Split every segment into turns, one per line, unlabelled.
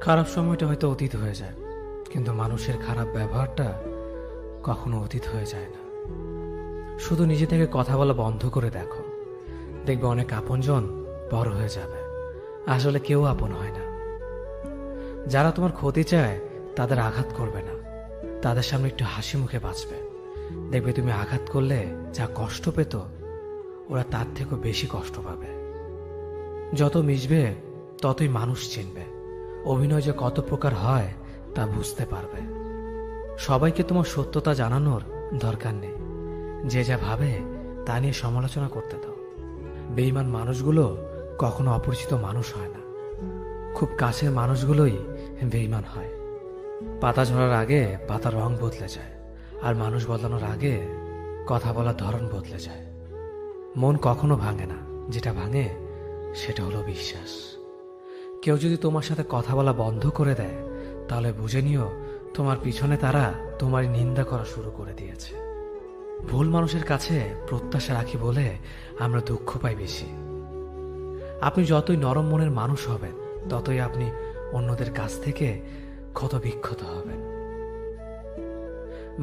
খারাপ সময়টা হয়তো অতীত হয়ে যায়, কিন্তু মানুষের খারাপ ব্যবহারটা কখনো অতীত হয়ে যায় না। শুধু নিজে থেকে কথা বলা বন্ধ করে দেখো, দেখবে অনেক আপনজন বড় হয়ে যাবে। আসলে কেউ আপন হয় না। যারা তোমার ক্ষতি চায় তাদের আঘাত করবে না, তাদের সামনে একটু হাসি মুখে বাঁচবে। দেখবে তুমি আঘাত করলে যা কষ্ট পেত, ওরা তার থেকেও বেশি কষ্ট পাবে। যত মিশবে ততই মানুষ চিনবে। অভিনয় যে কত প্রকার হয় তা বুঝতে পারবে। সবাইকে তোমার সত্যতা জানানোর দরকার নেই। যে যা ভাবে তা নিয়ে সমালোচনা করতে দাও। বেঈমান মানুষগুলো কখনো অপরিচিত মানুষ হয় না, খুব কাছের মানুষগুলোই বেঈমান হয়। পাতা ঝরার আগে পাতার রং বদলে যায়, আর মানুষ বদলানোর আগে কথা বলার ধরন বদলে যায়। মন কখনো ভাঙে না, যেটা ভাঙে সেটা হলো বিশ্বাস। কেউ যদি তোমার সাথে কথা বলা বন্ধ করে দেয়, তাহলে বুঝে নিও তোমার পিছনে তারা তোমার নিন্দা করা শুরু করে দিয়েছে। ভুল মানুষের কাছে প্রত্যাশা রাখি বলে আমরা দুঃখ পাই বেশি। আপনি যতই নরম মনের মানুষ হবেন, ততই আপনি অন্যদের কাছ থেকে ক্ষত বিক্ষত হবেন।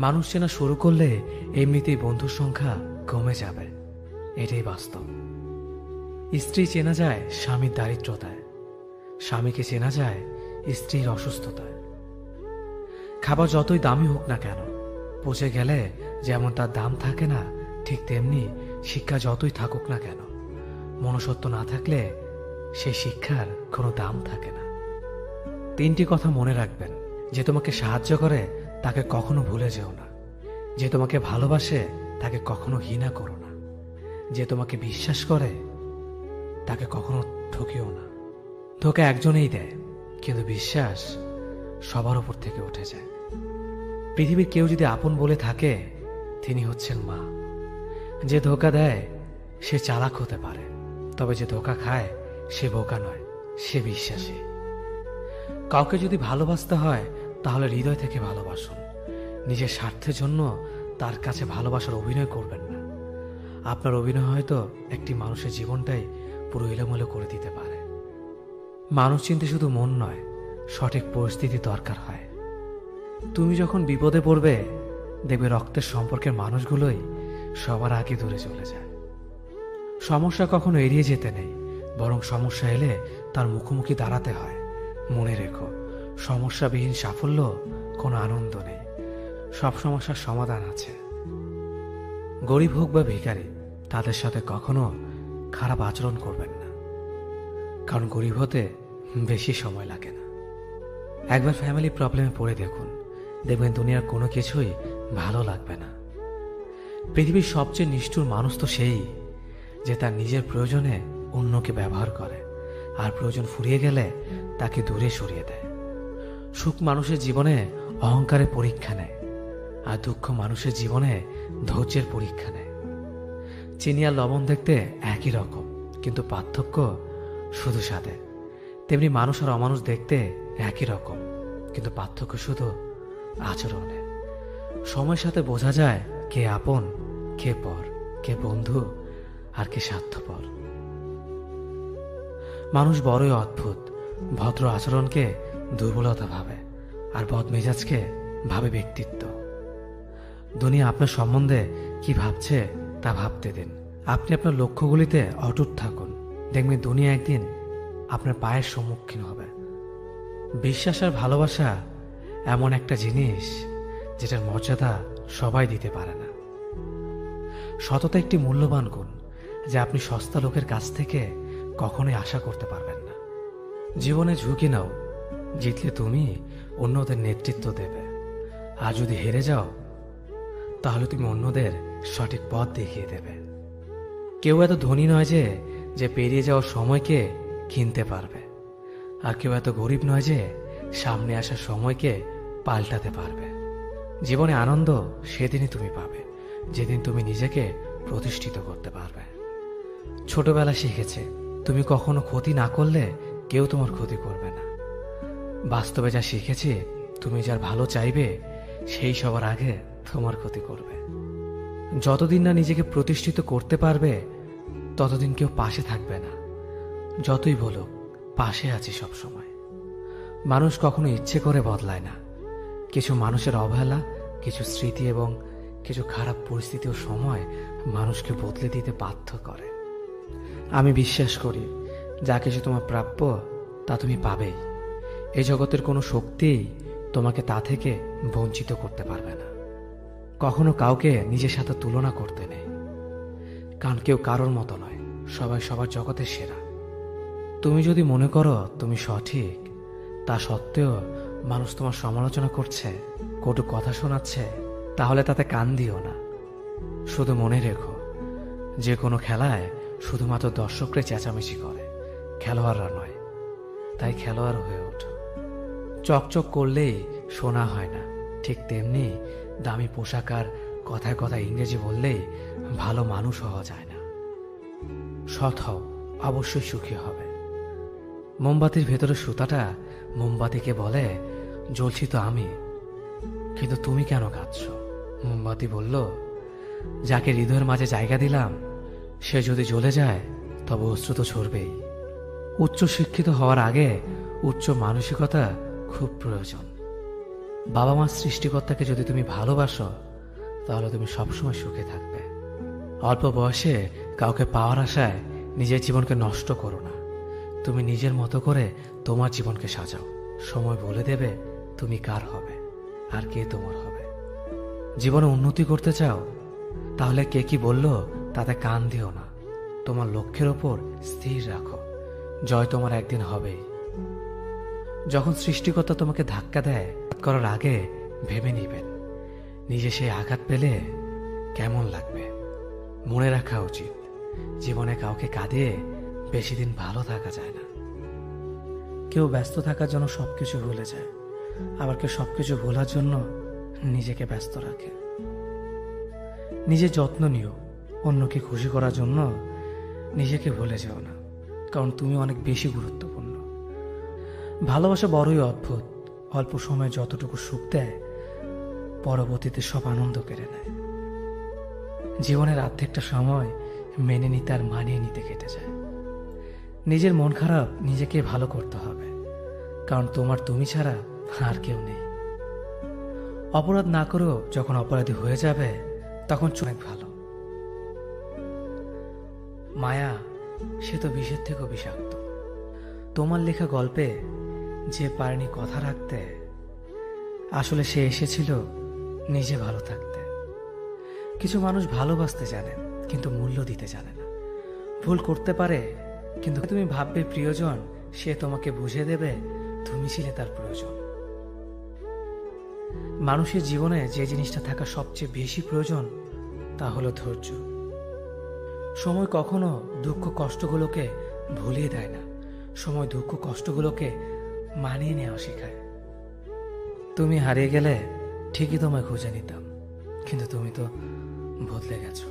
মানুষ চেনা শুরু করলে এমনিতেই বন্ধুর সংখ্যা কমে যাবে, এটাই বাস্তব। স্ত্রী চেনা যায় স্বামীর দারিদ্রতায়, স্বামীকে চেনা যায় স্ত্রীর অসুস্থতায়। খাবার যতই দামি হোক না কেন, পচে গেলে যেমন তার দাম থাকে না, ঠিক তেমনি শিক্ষা যতই থাকুক না কেন, মনুষ্যত্ব না থাকলে সেই শিক্ষার কোনো দাম থাকে না। তিনটি কথা মনে রাখবেন: যে তোমাকে সাহায্য করে তাকে কখনো ভুলে যেও না, যে তোমাকে ভালোবাসে তাকে কখনো ঘৃণা করো না, যে তোমাকে বিশ্বাস করে তাকে কখনো ঠকিও না। ধোঁকা একজনেই দেয়, কিন্তু বিশ্বাস সবার উপর থেকে উঠে যায়। পৃথিবীর কেউ যদি আপন বলে থাকে, তিনি হচ্ছেন মা। যে ধোঁকা দেয় সে চালাক হতে পারে, তবে যে ধোঁকা খায় সে বোকা নয়, সে বিশ্বাসী। কাউকে যদি ভালোবাসতে হয় তাহলে হৃদয় থেকে ভালোবাসুন। নিজের স্বার্থের জন্য তার কাছে ভালোবাসার অভিনয় করবেন না। আপনার অভিনয় হয়তো একটি মানুষের জীবনটাই পুরো এলোমেলো করে দিতে পারে। মানুষ চিনতে শুধু মন নয়, সঠিক পরিস্থিতি দরকার হয়। তুমি যখন বিপদে পড়বে, দেখবে রক্তের সম্পর্কের মানুষগুলোই সবার আগে দূরে চলে যায়। সমস্যা কখনো এড়িয়ে যেতে নেই, বরং সমস্যা এলে তার মুখোমুখি দাঁড়াতে হয়। মনে রেখো, সমস্যাবিহীন সাফল্য কোনো আনন্দ নেই। সব সমস্যার সমাধান আছে। গরিব হোক বা ভিখারি, তাদের সাথে কখনো খারাপ আচরণ করবেন না, কারণ গরিব হতে বেশি সময় লাগে না। একবার ফ্যামিলি প্রবলেমে পড়ে দেখুন, দেখবেন দুনিয়ার কোনো কিছুই ভালো লাগবে না। পৃথিবীর সবচেয়ে নিষ্ঠুর মানুষ তো সেই, যে তার নিজের প্রয়োজনে অন্যকে ব্যবহার করে, আর প্রয়োজন ফুরিয়ে গেলে তাকে দূরে সরিয়ে দেয়। সুখ মানুষের জীবনে অহংকারের পরীক্ষা নেয়, আর দুঃখ মানুষের জীবনে ধৈর্যের পরীক্ষা নেয়। চিনি আর লবণ দেখতে একই রকম, কিন্তু পার্থক্য শুধু স্বাদে। তেমনি মানুষ আর অমানুষ দেখতে একই রকম, কিন্তু পার্থক্য শুধু আচরণে। সময়ের সাথে বোঝা যায় কে আপন, কে পর, কে বন্ধু আর কে স্বার্থপর। মানুষ বড়ই অদ্ভুত। ভদ্র আচরণকে দুর্বলতা ভাবে, আর বদমেজাজকে ভাবে ব্যক্তিত্ব। দুনিয়া আপনার সম্বন্ধে কি ভাবছে তা ভাবতে দিন। আপনি আপনার লক্ষ্যগুলিতে অটুট থাকুন, দেখবেন দুনিয়া একদিন আপনার পায়ের সম্মুখীন হবে। বিশ্বাস আর ভালোবাসা এমন একটা জিনিস যেটার মর্যাদা সবাই দিতে পারে না। সততা একটি মূল্যবান গুণ, যা আপনি সস্তা লোকের কাছ থেকে কখনোই আশা করতে পারবেন না। জীবনে ঝুঁকি নাও, জিতলে তুমি অন্যদের নেতৃত্ব দেবে, আর যদি হেরে যাও তাহলে তুমি অন্যদের সঠিক পথ দেখিয়ে দেবে। কেউ এত ধনী নয় যে পেরিয়ে যাওয়ার সময়কে কিনতে পারবে, আর কেউ এত গরিব নয় যে সামনে আসার সময়কে পাল্টাতে পারবে। জীবনে আনন্দ সেদিনই তুমি পাবে, যেদিন তুমি নিজেকে প্রতিষ্ঠিত করতে পারবে। ছোটবেলা শিখেছে, তুমি কখনো ক্ষতি না করলে কেউ তোমার ক্ষতি করবে না। বাস্তবে যা শিখেছি, তুমি যার ভালো চাইবে সেই সবার আগে তোমার ক্ষতি করবে। যতদিন না নিজেকে প্রতিষ্ঠিত করতে পারবে, ততদিন কেউ পাশে থাকবে না। যতই বলো পাশে আছি সব সময়। মানুষ কখনো ইচ্ছে করে বদলায় না। কিছু মানুষের অবহেলা, কিছু স্মৃতি এবং কিছু খারাপ পরিস্থিতি ও সময় মানুষকে বদলে দিতে বাধ্য করে। আমি বিশ্বাস করি যা কিছু তোমার প্রাপ্য তা তুমি পাবেই। এই জগতের কোনো শক্তিই তোমাকে তা থেকে বঞ্চিত করতে পারবে না। কখনো কাউকে নিজের সাথে তুলনা করতে নেই, কারণ কেউ কারোর মতো নয়, সবাই সবার জগতের সেরা। তুমি যদি মনে করো তুমি সঠিক, তা সত্ত্বেও মানুষ তোমার সমালোচনা করছে, কটু কথা শোনাচ্ছে, তাহলে তাতে কান দিও না। শুধু মনে রেখো, যে কোনো খেলায় শুধুমাত্র দর্শকরা চেঁচামেচি করে, খেলোয়াড়রা নয়। তাই খেলোয়াড় হয়ে ওঠো। চকচক করলেই শোনা হয় না, ঠিক তেমনি দামি পোশাক আর কথায় কথায় ইংরেজি বললেই ভালো মানুষ হওয়া যায় না। সৎ হও, অবশ্যই সুখী হবে। মোমবাতির ভেতরে সুতাটা মোমবাতিকে বলে, জ্বলছি তো আমি, কিন্তু তুমি কেন কাঁদছ? মোমবাতি বলল, যাকে হৃদয়ের মাঝে জায়গা দিলাম সে যদি জ্বলে যায় তবে অশ্রু তো ঝরবেই। উচ্চ শিক্ষিত হওয়ার আগে উচ্চ মানসিকতা খুব প্রয়োজন। বাবা মার সৃষ্টিকর্তাকে যদি তুমি ভালোবাসো তাহলে তুমি সবসময় সুখে থাকবে। অল্প বয়সে কাউকে পাওয়ার আশায় নিজের জীবনকে নষ্ট করো না। তুমি নিজের মতো করে তোমার জীবনকে সাজাও। সময় বলে দেবে তুমি কার হবে আর কে তোমার হবে। জীবনে উন্নতি করতে চাও, তাহলে কে কি বলল তাতে কান দিও না। তোমার লক্ষ্যের ওপর স্থির রাখো, জয় তোমার একদিন হবেই। যখন সৃষ্টিকর্তা তোমাকে ধাক্কা দেয়, করার আগে ভেবে নিবেন নিজে সেই আঘাত পেলে কেমন লাগবে। মনে রাখা উচিত, জীবনে কাউকে কাঁদিয়ে বেশি দিন ভালো থাকা যায় না। কেউ ব্যস্ত থাকার জন্য সবকিছু ভুলে যায়, আবার কেউ সবকিছু ভোলার জন্য নিজেকে ব্যস্ত রাখে। নিজের যত্ন নিও, অন্যকে খুশি করার জন্য নিজেকে ভুলে যেও না, কারণ তুমি অনেক বেশি গুরুত্বপূর্ণ। ভালোবাসা বড়ই অদ্ভুত, অল্প সময়ে যতটুকু সুখ দেয় পরবর্তীতে সব আনন্দ কেড়ে নেয়। জীবনের অর্ধেকটা সময় মেনে নিতে আর মানিয়ে নিতে কেটে যায়। নিজের মন খারাপ নিজেকে ভালো করতে হবে, কারণ তোমার তুমি ছাড়া আর কেউ নেই। অপরাধ না করেও যখন অপরাধী হয়ে যাবে তখন অনেক ভালো। মায়া সে তো বিষের থেকেও বিষাক্ত। তোমার লেখা গল্পে যে পারেনি কথা রাখতে, আসলে সে এসেছিল নিজে ভালো থাকতে। কিছু মানুষ ভালোবাসতে জানে কিন্তু মূল্য দিতে জানে না। ভুল করতে পারে, কিন্তু তুমি ভাববে প্রিয়জন সে তোমাকে বুঝিয়ে দেবে তুমি ছিলে তার প্রয়োজন। মানুষের জীবনে যে জিনিসটা থাকা সবচেয়ে বেশি প্রয়োজন তা হলো ধৈর্য। সময় কখনো দুঃখ কষ্টগুলোকে ভুলিয়ে দেয় না, সময় দুঃখ কষ্টগুলোকে মানিয়ে নেওয়া শেখায়। তুমি হারিয়ে গেলে ঠিকই তোমায় খুঁজে নিতাম, কিন্তু তুমি তো বদলে গেছো।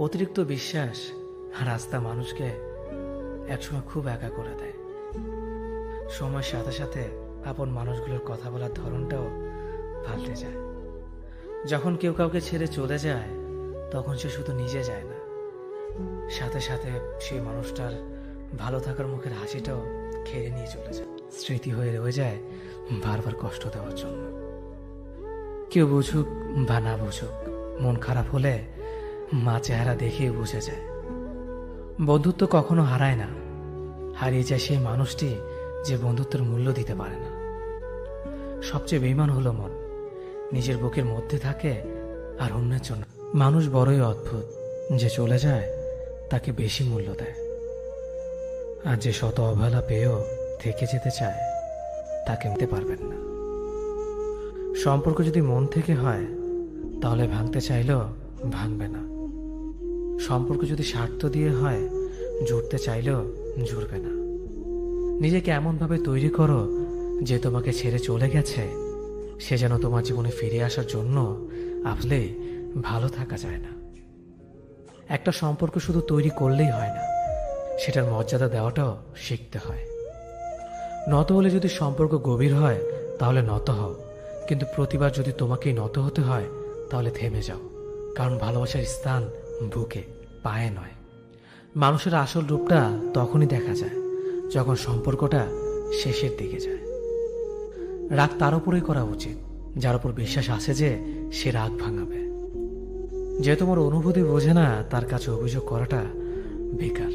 অতিরিক্ত বিশ্বাস আর আস্থা মানুষকে একসময় খুব একা করে দেয়। সময়ের সাথে সাথে আপন মানুষগুলোর কথা বলার ধরনটাও পাল্টে যায়। যখন কেউ কাউকে ছেড়ে চলে যায় তখন সে শুধু নিজে যায় না, সাথে সাথে সেই মানুষটার ভালো থাকার মুখের হাসিটাও খেয়ে নিয়ে চলে যায়। স্মৃতি হয়ে রয়ে যায় বারবার কষ্ট দেওয়ার জন্য। কেউ বুঝুক বা না বুঝুক, মন খারাপ হলে মা চেহারা দেখেই বুঝে যায়। বন্ধুত্ব কখনো হারায় না, হারিয়ে যায় সেই মানুষটি যে বন্ধুত্বের মূল্য দিতে পারে না। সবচেয়ে বেঈমান হলো মন, নিজের বুকের মধ্যে থাকে আর অন্যের জন্য। মানুষ বড়ই অদ্ভুত, যে চলে যায় তাকে বেশি মূল্য দেয়, আর যে শত অবহেলা পেয়েও থেকে যেতে চায় তাকে নিতে পারবেন না। সম্পর্ক যদি মন থেকে হয় তাহলে ভাঙতে চাইলেও ভাঙবে না। সম্পর্ক যদি স্বার্থ দিয়ে হয় জুড়তে চাইলেও জুড়বে না। নিজেকে এমনভাবে তৈরি করো যে তোমাকে ছেড়ে চলে গেছে সে যেন তোমার জীবনে ফিরে আসার জন্য আসলে ভালো থাকা যায় না। একটা সম্পর্ক শুধু তৈরি করলেই হয় না, সেটার মর্যাদা দেওয়াটাও শিখতে হয়। নত হলে যদি সম্পর্ক গভীর হয় তাহলে নত হও, কিন্তু প্রতিবার যদি তোমাকেই নত হতে হয় তাহলে থেমে যাও, কারণ ভালোবাসার স্থান বুকে, পায়ে নয়। মানুষের আসল রূপটা তখনই দেখা যায় যখন সম্পর্কটা শেষের দিকে যায়। রাগ তার উপরেই করা উচিত যার উপর বিশ্বাস আছে যে সে রাগ ভাঙাবে। যে তোমার অনুভূতি বোঝে না তার কাছে অভিযোগ করাটা বেকার।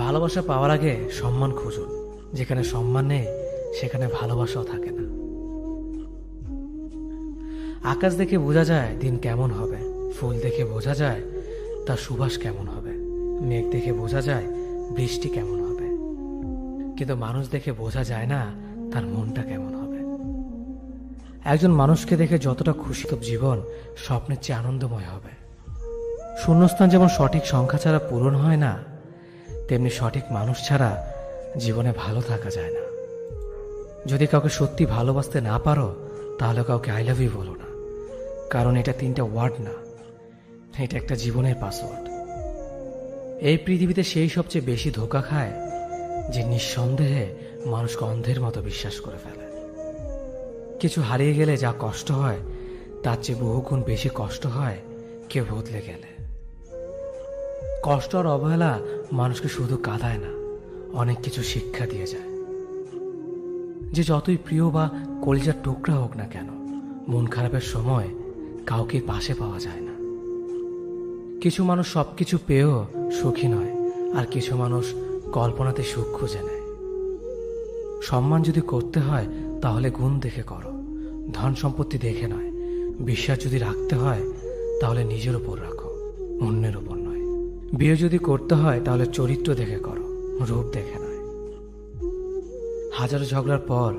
ভালোবাসা পাওয়ার আগে সম্মান খুঁজুন। যেখানে সম্মান নেই সেখানে ভালোবাসাও থাকে না। আকাশ দেখে বোঝা যায় দিন কেমন হবে, ফুল দেখে বোঝা যায় তার সুবাস কেমন হবে, মেঘ দেখে বোঝা যায় বৃষ্টি কেমন হবে, কিন্তু মানুষ দেখে বোঝা যায় না তার মনটা কেমন হবে। একজন মানুষকে দেখে যতটা খুশি তো জীবন স্বপ্নের চেয়ে আনন্দময় হবে। শূন্যস্থান যেমন সঠিক সংখ্যা ছাড়া পূরণ হয় না, তেমনি সঠিক মানুষ ছাড়া জীবনে ভালো থাকা যায় না। যদি কাউকে সত্যি ভালোবাসতে না পারো তাহলে কাউকে আই লাভ ইউ বলো না, কারণ এটা 3টা ওয়ার্ড না, এটা একটা জীবনের পাসওয়ার্ড। এই পৃথিবীতে সেই সবচেয়ে বেশি ধোঁকা খায় যে নিঃসন্দেহে মানুষকে অন্ধের মতো বিশ্বাস করে ফেলে। কিছু হারিয়ে গেলে যা কষ্ট হয় তার চেয়ে বহুগুণ বেশি কষ্ট হয় কেউ বদলে গেলে। কষ্ট আর অবহেলা মানুষকে শুধু কাঁদায় না, অনেক কিছু শিক্ষা দিয়ে যায়। যে যতই প্রিয় বা কলিজার টুকরা হোক না কেন, মন খারাপের সময় কাউকে পাশে পাওয়া যায় না। কিছু মানুষ সবকিছু পেয়েও সুখী নয়, আর কিছু মানুষ কল্পনাতে সুখ খুঁজে নেয়। সম্মান যদি করতে হয় তাহলে গুণ দেখে করো, ধন সম্পত্তি দেখে নয়। বিশ্বাস যদি রাখতে হয় তাহলে নিজের উপর রাখো, অন্যের উপর নয়। বিয়ে যদি করতে হয় তাহলে চরিত্র দেখে করো, রূপ দেখে নয়। হাজারো ঝগড়ার পর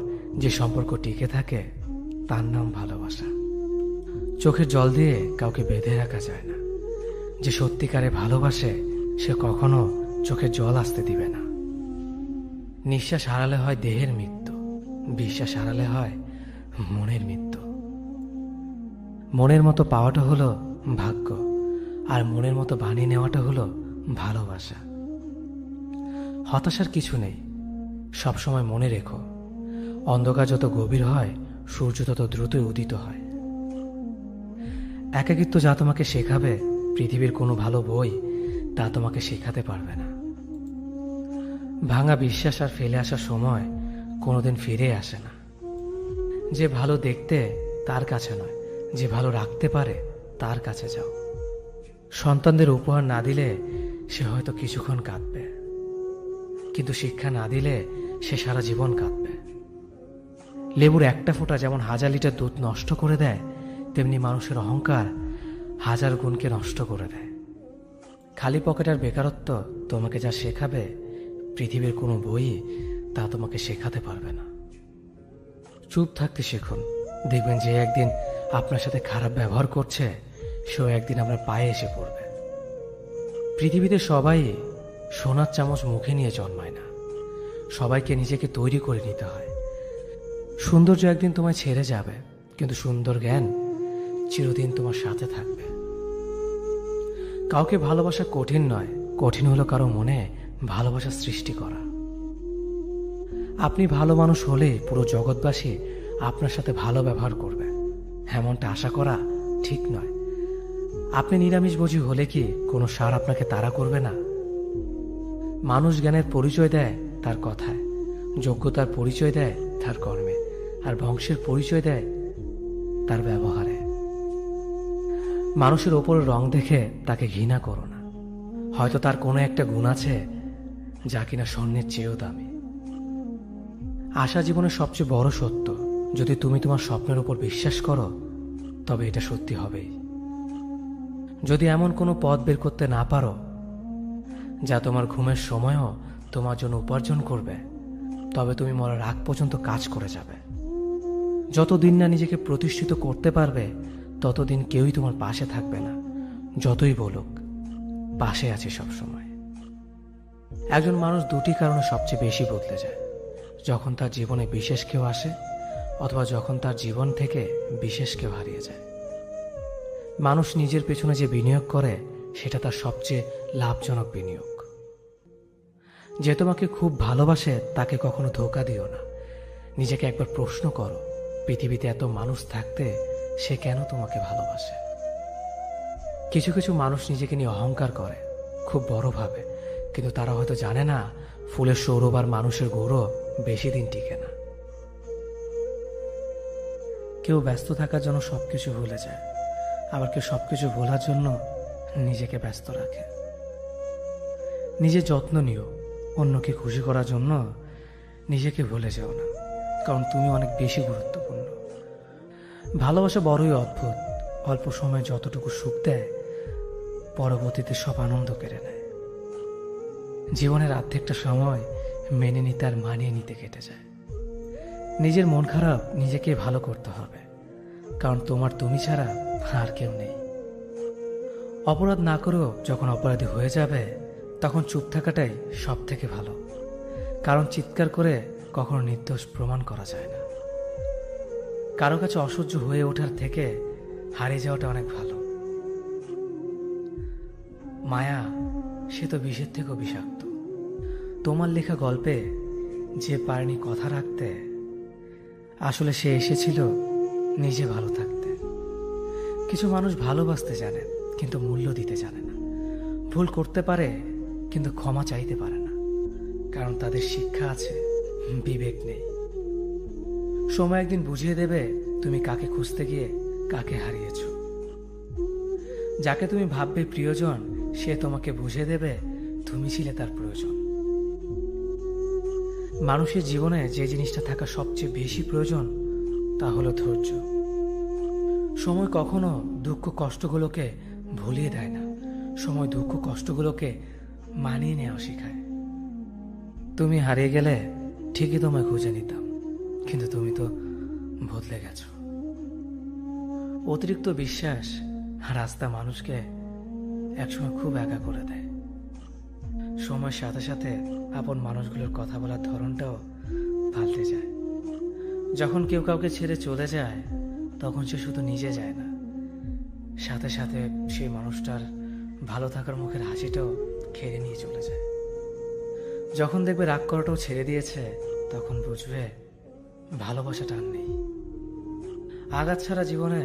যে সম্পর্ক টিকে থাকে তার নাম ভালোবাসা। চোখের জল দিয়ে কাউকে বেঁধে রাখা যায় না। যে সত্যিকারে ভালোবাসে সে কখনো চোখের জল আসতে দিবে না। নিঃশ্বাস হারালে হয় দেহের মৃত্যু, বিশ্বাস হারালে হয় মনের মৃত্যু। মনের মতো পাওয়াটা হলো ভাগ্য, আর মনের মতো বানিয়ে নেওয়াটা হলো ভালোবাসা। হতাশার কিছু নেই, সবসময় মনে রেখো, অন্ধকার যত গভীর হয় সূর্য তত দ্রুতই উদিত হয়। একাকিত্ব যা তোমাকে শেখাবে পৃথিবীর কোনো ভালো বই তা তোমাকে শেখাতে পারবে না। ভাঙা বিশ্বাস আর ফেলে আসার সময় কোনোদিন ফিরে আসে না। যে ভালো দেখতে তার কাছে নয়, যে ভালো রাখতে পারে তার কাছে যাও। সন্তানদের উপহার না দিলে সে হয়তো কিছুক্ষণ কাঁদবে, কিন্তু শিক্ষা না দিলে সে সারা জীবন কাঁদবে। লেবুর একটা ফোঁটা যেমন 1000 লিটার দুধ নষ্ট করে দেয়, তেমনি মানুষের অহংকার 1000 গুণকে নষ্ট করে দেয়। খালি পকেট আর বেকারত্ব তোমাকে যা শেখাবে পৃথিবীর কোনো বই তা তোমাকে শেখাতে পারবে না। চুপ থাকতে শিখুন, দেখবেন যে একদিন আপনার সাথে খারাপ ব্যবহার করছে সেও একদিন আপনার পায়ে এসে পড়বে। পৃথিবীতে সবাই সোনার চামচ মুখে নিয়ে জন্মায় না, সবাইকে নিজেকে তৈরি করে নিতে হয়। সৌন্দর্য একদিন তোমায় ছেড়ে যাবে, কিন্তু সুন্দর জ্ঞান চিরদিন তোমার সাথে থাকবে। কাউকে ভালোবাসা কঠিন নয়, কঠিন হলো কারো মনে ভালোবাসা সৃষ্টি করা। আপনি ভালো মানুষ হলে পুরো জগৎবাসী আপনার সাথে ভালো ব্যবহার করবে, এমনটা আশা করা ঠিক নয়। আপনি নিরামিষভোজী হলে কি কোনো সার আপনাকে তাড়া করবে না? মানুষ জ্ঞানের পরিচয় দেয় তার কথায়, যোগ্যতার পরিচয় দেয় তার কর্মে, আর বংশের পরিচয় দেয় তার ব্যবহারে। মানুষের ওপরের রং দেখে তাকে ঘৃণা করো না, হয়তো তার কোনো একটা গুণ আছে যা কিনা স্বর্ণের চেয়েও দামি। আশা জীবনের সবচেয়ে বড় সত্য। যদি তুমি তোমার স্বপ্নের উপর বিশ্বাস করো তবে এটা সত্যি হবেই। যদি এমন কোনো পথ বের করতে না পারো যা তোমার ঘুমের সময়ও তোমার জন্য উপার্জন করবে, তবে তুমি মরার আগ পর্যন্ত কাজ করে যাবে। যতদিন না নিজেকে প্রতিষ্ঠিত করতে পারবে ততদিন কেউই তোমার পাশে থাকবে না, যতই বলুক পাশে আছি সবসময়। একজন মানুষ দুটি কারণে সবচেয়ে বেশি বদলে যায়: যখন তার জীবনে বিশেষ কেউ আসে, অথবা যখন তার জীবন থেকে বিশেষ কেউ হারিয়ে যায়। মানুষ নিজের পেছনে যে বিনিয়োগ করে সেটা তার সবচেয়ে লাভজনক বিনিয়োগ। যে তোমাকে খুব ভালোবাসে তাকে কখনো ধোঁকা দিও না। নিজেকে একবার প্রশ্ন করো, পৃথিবীতে এত মানুষ থাকতে সে কেন তোমাকে ভালোবাসে? কিছু কিছু মানুষ নিজেকে নিয়ে অহংকার করে, খুব বড় ভাবে, কিন্তু তারা হয়তো জানে না ফুলের সৌরভ আর মানুষের গৌরব বেশি দিন টিকে না। কেউ ব্যস্ত থাকার জন্য সবকিছু ভুলে যায়, আবার কেউ সবকিছু ভোলার জন্য নিজেকে ব্যস্ত রাখে। নিজের যত্ন নিও, অন্যকে খুশি করার জন্য নিজেকে ভুলে যেও না, কারণ তুমি অনেক বেশি গুরুত্বপূর্ণ। ভালোবাসা বড়ই অদ্ভুত, অল্প সময় যতটুকু সুখ দেয় পরবর্তীতে সব আনন্দ কেড়ে নেয়। জীবনের অর্ধেকটা সময় মেনে নিতে আর মানিয়ে নিতে কেটে যায়। নিজের মন খারাপ নিজেকে ভালো করতে হবে, কারণ তোমার তুমি ছাড়া আর কেউ নেই। অপরাধ না করেও যখন অপরাধী হয়ে যাবে তখন চুপ থাকাটাই সব থেকে ভালো, কারণ চিৎকার করে কখনো নির্দোষ প্রমাণ করা যায় না। কারো কাছে অসহ্য হয়ে ওঠার থেকে হারিয়ে যাওয়াটা অনেক ভালো। মায়া সে তো বিষের থেকেও বিষাক্ত। তোমার লেখা গল্পে যে পারেনি কথা রাখতে, আসলে সে এসেছিল নিজে ভালো থাকতে। কিছু মানুষ ভালোবাসতে জানে কিন্তু মূল্য দিতে জানে না। ভুল করতে পারে কিন্তু ক্ষমা চাইতে পারে না, কারণ তাদের শিক্ষা আছে, বিবেক নেই। সময় একদিন বুঝিয়ে দেবে তুমি কাকে খুঁজতে গিয়ে কাকে হারিয়েছ। যাকে তুমি ভাববে প্রিয়জন, সে তোমাকে বুঝিয়ে দেবে তুমি ছিলে তার প্রয়োজন। মানুষের জীবনে যে জিনিসটা থাকা সবচেয়ে বেশি প্রয়োজন তা হলো ধৈর্য। সময় কখনো দুঃখ কষ্টগুলোকে ভুলিয়ে দেয় না, সময় দুঃখ কষ্টগুলোকে মানিয়ে নেওয়া শেখায়। তুমি হারিয়ে গেলে ঠিকই তোমায় খুঁজে নিতাম, কিন্তু তুমি তো বদলে গেছো। অতিরিক্ত বিশ্বাস রাস্তা মানুষকে একসময় খুব একা করে দেয়। সময়ের সাথে সাথে আপন মানুষগুলোর কথা বলার ধরনটাও পাল্টে যায়। যখন কেউ কাউকে ছেড়ে চলে যায় তখন সে শুধু নিজে যায় না, সাথে সাথে সেই মানুষটার ভালো থাকার মুখের হাসিটাও খেয়ে নিয়ে চলে যায়। যখন দেখবে রাগ করাটাও ছেড়ে দিয়েছে তখন বুঝবে ভালোবাসাটা আর নেই। আঘাত ছাড়া জীবনে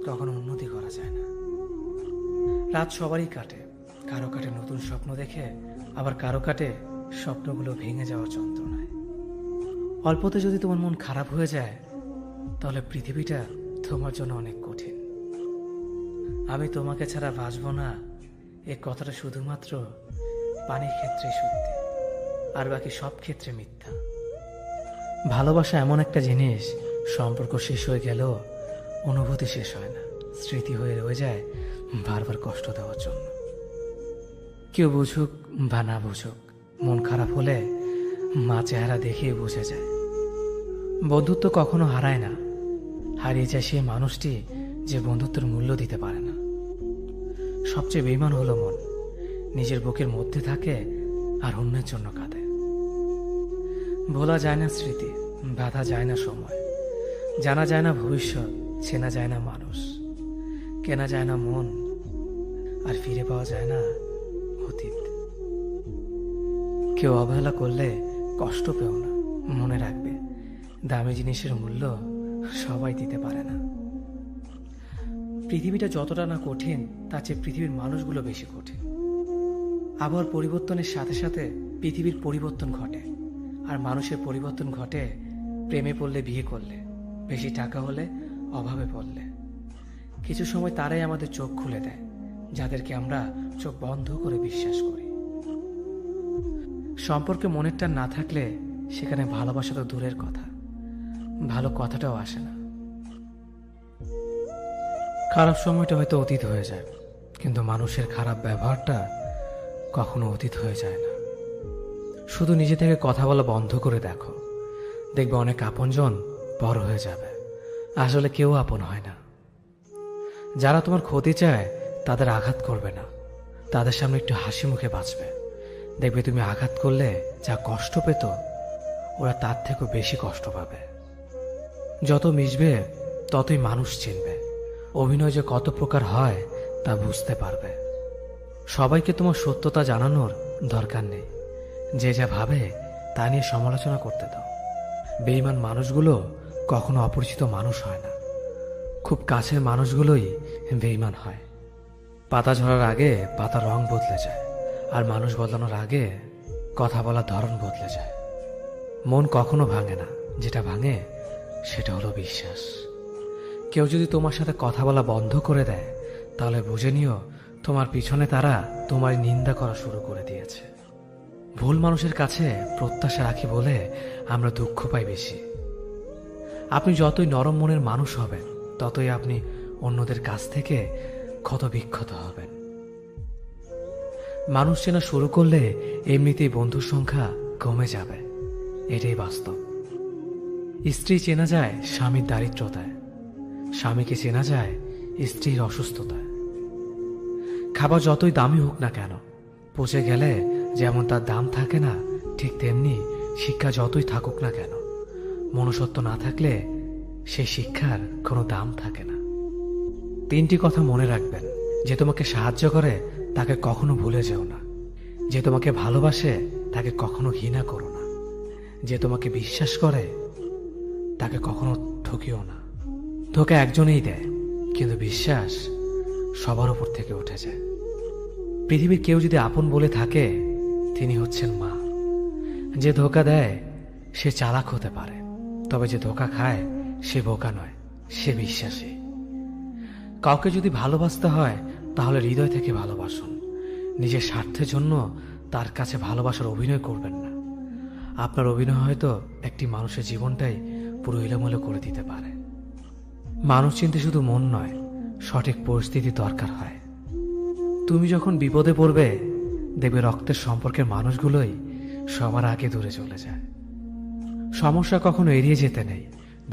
কখনো উন্নতি করা যায় না। রাত সবারই কাটে, কারো কাটে নতুন স্বপ্ন দেখে, আবার কারো কাটে স্বপ্নগুলো ভেঙে যাওয়ার যন্ত্রণায়। অল্পতে যদি তোমার মন খারাপ হয়ে যায় তাহলে পৃথিবীটা তোমার জন্য অনেক কঠিন। আমি তোমাকে ছাড়া বাঁচব না, এই কথাটা শুধুমাত্র পানির ক্ষেত্রে সত্যি, আর বাকি সব ক্ষেত্রে মিথ্যা। ভালোবাসা এমন একটা জিনিস, সম্পর্ক শেষ হয়ে গেলেও অনুভূতি শেষ হয় না, স্মৃতি হয়ে রয়ে যায় বারবার কষ্ট দেওয়ার জন্য। কেউ বুঝুক বা না বুঝুক, মন খারাপ হলে মা চেহারা দেখেই বুঝে যায়। বন্ধুত্ব কখনো হারায় না, হারিয়ে যায় সেই মানুষটি যে বন্ধুত্বের মূল্য দিতে পারে না। সবচেয়ে বেঈমান হলো মন, নিজের বুকের মধ্যে থাকে আর অন্যের জন্য কাঁদে। ভোলা যায় না স্মৃতি, বাধা যায় না সময়, জানা যায় না ভবিষ্যৎ, চেনা যায় না মানুষ, কেনা যায় না মন, আর ফিরে পাওয়া যায় না অতীত। কেউ অবহেলা করলে কষ্ট পেও না, মনে রাখবে দামি জিনিসের মূল্য সবাই দিতে পারে না। পৃথিবীটা যতটা না কঠিন তার চেয়ে পৃথিবীর মানুষগুলো বেশি কঠিন। আবহাওয়ার পরিবর্তনের সাথে সাথে পৃথিবীর পরিবর্তন ঘটে, আর মানুষের পরিবর্তন ঘটে প্রেমে পড়লে, বিয়ে করলে, বেশি টাকা হলে, অভাবে পড়লে। কিছু সময় তারাই আমাদের চোখ খুলে দেয় যাদেরকে আমরা চোখ বন্ধ করে বিশ্বাস করি। সম্পর্কে মনের টান না থাকলে সেখানে ভালোবাসা তো দূরের কথা, ভালো কথাটাও আসে না। খারাপ সময়টা হয়তো অতীত হয়ে যায়, কিন্তু মানুষের খারাপ ব্যবহারটা কখনো অতীত হয়ে যায় না। শুধু নিজে থেকে কথা বলা বন্ধ করে দেখো, দেখবে অনেক আপনজন বড় হয়ে যাবে। আসলে কেউ আপন হয় না। যারা তোমার ক্ষতি চায় তাদের আঘাত করবে না, তাদের সামনে একটু হাসি মুখে বাঁচবে। দেখবে তুমি আঘাত করলে যা কষ্ট পেত ওরা তার থেকেও বেশি কষ্ট পাবে। যত মিশবে ততই মানুষ চিনবে, অভিনয় যে কত প্রকার হয় তা বুঝতে পারবে। সবাইকে তোমার সত্যতা জানানোর দরকার নেই, যে যা ভাবে তা নিয়ে সমালোচনা করতে দাও। বেঈমান মানুষগুলো কখনো অপরিচিত মানুষ হয় না, খুব কাছের মানুষগুলোই বেঈমান হয়। পাতা ঝরার আগে পাতার রং বদলে যায়, আর মানুষ বদলানোর আগে কথা বলার ধরন বদলে যায়। মন কখনো ভাঙে না, যেটা ভাঙে সেটা হলো বিশ্বাস। কেউ যদি তোমার সাথে কথা বলা বন্ধ করে দেয়, তাহলে বুঝে নিও তোমার পিছনে তারা তোমার নিন্দা করা শুরু করে দিয়েছে। ভুল মানুষের কাছে প্রত্যাশা রাখি বলে আমরা দুঃখ পাই বেশি। আপনি যতই নরম মনের মানুষ হবেন, ততই আপনি অন্যদের কাছ থেকে ক্ষত বিক্ষত হবেন। মানুষ চেনা শুরু করলে এমনিতেই বন্ধুর সংখ্যা কমে যাবে, এটাই বাস্তব। স্ত্রী চেনা যায় স্বামীর দারিদ্রতায়, স্বামীকে চেনা যায় স্ত্রীর অসুস্থতায়। খাবার যতই দামি হোক না কেন, পচে গেলে যেমন তার দাম থাকে না, ঠিক তেমনি শিক্ষা যতই থাকুক না কেন, মনুষ্যত্ব না থাকলে সেই শিক্ষার কোনো দাম থাকে না। 3টি কথা মনে রাখবেন: যে তোমাকে সাহায্য করে তাকে কখনো ভুলে যেও না, যে তোমাকে ভালোবাসে তাকে কখনো ঘৃণা করো না, যে তোমাকে বিশ্বাস করে তাকে কখনো ঠকিও না। ধোঁকা একজনেই দেয়, কিন্তু বিশ্বাস সবার উপর থেকে উঠে যায়। পৃথিবীর কেউ যদি আপন বলে থাকে, তিনি হচ্ছেন মা। যে ধোঁকা দেয় সে চালাক হতে পারে, তবে যে ধোঁকা খায় সে বোকা নয়, সে বিশ্বাসী। কাউকে যদি ভালোবাসতে হয় তাহলে হৃদয় থেকে ভালোবাসুন। নিজের স্বার্থের জন্য তার কাছে ভালোবাসার অভিনয় করবেন না। আপনার অভিনয় হয়তো একটি মানুষের জীবনটাই পুরো এলোমেলো করে দিতে পারে। মানুষ চিনতে শুধু মন নয়, সঠিক পরিস্থিতি দরকার হয়। তুমি যখন বিপদে পড়বে, দেখবে রক্তের সম্পর্কের মানুষগুলোই সবার আগে দূরে চলে যায়। সমস্যা কখনো এড়িয়ে যেতে নেই,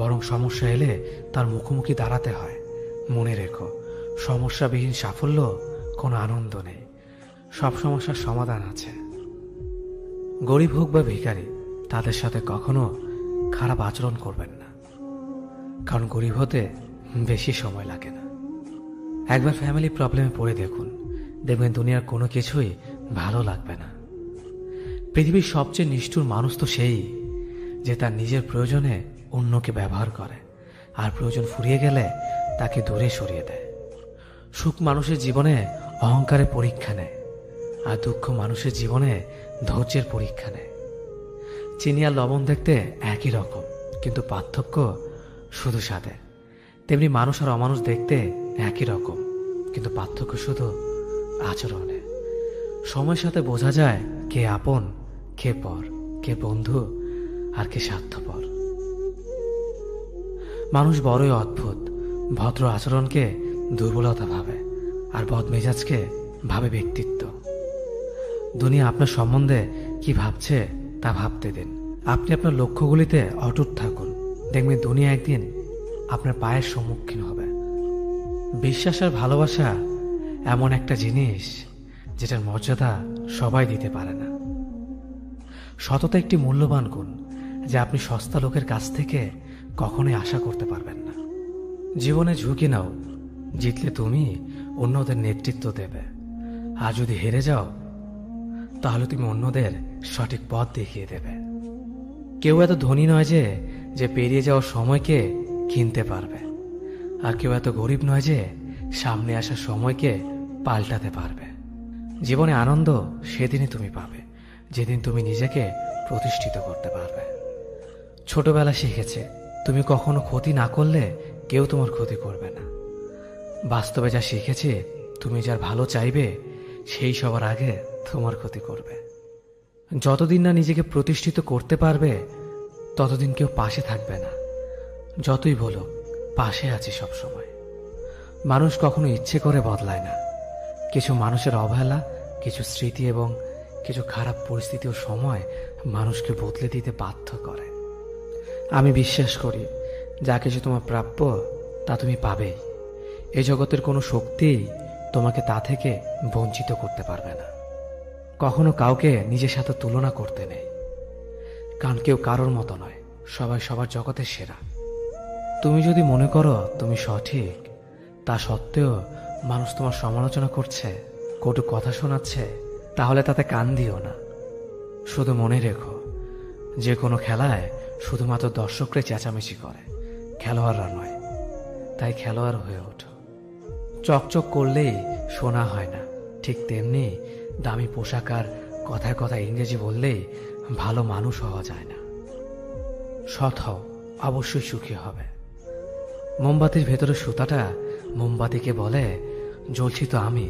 বরং সমস্যা এলে তার মুখোমুখি দাঁড়াতে হয়। মনে রেখো, সমস্যাবিহীন সাফল্য কোনো আনন্দ নেই, সব সমস্যার সমাধান আছে। গরিব হোক বা ভিখারি, তাদের সাথে কখনো খারাপ আচরণ করবেন না, কারণ গরিব হতে বেশি সময় লাগে না। একবার ফ্যামিলি প্রবলেমে পড়ে দেখুন, দেখবেন দুনিয়ার কোনো কিছুই ভালো লাগবে না। পৃথিবীর সবচেয়ে নিষ্ঠুর মানুষ তো সেই, যে তার নিজের প্রয়োজনে অন্যকে ব্যবহার করে, আর প্রয়োজন ফুরিয়ে গেলে তাকে দূরে সরিয়ে দেয়। সুখ মানুষের জীবনে অহংকারের পরীক্ষা নেয়, আর দুঃখ মানুষের জীবনে ধৈর্যের পরীক্ষা নেয়। চিনি আর লবণ দেখতে একই রকম, কিন্তু পার্থক্য শুধু স্বাদে। তেমনি মানুষ আর অমানুষ দেখতে একই রকম, কিন্তু পার্থক্য শুধু আচরণে। সময়ের সাথে বোঝা যায় কে আপন, কে পর, কে বন্ধু আর কে স্বার্থপর। মানুষ বড়ই অদ্ভুত, ভদ্র আচরণকে দুর্বলতা ভাবে, আর বদমেজাজকে ভাবে ব্যক্তিত্ব। দুনিয়া আপনার সম্বন্ধে কি ভাবছে তা ভাবতে দিন। আপনি আপনার লক্ষ্যগুলিতে অটুট থাকুন, দেখবেন দুনিয়া একদিন আপনার পায়ের সম্মুখীন হবে। বিশ্বাস আর ভালোবাসা এমন একটা জিনিস যেটার মর্যাদা সবাই দিতে পারে না। সততা একটি মূল্যবান গুণ, যা আপনি সস্তা লোকের কাছ থেকে কখনোই আশা করতে পারবেন না। জীবনে ঝুঁকি নাও, জিতলে তুমি অন্যদের নেতৃত্ব দেবে, আর যদি হেরে যাও তাহলে তুমি অন্যদের সঠিক পথ দেখিয়ে দেবে। কেউ এত ধনী নয় যে পেরিয়ে যাওয়ার সময়কে কিনতে পারবে, আর কেউ এত গরিব নয় যে সামনে আসা সময়কে পাল্টাতে পারবে। জীবনে আনন্দ সেদিনই তুমি পাবে, যেদিন তুমি নিজেকে প্রতিষ্ঠিত করতে পারবে। ছোটবেলা শিখেছে, তুমি কখনো ক্ষতি না করলে কেউ তোমার ক্ষতি করবে না। বাস্তবে যা শিখেছে, তুমি যার ভালো চাইবে সেই সবার আগে তোমার ক্ষতি করবে। যতদিন না নিজেকে প্রতিষ্ঠিত করতে পারবে, ততদিন কেউ পাশে থাকবে না। যতই বলো পাশে আছি সব সময়। মানুষ কখনো ইচ্ছে করে বদলায় না। কিছু মানুষের অবহেলা, কিছু স্মৃতি এবং কিছু খারাপ পরিস্থিতি ও সময় মানুষকে বদলে দিতে বাধ্য করে। আমি বিশ্বাস করি, যা কিছু তোমার প্রাপ্য তা তুমি পাবেই। এই জগতের কোনো শক্তিই তোমাকে তা থেকে বঞ্চিত করতে পারবে না। কখনো কাউকে নিজের সাথে তুলনা করতে নেই, কারণ কেউ কারোর মতো নয়, সবাই সবার জগতের সেরা। তুমি যদি মনে করো তুমি সঠিক, তা সত্ত্বেও মানুষ তোমার সমালোচনা করছে, কটু কথা শোনাচ্ছে, তাহলে তাতে কান দিও না। শুধু মনে রেখো, যে কোনো খেলায় শুধুমাত্র দর্শকরাই চেঁচামেচি করে, খেলোয়াড়রা নয়। তাই খেলোয়াড় হয়ে ওঠো। চকচক করলেই সোনা হয় না, ঠিক তেমনি দামি পোশাক আর কথায় কথায় ইংরেজি বললেই ভালো মানুষ হওয়া যায় না। সৎ হও, অবশ্যই সুখী হবে। মোমবাতির ভেতরে সুতাটা মোমবাতিকে বলে, জ্বলছি তো আমি,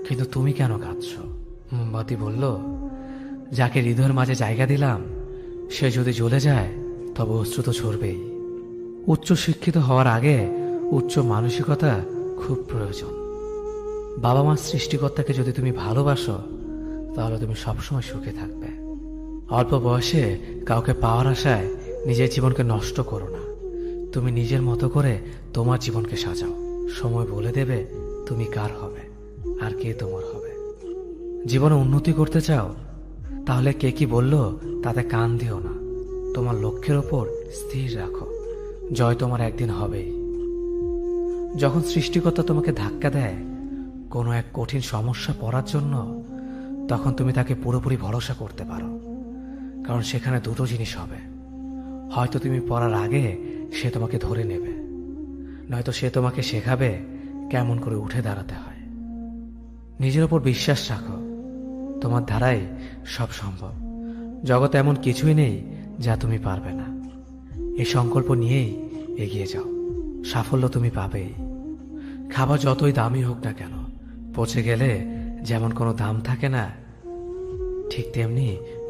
কিন্তু তুমি কেন কাঁদছ? মোমবাতি বলল, যাকে হৃদয়ের মাঝে জায়গা দিলাম সে যদি জ্বলে যায় তবে অশ্রু তো ঝরবেই। উচ্চ শিক্ষিত হওয়ার আগে উচ্চ মানসিকতা খুব প্রয়োজন। বাবা মার সৃষ্টিকর্তাকে যদি তুমি ভালোবাসো তাহলে তুমি সবসময় সুখে থাকবে। অল্প বয়সে কাউকে পাওয়ার আশায় নিজের জীবনকে নষ্ট করো না। তুমি নিজের মতো করে তোমার জীবনকে সাজাও। সময় বলে দেবে তুমি কার হবে আর কে তোমার হবে। জীবনে উন্নতি করতে চাও তাহলে কে কি বলল তাতে কান দিও না। তোমার লক্ষ্যের ওপর স্থির রাখো, জয় তোমার একদিন হবেই। যখন সৃষ্টিকর্তা তোমাকে ধাক্কা দেয় কোনো এক কঠিন সমস্যা পড়ার জন্য, তখন তুমি তাকে পুরোপুরি ভরসা করতে পারো। কারণ সেখানে দুটো জিনিস হবে, হয়তো তুমি পড়ার আগে সে তোমাকে ধরে নেবে, নয়তো সে তোমাকে শেখাবে কেমন করে উঠে দাঁড়াতে হয়। নিজের ওপর বিশ্বাস রাখো, তোমার দ্বারাই সব সম্ভব। জগতে এমন কিছুই নেই যা তুমি পারবে না। এই সংকল্প নিয়েই এগিয়ে যাও, সাফল্য তুমি পাবেই। খাবার যতই দামি হোক না কেন, পচে গেলে যেমন কোনো দাম থাকে না, ঠিক তেমনি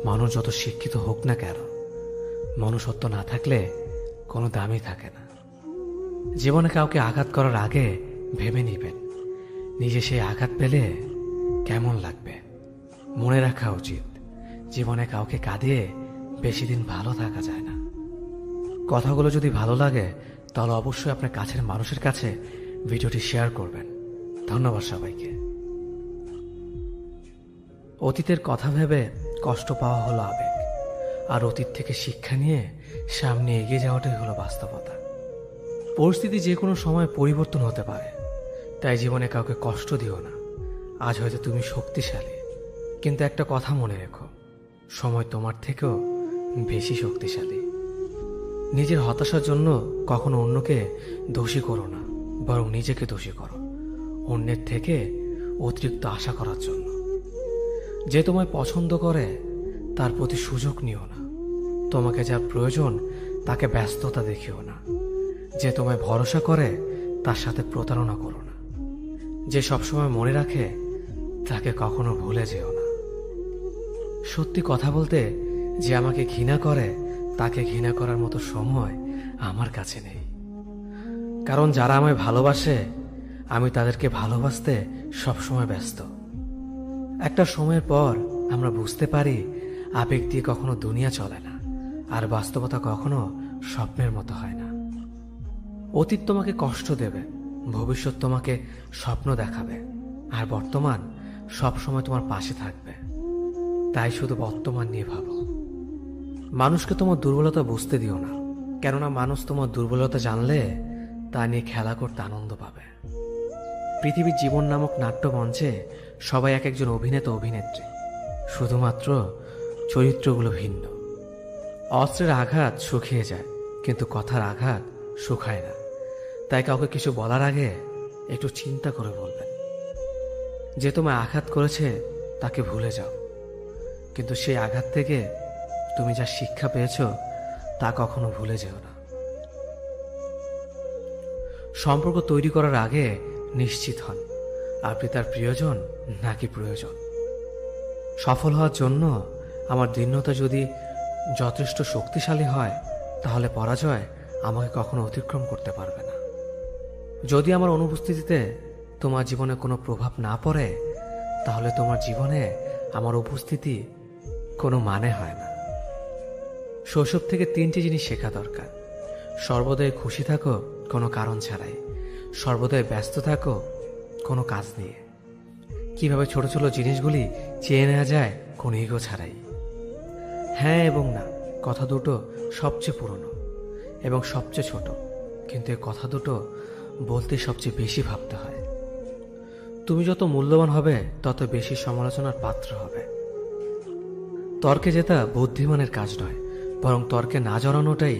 মানুষ যত শিক্ষিত হোক না কেন, মনুষ্যত্ব না থাকলে কোনো দামই থাকে না। জীবনে কাউকে আঘাত করার আগে ভেবে নিবেন নিজে সেই আঘাত পেলে কেমন লাগবে। মনে রাখা উচিত, জীবনে কাউকে কাঁদিয়ে বেশি দিন ভালো থাকা যায় না। কথাগুলো যদি ভালো লাগে তাহলে অবশ্যই আপনার কাছের মানুষের কাছে ভিডিওটি শেয়ার করবেন। ধন্যবাদ সবাইকে। অতীতের কথা ভেবে কষ্ট পাওয়া হলো আবেগ, আর অতীত থেকে শিক্ষা নিয়ে সামনে এগিয়ে যাওয়াটাই হলো বাস্তবতা। পরিস্থিতি যে কোনো সময় পরিবর্তন হতে পারে, তাই জীবনে কাউকে কষ্ট দিও না। আজ হয়তো তুমি শক্তিশালী, কিন্তু একটা কথা মনে রেখো, সময় তোমার থেকেও বেশি শক্তিশালী। নিজের হতাশার জন্য কখনো অন্যকে দোষী করো না, বরং নিজেকে দোষী করো অন্যের থেকে অতিরিক্ত আশা করার জন্য। যে তোমায় পছন্দ করে তার প্রতি সুযোগ নিও না। তোমাকে যা প্রয়োজন তাকে ব্যস্ততা দেখিও না। যে তোমায় ভরসা করে তার সাথে প্রতারণা করো না। যে সবসময় মনে রাখে তাকে কখনো ভুলে যেও না। সত্যি কথা বলতে, যে আমাকে ঘৃণা করে তাকে ঘৃণা করার মতো সময় আমার কাছে নেই। কারণ যারা আমায় ভালোবাসে আমি তাদেরকে ভালোবাসতে সবসময় ব্যস্ত। একটা সময়ের পর আমরা বুঝতে পারি আবেগ দিয়ে কখনো দুনিয়া চলে না, আর বাস্তবতা কখনো স্বপ্নের মতো হয় না। অতীত তোমাকে কষ্ট দেবে, ভবিষ্যৎ তোমাকে স্বপ্ন দেখাবে, আর বর্তমান সবসময় তোমার পাশে থাকবে। তাই শুধু বর্তমান নিয়ে ভাবো। মানুষকে তোমার দুর্বলতা বুঝতে দিও না, কেননা মানুষ তোমার দুর্বলতা জানলে তা নিয়ে খেলা করতে আনন্দ পাবে। পৃথিবীর জীবন নামক নাট্যমঞ্চে সবাই এক একজন অভিনেতা অভিনেত্রী, শুধুমাত্র চরিত্রগুলো ভিন্ন। অস্ত্রের আঘাত শুকিয়ে যায়, কিন্তু কথার আঘাত শুকায় না। তাই কাউকে কিছু বলার আগে একটু চিন্তা করে বলবেন। যে তোমায় আঘাত করেছে তাকে ভুলে যাও, কিন্তু সেই আঘাত থেকে তুমি যা শিক্ষা পেয়েছ তা কখনো ভুলে যেও না। সম্পর্ক তৈরি করার আগে নিশ্চিত হন আপনি তার প্রিয়জন নাকি প্রয়োজন। সফল হওয়ার জন্য আমার দৃঢ়তা যদি যথেষ্ট শক্তিশালী হয়, তাহলে পরাজয় আমাকে কখনো অতিক্রম করতে পারবে না। যদি আমার অনুপস্থিতিতে তোমার জীবনে কোনো প্রভাব না পড়ে, তাহলে তোমার জীবনে আমার উপস্থিতি কোনো মানে হয় না। শৈশব থেকে 3টি জিনিস শেখা দরকার। সর্বদাই খুশি থাকো কোনো কারণ ছাড়াই, সর্বদাই ব্যস্ত থাকো কোনো কাজ নিয়ে, কিভাবে ছোট ছোট জিনিসগুলি চেয়ে নেওয়া যায় কোনো ইগো ছাড়াই। হ্যাঁ এবং না কথা দুটো সবচেয়ে পুরনো এবং সবচেয়ে ছোট, কিন্তু এই কথা দুটো বলতে সবচেয়ে বেশি ভাবতে হয়। তুমি যত মূল্যবান হবে তত বেশি সমালোচনার পাত্র হবে। তর্কে জেতা বুদ্ধিমানের কাজ নয়, বরং তর্কে না জড়ানোটাই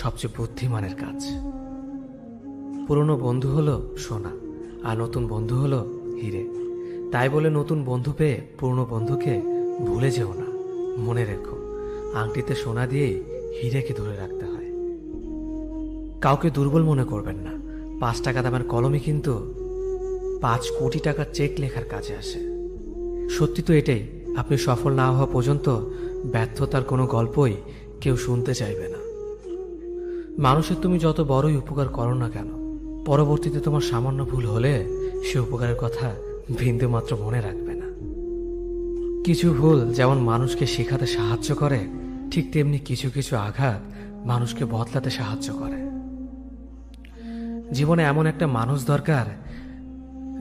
সবচেয়ে বুদ্ধিমানের কাজ। পুরনো বন্ধু হলো সোনা, আর নতুন বন্ধু হলো হিরে। তাই বলে নতুন বন্ধু পেয়ে পুরনো বন্ধুকে ভুলে যেও না, মনে রেখো, আংটিতে সোনা দিয়ে হিরেকে ধরে রাখতে হয়। কাউকে দুর্বল মনে করবেন না, 5 টাকা দামের কলমই কিন্তু 5 কোটি টাকার চেক লেখার কাজে আসে। সত্যি তো এটাই, আপনি সফল না হওয়া পর্যন্ত ব্যর্থতার কোনো গল্পই কেউ শুনতে চাইবে না। মানুষের তুমি যত বড়ই উপকার করো না কেন, পরবর্তীতে তোমার সামান্য ভুল হলে সে উপকারের কথা বিন্দু মাত্র মনে রাখবে না। কিছু ভুল যেমন মানুষকে শেখাতে সাহায্য করে, ঠিক তেমনি কিছু কিছু আঘাত মানুষকে বদলাতে সাহায্য করে। জীবনে এমন একটা মানুষ দরকার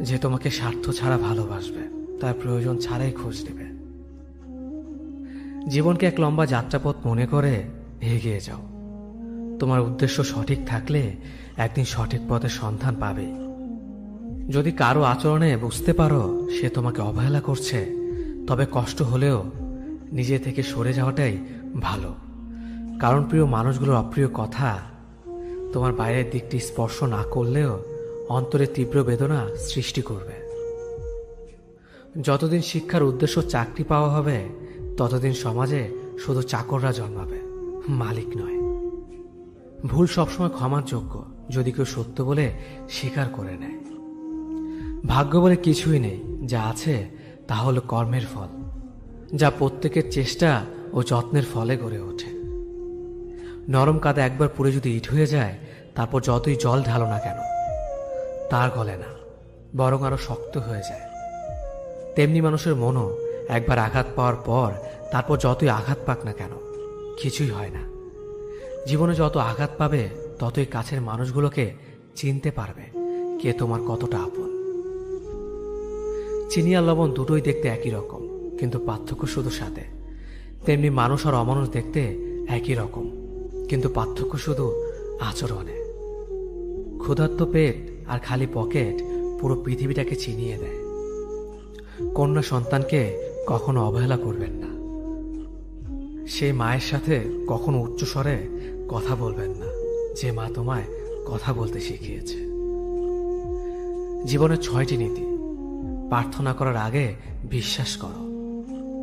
যে তোমাকে স্বার্থ ছাড়া ভালোবাসবে, তার প্রয়োজন ছাড়াই খোঁজ নেবে। জীবনকে এক লম্বা যাত্রাপথ মনে করে এগিয়ে যাও। তোমার উদ্দেশ্য সঠিক থাকলে একদিন সঠিক পথের সন্ধান পাবে। যদি কারো আচরণে বুঝতে পারো সে তোমাকে অবহেলা করছে, তবে কষ্ট হলেও নিজে থেকে সরে যাওয়াটাই ভালো। কারণ প্রিয় মানুষগুলোর অপ্রিয় কথা তোমার বাইরের দিকটি স্পর্শ না করলেও অন্তরে তীব্র বেদনা সৃষ্টি করবে। যতদিন শিক্ষার উদ্দেশ্য চাকরি পাওয়া হবে, ততদিন সমাজে শুধু চাকররা জন্মাবে, মালিক নয়। ভুল সবসময় ক্ষমার যোগ্য যদি কেউ সত্য বলে স্বীকার করে নেয়। ভাগ্য বলে কিছুই নেই, যা আছে তা হলো কর্মের ফল, যা প্রত্যেকের চেষ্টা ও যত্নের ফলে গড়ে ওঠে। নরম কাদা একবার পুড়ে যদি ইট হয়ে যায়, তারপর যতই জল ঢালো না কেন তার গলে না, বরং আরো শক্ত হয়ে যায়। তেমনি মানুষের মনও একবার আঘাত পাওয়ার পর তারপর যতই আঘাত পাক না কেন কিছুই হয় না। জীবনে যত আঘাত পাবে ততই কাছের মানুষগুলোকে চিনতে পারবে কে তোমার কতটা আপন। চিনি আর লবণ দুটোই দেখতে একই রকম, কিন্তু পার্থক্য শুধু স্বাদে। তেমনি মানুষ আর অমানুষ দেখতে একই রকম, কিন্তু পার্থক্য শুধু আচরণে। ক্ষুধার্ত পেট আর খালি পকেট পুরো পৃথিবীটাকে চিনিয়ে দেয়। কন্যা সন্তানকে কখনো অবহেলা করবেন না। সেই মায়ের সাথে কখনো উচ্চস্বরে কথা বলবেন না, যে মা তোমায় কথা বলতে শিখিয়েছে। জীবনের 6টি নীতি। প্রার্থনা করার আগে বিশ্বাস করো,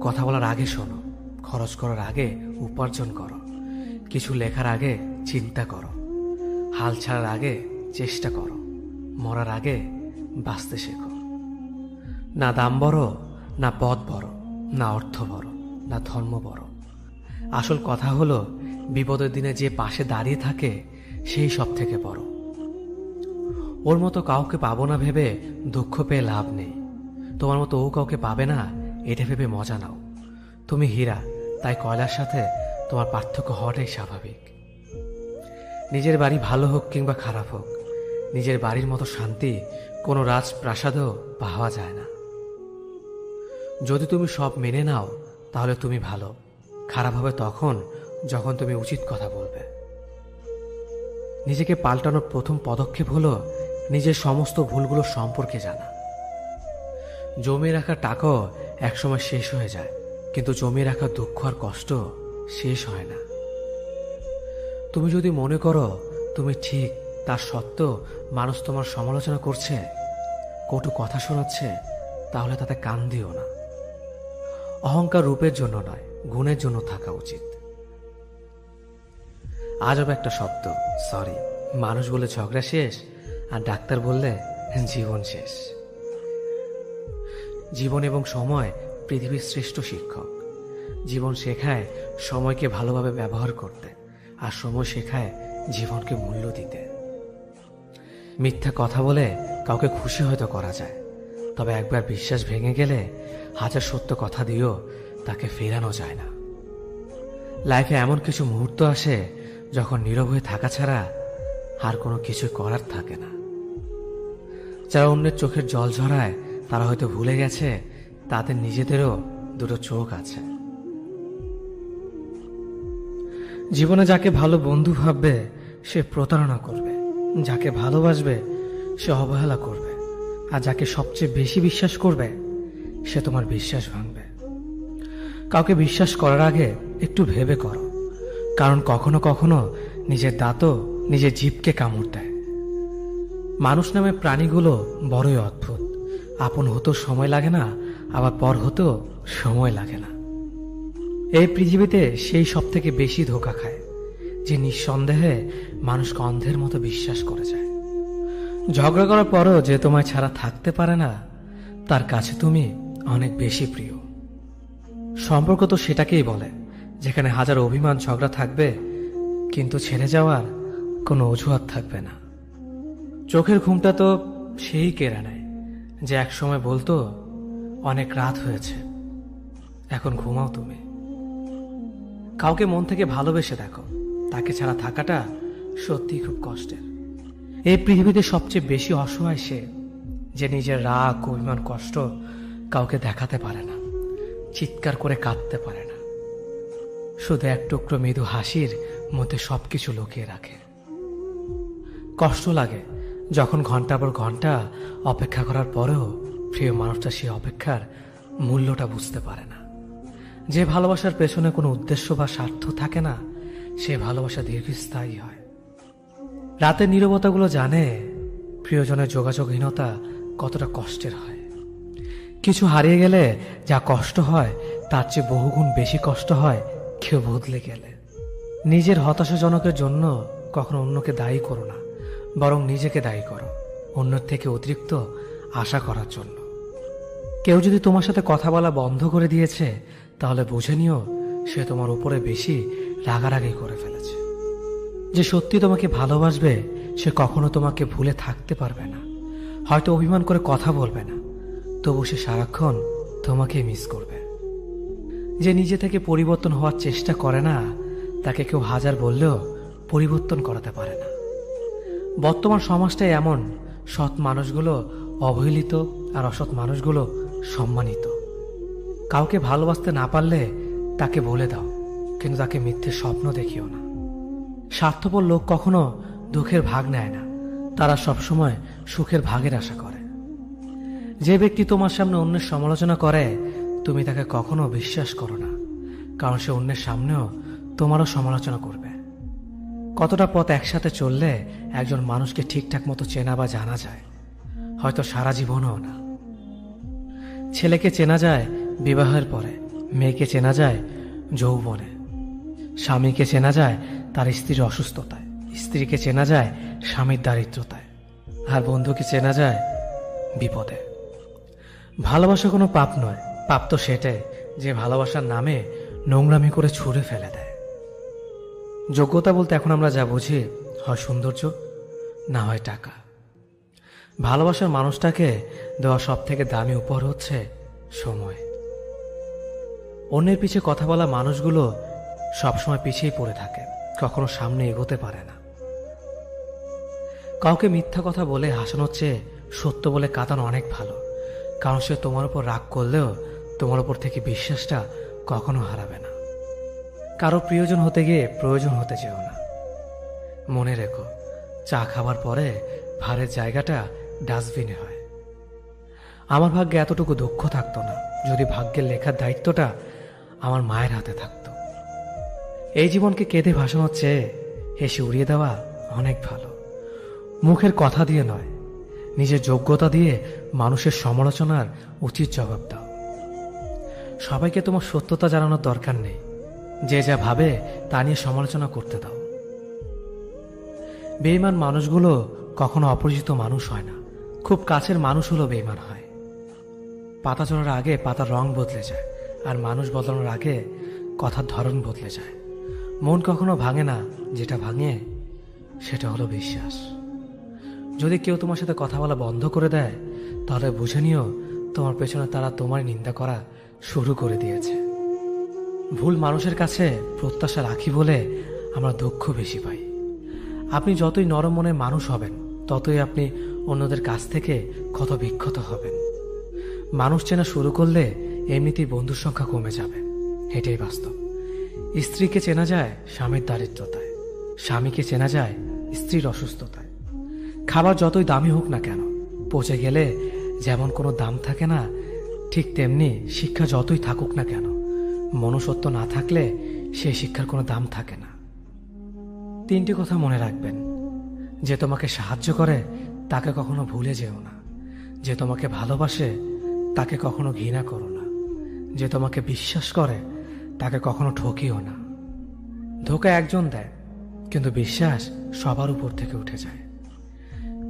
কথা বলার আগে শোনো, খরচ করার আগে উপার্জন করো, কিছু লেখার আগে চিন্তা করো, হাল ছাড়ার আগে চেষ্টা করো, মরার আগে বাঁচতে শেখো। না দাম বড়, না পদ বড়, না অর্থ বড়, না ধর্ম বড়। আসল কথা হলো বিপদের দিনে যে পাশে দাঁড়িয়ে থাকে সেই সব থেকে বড়। ওর মতো কাউকে পাবো না ভেবে দুঃখ পেয়ে লাভ নেই। তোমার মতো ও কাউকে পাবে না এটা ভেবে মজা নাও। তুমি হীরা, তাই কয়লার সাথে তোমার পার্থক্য হওয়াটাই স্বাভাবিক। নিজের বাড়ি ভালো হোক কিংবা খারাপ হোক, নিজের বাড়ির মতো শান্তি কোনো রাজপ্রাসাদেও পাওয়া যায় না। যদি তুমি সব মেনে নাও তাহলে তুমি ভালো, খারাপ হবে তখন যখন তুমি উচিত কথা বলবে। নিজেকে পাল্টানোর প্রথম পদক্ষেপ হলো নিজের সমস্ত ভুলগুলো সম্পর্কে জানা। জমিয়ে রাখা টাকাও একসময় শেষ হয়ে যায়, কিন্তু জমিয়ে রাখা দুঃখ আর কষ্ট শেষ হয় না। তুমি যদি মনে করো তুমি ঠিক, তার সত্ত্বেও মানুষ তোমার সমালোচনা করছে, কটু কথা শোনাচ্ছে, তাহলে তাতে কান দিও না। অহংকার রূপের জন্য নয়, গুণের জন্য থাকা উচিত। আজব একটা শব্দ সরি। মানুষ বলে ঝগড়া শেষ, আর ডাক্তার বললে জীবন শেষ। জীবন এবং সময় পৃথিবীর শ্রেষ্ঠ শিক্ষক। জীবন শেখায় সময়কে ভালোভাবে ব্যবহার করতে, আর সময় শেখায় জীবনকে মূল্য দিতে। মিথ্যা কথা বলে কাউকে খুশি হয়তো করা যায়, তবে একবার বিশ্বাস ভেঙে গেলে হাজার সত্য কথা দিয়েও তাকে ফেরানো যায় না। লাইফে এমন কিছু মুহূর্ত আসে যখন নীরব হয়ে থাকা ছাড়া আর কোনো কিছু করার থাকে না। যারা অন্যের চোখের জল ঝরায় তারা হয়তো ভুলে গেছে তাদের নিজেদেরও দুটো চোখ আছে। জীবনে যাকে ভালো বন্ধু ভাববে সে প্রতারণা করবে, যাকে ভালোবাসবে সে অবহেলা করবে, আর যাকে সবচেয়ে বেশি বিশ্বাস করবে সে তোমার বিশ্বাস ভাঙবে। কাউকে বিশ্বাস করার আগে একটু ভেবে করো, কারণ কখনো কখনো নিজের দাঁতও নিজের জিভকে কামড় দেয়। মানুষ নামে প্রাণীগুলো বড়ই অদ্ভুত। আপন হতেও সময় লাগে না, আবার পর হতেও সময় লাগে না। এই পৃথিবীতে সেই সব থেকে বেশি ধোঁকা খায় যে নিঃসন্দেহে মানুষকে অন্ধের মতো বিশ্বাস করে যায়। ঝগড়া করার পরও যে তোমায় ছাড়া থাকতে পারে না, তার কাছে তুমি অনেক বেশি প্রিয়। সম্পর্ক তো সেটাকেই বলে যেখানে হাজার অভিমান ঝগড়া থাকবে, কিন্তু ছেড়ে যাওয়ার কোনো অজুহাত থাকবে না। চোখের ঘুমটা তো সেই কেড়ে নেয় যে একসময় বলতো অনেক রাত হয়েছে, এখন ঘুমাও তুমি। কাউকে মন থেকে ভালোবেসে দেখো, তাকে ছাড়া থাকাটা সত্যিই খুব কষ্টের। এই পৃথিবীতে সবচেয়ে বেশি অসহায় সে যে নিজের রাগ, অভিমান, কষ্ট কাউকে দেখাতে পারে না, চিৎকার করে কাঁদতে পারে না, শুধু এক টুকরো মৃদু হাসির মধ্যে সবকিছু লুকিয়ে রাখে। কষ্ট লাগে যখন ঘন্টা পর ঘন্টা অপেক্ষা করার পরেও প্রিয় মানুষটা সে অপেক্ষার মূল্যটা বুঝতে পারে না। যে ভালোবাসার পেছনে কোনো উদ্দেশ্য বা স্বার্থ থাকে না, সে ভালোবাসা দীর্ঘস্থায়ী হয়। রাতের নীরবতাগুলো জানে প্রিয়জনের যোগাযোগহীনতা কতটা কষ্টের হয়। কিছু হারিয়ে গেলে যা কষ্ট হয় তার চেয়ে বহুগুণ বেশি কষ্ট হয় কেউ বদলে গেলে। নিজের হতাশাজনকের জন্য কখনো অন্যকে দায়ী করো না, বরং নিজেকে দায়ী করো অন্যের থেকে অতিরিক্ত আশা করার জন্য। কেউ যদি তোমার সাথে কথা বলা বন্ধ করে দিয়েছে, তাহলে বুঝে নিও সে তোমার উপরে বেশি রাগারাগি করে ফেলেছে। যে সত্যি তোমাকে ভালোবাসবে সে কখনো তোমাকে ভুলে থাকতে পারবে না। হয়তো অভিমান করে কথা বলবে না, তবু সে সারাক্ষণ তোমাকে মিস করবে। যে নিজে থেকে পরিবর্তন হওয়ার চেষ্টা করে না, তাকে কেউ হাজার বললেও পরিবর্তন করাতে পারে না। বর্তমান সমাজটাই এমন, সৎ মানুষগুলো অবহেলিত আর অসৎ মানুষগুলো সম্মানিত। কাউকে ভালোবাসতে না পারলে তাকে বলে দাও, কিন্তু তাকে মিথ্যে স্বপ্ন দেখিও না। স্বার্থপর লোক কখনো দুঃখের ভাগ নেয় না, তারা সবসময় সুখের ভাগের আশা করে। যে ব্যক্তি তোমার সামনে অন্যের সমালোচনা করে, তুমি তাকে কখনো বিশ্বাস করো না, কারণ সে অন্যের সামনেও তোমারও সমালোচনা করবে। কতটা পথ একসাথে চললে একজন মানুষকে ঠিকঠাক মতো চেনা বা জানা যায়, হয়তো সারা জীবনও না। ছেলেকে চেনা যায় বিবাহের পরে, মেয়েকে চেনা যায় যৌবনে, স্বামীকে চেনা যায় তার স্ত্রীর অসুস্থতায়, স্ত্রীকে চেনা যায় স্বামীর দারিদ্রতায়, আর বন্ধুকে চেনা যায় বিপদে। ভালোবাসা কোনো পাপ নয়, পাপ তো সেটাই যে ভালোবাসার নামে নোংরামি করে ছুঁড়ে ফেলে দেয়। যোগ্যতা বলতে এখন আমরা যা বুঝি, হয় সৌন্দর্য, না হয় টাকা। ভালোবাসার মানুষটাকে দেওয়া সব থেকে দামি উপহার হচ্ছে সময়। অন্যের পিছে কথা বলা মানুষগুলো সবসময় পিছিয়ে পড়ে থাকে, কখনো সামনে এগোতে পারে না। কাউকে মিথ্যা কথা বলে হাসানোর চেয়ে সত্য বলে কাঁদানো অনেক ভালো, কারণ সে তোমার উপর রাগ করলেও তোমার উপর থেকে বিশ্বাসটা কখনো হারাবে না। কারো প্রিয়জন হতে গিয়ে প্রয়োজন হতে যেও না। মনে রেখো, চা খাবার পরে ভারের জায়গাটা ডাস্টবিনে হয়। আমার ভাগ্যে এতটুকু দুঃখ থাকতো না যদি ভাগ্যের লেখার দায়িত্বটা আমার মায়ের হাতে থাকতো। এই জীবনকে কেঁদে ভাসানোর চেয়ে হেসে উড়িয়ে দেওয়া অনেক ভালো। মুখের কথা দিয়ে নয়, নিজের যোগ্যতা দিয়ে মানুষের সমালোচনার উচিত জবাব দাও। সবাইকে তোমার সত্যতা জানানোর দরকার নেই, যে যা ভাবে তা নিয়ে সমালোচনা করতে দাও। বেঈমান মানুষগুলো কখনো অপরিচিত মানুষ হয় না, খুব কাছের মানুষ হলো বেঈমান হয়। পাতা ঝরার আগে পাতার রং বদলে যায়, আর মানুষ বদলানোর আগে কথার ধরন বদলে যায়। মন কখনো ভাঙে না, যেটা ভাঙে সেটা হলো বিশ্বাস। যদি কেউ তোমার সাথে কথা বলা বন্ধ করে দেয়, তাহলে বুঝে নিও তোমার পেছনে তারা তোমার নিন্দা করা শুরু করে দিয়েছে। ভুল মানুষের কাছে প্রত্যাশা রাখি বলে আমরা দুঃখ বেশি পাই। আপনি যতই নরম মনের মানুষ হবেন, ততই আপনি অন্যদের কাছ থেকে ক্ষত বিক্ষত হবেন। মানুষ চেনা শুরু করলে এমনিতেই বন্ধুর সংখ্যা কমে যাবে, এটাই বাস্তব। স্ত্রীকে চেনা যায় স্বামীর দারিদ্রতায়, স্বামীকে চেনা যায় স্ত্রীর অসুস্থতায়। খাবার যতই দামি হোক না কেন, পচে গেলে যেমন কোনো দাম থাকে না, ঠিক তেমনি শিক্ষা যতই থাকুক না কেন, মনুষ্যত্ব না থাকলে সেই শিক্ষার কোনো দাম থাকে না। 3টি কথা মনে রাখবেন: যে তোমাকে সাহায্য করে তাকে কখনো ভুলে যেও না, যে তোমাকে ভালোবাসে তাকে কখনো ঘৃণা করো না, যে তোমাকে বিশ্বাস করে তাকে কখনো ঠকিও না। ধোকা একজন দেয়, কিন্তু বিশ্বাস সবার উপর থেকে উঠে যায়।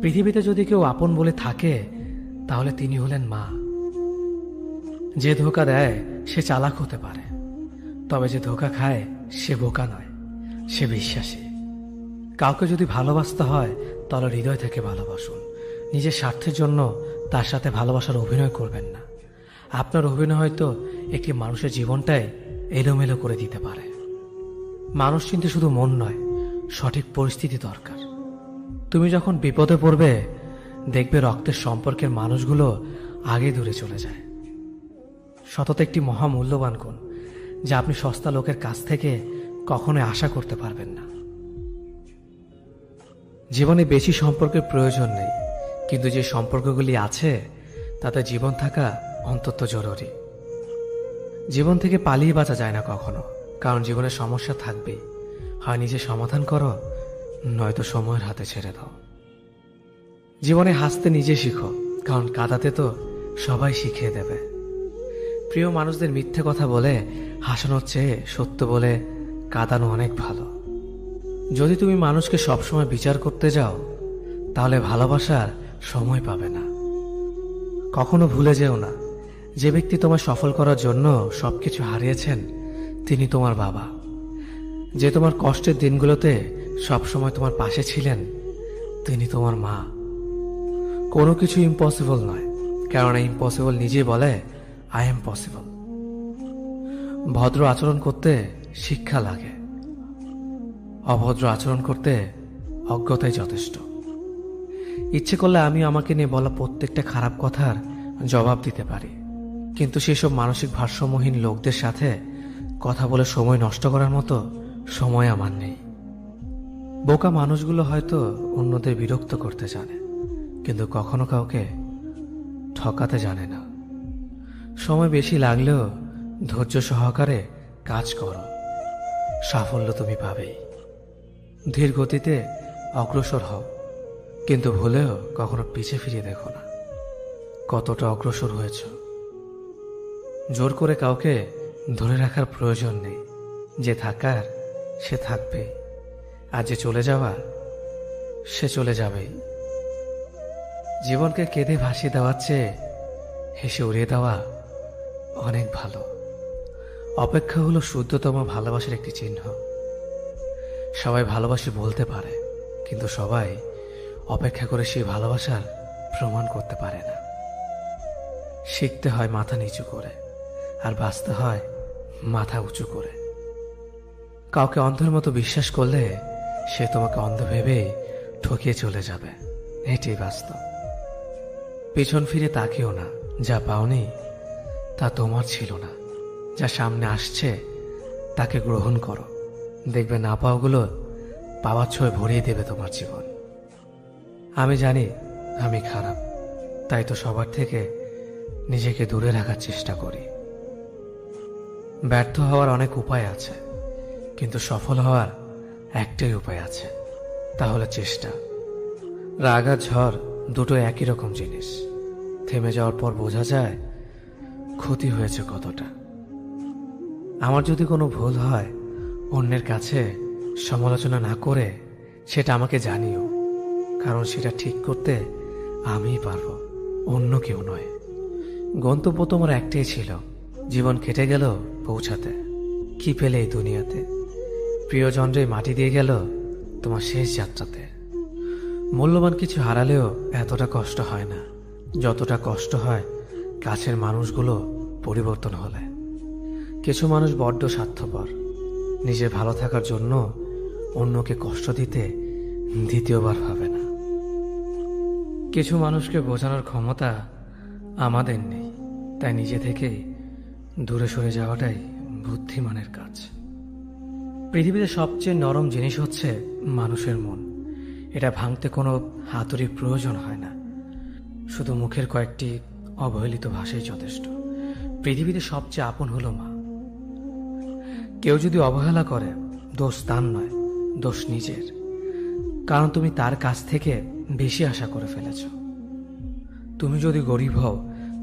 পৃথিবীতে যদি কেউ আপন বলে থাকে, তাহলে তিনি হলেন মা। যে ধোকা দেয় সে চালাক হতে পারে, তবে যে ধোকা খায় সে বোকা নয়, সে বিশ্বাসী। কাউকে যদি ভালোবাসতে হয় তাহলে হৃদয় থেকে ভালোবাসুন। নিজের স্বার্থের জন্য তার সাথে ভালোবাসার অভিনয় করবেন না। আপনার অভিনয় হয়তো একটি মানুষের জীবনটাই এলোমেলো করে দিতে পারে। মানুষ চিনতে শুধু মন নয়, সঠিক পরিস্থিতি দরকার। তুমি যখন বিপদে পড়বে, দেখবে রক্তের সম্পর্কের মানুষগুলো আগে দূরে চলে যায়। সততা একটি মহামূল্যবান গুণ, যা আপনি সস্তা লোকের কাছ থেকে কখনোই আশা করতে পারবেন না। জীবনে বেশি সম্পর্কের প্রয়োজন নেই, কিন্তু যে সম্পর্কগুলি আছে তাতে জীবন থাকা অন্তত জরুরি। জীবন থেকে পালিয়ে বাঁচা যায় না কখনো, কারণ জীবনের সমস্যা থাকবেই। হয় নিজে সমাধান করো, নয়তো সময়ের হাতে ছেড়ে দাও। জীবনে হাসতে নিজে শিখো, কারণ কাঁদাতে তো সবাই শিখিয়ে দেবে। প্রিয় মানুষদের মিথ্যে কথা বলে হাসানোর চেয়ে সত্য বলে কাঁদানো অনেক ভালো। যদি তুমি মানুষকে সবসময় বিচার করতে যাও, তাহলে ভালোবাসার সময় পাবে না। কখনো ভুলে যেও না, যে ব্যক্তি তোমায় সফল করার জন্য সবকিছু হারিয়েছেন তিনি তোমার বাবা। যে তোমার কষ্টের দিনগুলোতে সবসময় তোমার পাশে ছিলেন তিনি তোমার মা। কোনো কিছু ইম্পসিবল নয়, কেননা ইম্পসিবল নিজেই বলে আই এম পসিবল। ভদ্র আচরণ করতে শিক্ষা লাগে, অভদ্র আচরণ করতে অজ্ঞতাই যথেষ্ট। ইচ্ছে করলে আমি আমাকে নিয়ে বলা প্রত্যেকটা খারাপ কথার জবাব দিতে পারি, কিন্তু সেসব মানসিক ভারসাম্যহীন লোকদের সাথে কথা বলে সময় নষ্ট করার মতো সময় আমার নেই। বোকা মানুষগুলো হয়তো অন্যদের বিরক্ত করতে জানে, কিন্তু কখনো কাউকে ঠকাতে জানে না। সময় বেশি লাগলেও ধৈর্য সহকারে কাজ করো, সাফল্য তুমি পাবেই। ধীর গতিতে অগ্রসর হও, কিন্তু ভুলেও কখনো পিছে ফিরে দেখো না কতটা অগ্রসর হয়েছ। জোর করে কাউকে ধরে রাখার প্রয়োজন নেই। যে থাকার সে থাকবে, আর যে চলে যাওয়ার সে চলে যাবেই। জীবনকে কেঁদে ভাসিয়ে দেওয়ার চেয়ে হেসে উড়িয়ে দেওয়া অনেক ভালো। অপেক্ষা হলো শুদ্ধতম ভালোবাসার একটি চিহ্ন। সবাই ভালোবাসি বলতে পারে, কিন্তু সবাই অপেক্ষা করে সেই ভালোবাসার প্রমাণ করতে পারে না। শিখতে হয় মাথা নিচু করে, আর বাঁচতে হয় মাথা উঁচু করে। কাউকে অন্ধের মতো বিশ্বাস করলে সে তোমাকে অন্ধ ভেবেই ঠকিয়ে চলে যাবে, এটাই বাস্তব। পেছন ফিরে তাকিও না, যা পাওনি তা তোমার ছিল না। যা সামনে আসছে তাকে গ্রহণ করো, দেখবে না পাওয়াগুলো পাওয়ার ছোঁয় ভরিয়ে দেবে তোমার জীবন। আমি জানি আমি খারাপ, তাই তো সবার থেকে নিজেকে দূরে রাখার চেষ্টা করি। ব্যর্থ হওয়ার অনেক উপায় আছে, কিন্তু সফল হওয়ার একটাই উপায় আছে, তা হলো চেষ্টা। রাগ আর ঝড় দুটো একই রকম জিনিস। থেমে যাওয়ার পর বোঝা যায় ক্ষতি হয়েছে কতটা। আমার যদি কোনো ভুল হয়, অন্যের কাছে সমালোচনা না করে সেটা আমাকে জানিও, কারণ সেটা ঠিক করতে আমিই পারবো, অন্য কেউ নয়। গন্তব্য তোমার একটাই ছিল, জীবন কেটে গেল পৌঁছাতে। কি পেলে এই দুনিয়াতে? প্রিয়জনরে মাটি দিয়ে গেল তোমার শেষ যাত্রাতে। মূল্যবান কিছু হারালেও এতটা কষ্ট হয় না যতটা কষ্ট হয় কাছের মানুষগুলো পরিবর্তন হলে। কিছু মানুষ বড্ড স্বার্থপর, নিজের ভালো থাকার জন্য অন্যকে কষ্ট দিতে দ্বিতীয়বার ভাবে না। কিছু মানুষকে বোঝানোর ক্ষমতা আমাদের নেই, তাই নিজে থেকেই দূরে সরে যাওয়াটাই বুদ্ধিমানের কাজ। পৃথিবীতে সবচেয়ে নরম জিনিস হচ্ছে মানুষের মন। এটা ভাঙতে কোনো হাতুড়ির প্রয়োজন হয় না, শুধু মুখের কয়েকটি অবহেলিত ভাষাই যথেষ্ট। পৃথিবীতে সবচেয়ে আপন হলো মা। কেউ যদি অবহেলা করে, দোষ তার নয়, দোষ নিজের, কারণ তুমি তার কাছ থেকে বেশি আশা করে ফেলেছ। তুমি যদি গরিব হও,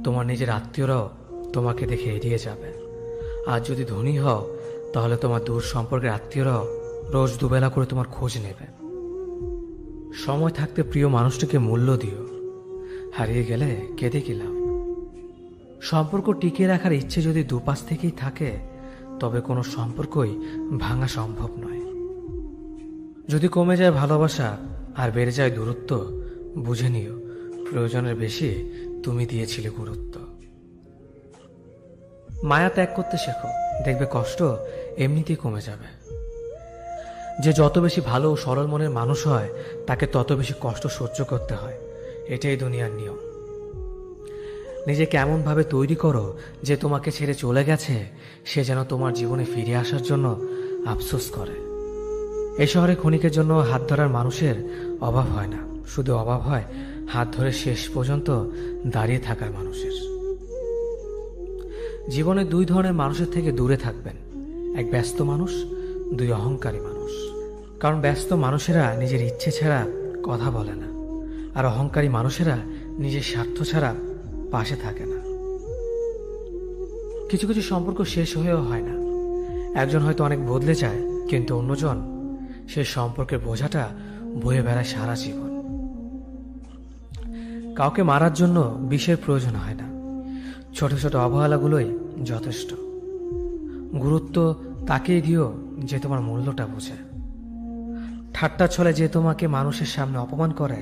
তোমার নিজের আত্মীয়রাও তোমাকে দেখে এড়িয়ে যাবে, আর যদি ধনী হও তাহলে তোমার দূর সম্পর্কের আত্মীয়রাও রোজ দুবেলা করে তোমার খোঁজ নেবে। সময় থাকতে প্রিয় মানুষটিকে মূল্য দিও, হারিয়ে গেলে কেঁদে কি লাভ। সম্পর্ক টিকিয়ে রাখার ইচ্ছে যদি দুপাশ থেকেই থাকে তবে কোনো সম্পর্কই ভাঙা সম্ভব নয়। যদি কমে যায় ভালোবাসা আর বেড়ে যায় দূরত্ব, বুঝে নিও প্রয়োজনের বেশি তুমি দিয়েছিলে গুরুত্ব। মায়া ত্যাগ করতে শেখো, দেখবে কষ্ট এমনিতেই কমে যাবে। যে যত বেশি ভালো ও সরল মনের মানুষ হয় তাকে তত বেশি কষ্ট সহ্য করতে হয়, এটাই দুনিয়ার নিয়ম। নিজেকে এমনভাবে তৈরি করো যে তোমাকে ছেড়ে চলে গেছে সে যেন তোমার জীবনে ফিরে আসার জন্য আফসোস করে। এই শহরে ক্ষণিকের জন্য হাত ধরার মানুষের অভাব হয় না, শুধু অভাব হয় হাত ধরে শেষ পর্যন্ত দাঁড়িয়ে থাকার মানুষের। জীবনে দুই ধরনের মানুষের থেকে দূরে থাকবেন, এক ব্যস্ত মানুষ, দুই অহংকারী মানুষ। কারণ ব্যস্ত মানুষেরা নিজের ইচ্ছে ছাড়া কথা বলে না, আর অহংকারী মানুষেরা নিজের স্বার্থ ছাড়া পাশে থাকে না। কিছু কিছু সম্পর্ক শেষ হয়েও হয় না। একজন হয়তো অনেক বদলে যায়, কিন্তু অন্যজন সেই সম্পর্কের বোঝাটা বয়ে বেড়ায় সারা জীবন। কাউকে মারার জন্য বিষের প্রয়োজন হয় না, ছোট ছোট অবহেলাগুলোই যথেষ্ট। গুরুত্ব তাকেই দিও যে তোমার মূল্যটা বোঝে। ঠাট্টা ছলে যে তোমাকে মানুষের সামনে অপমান করে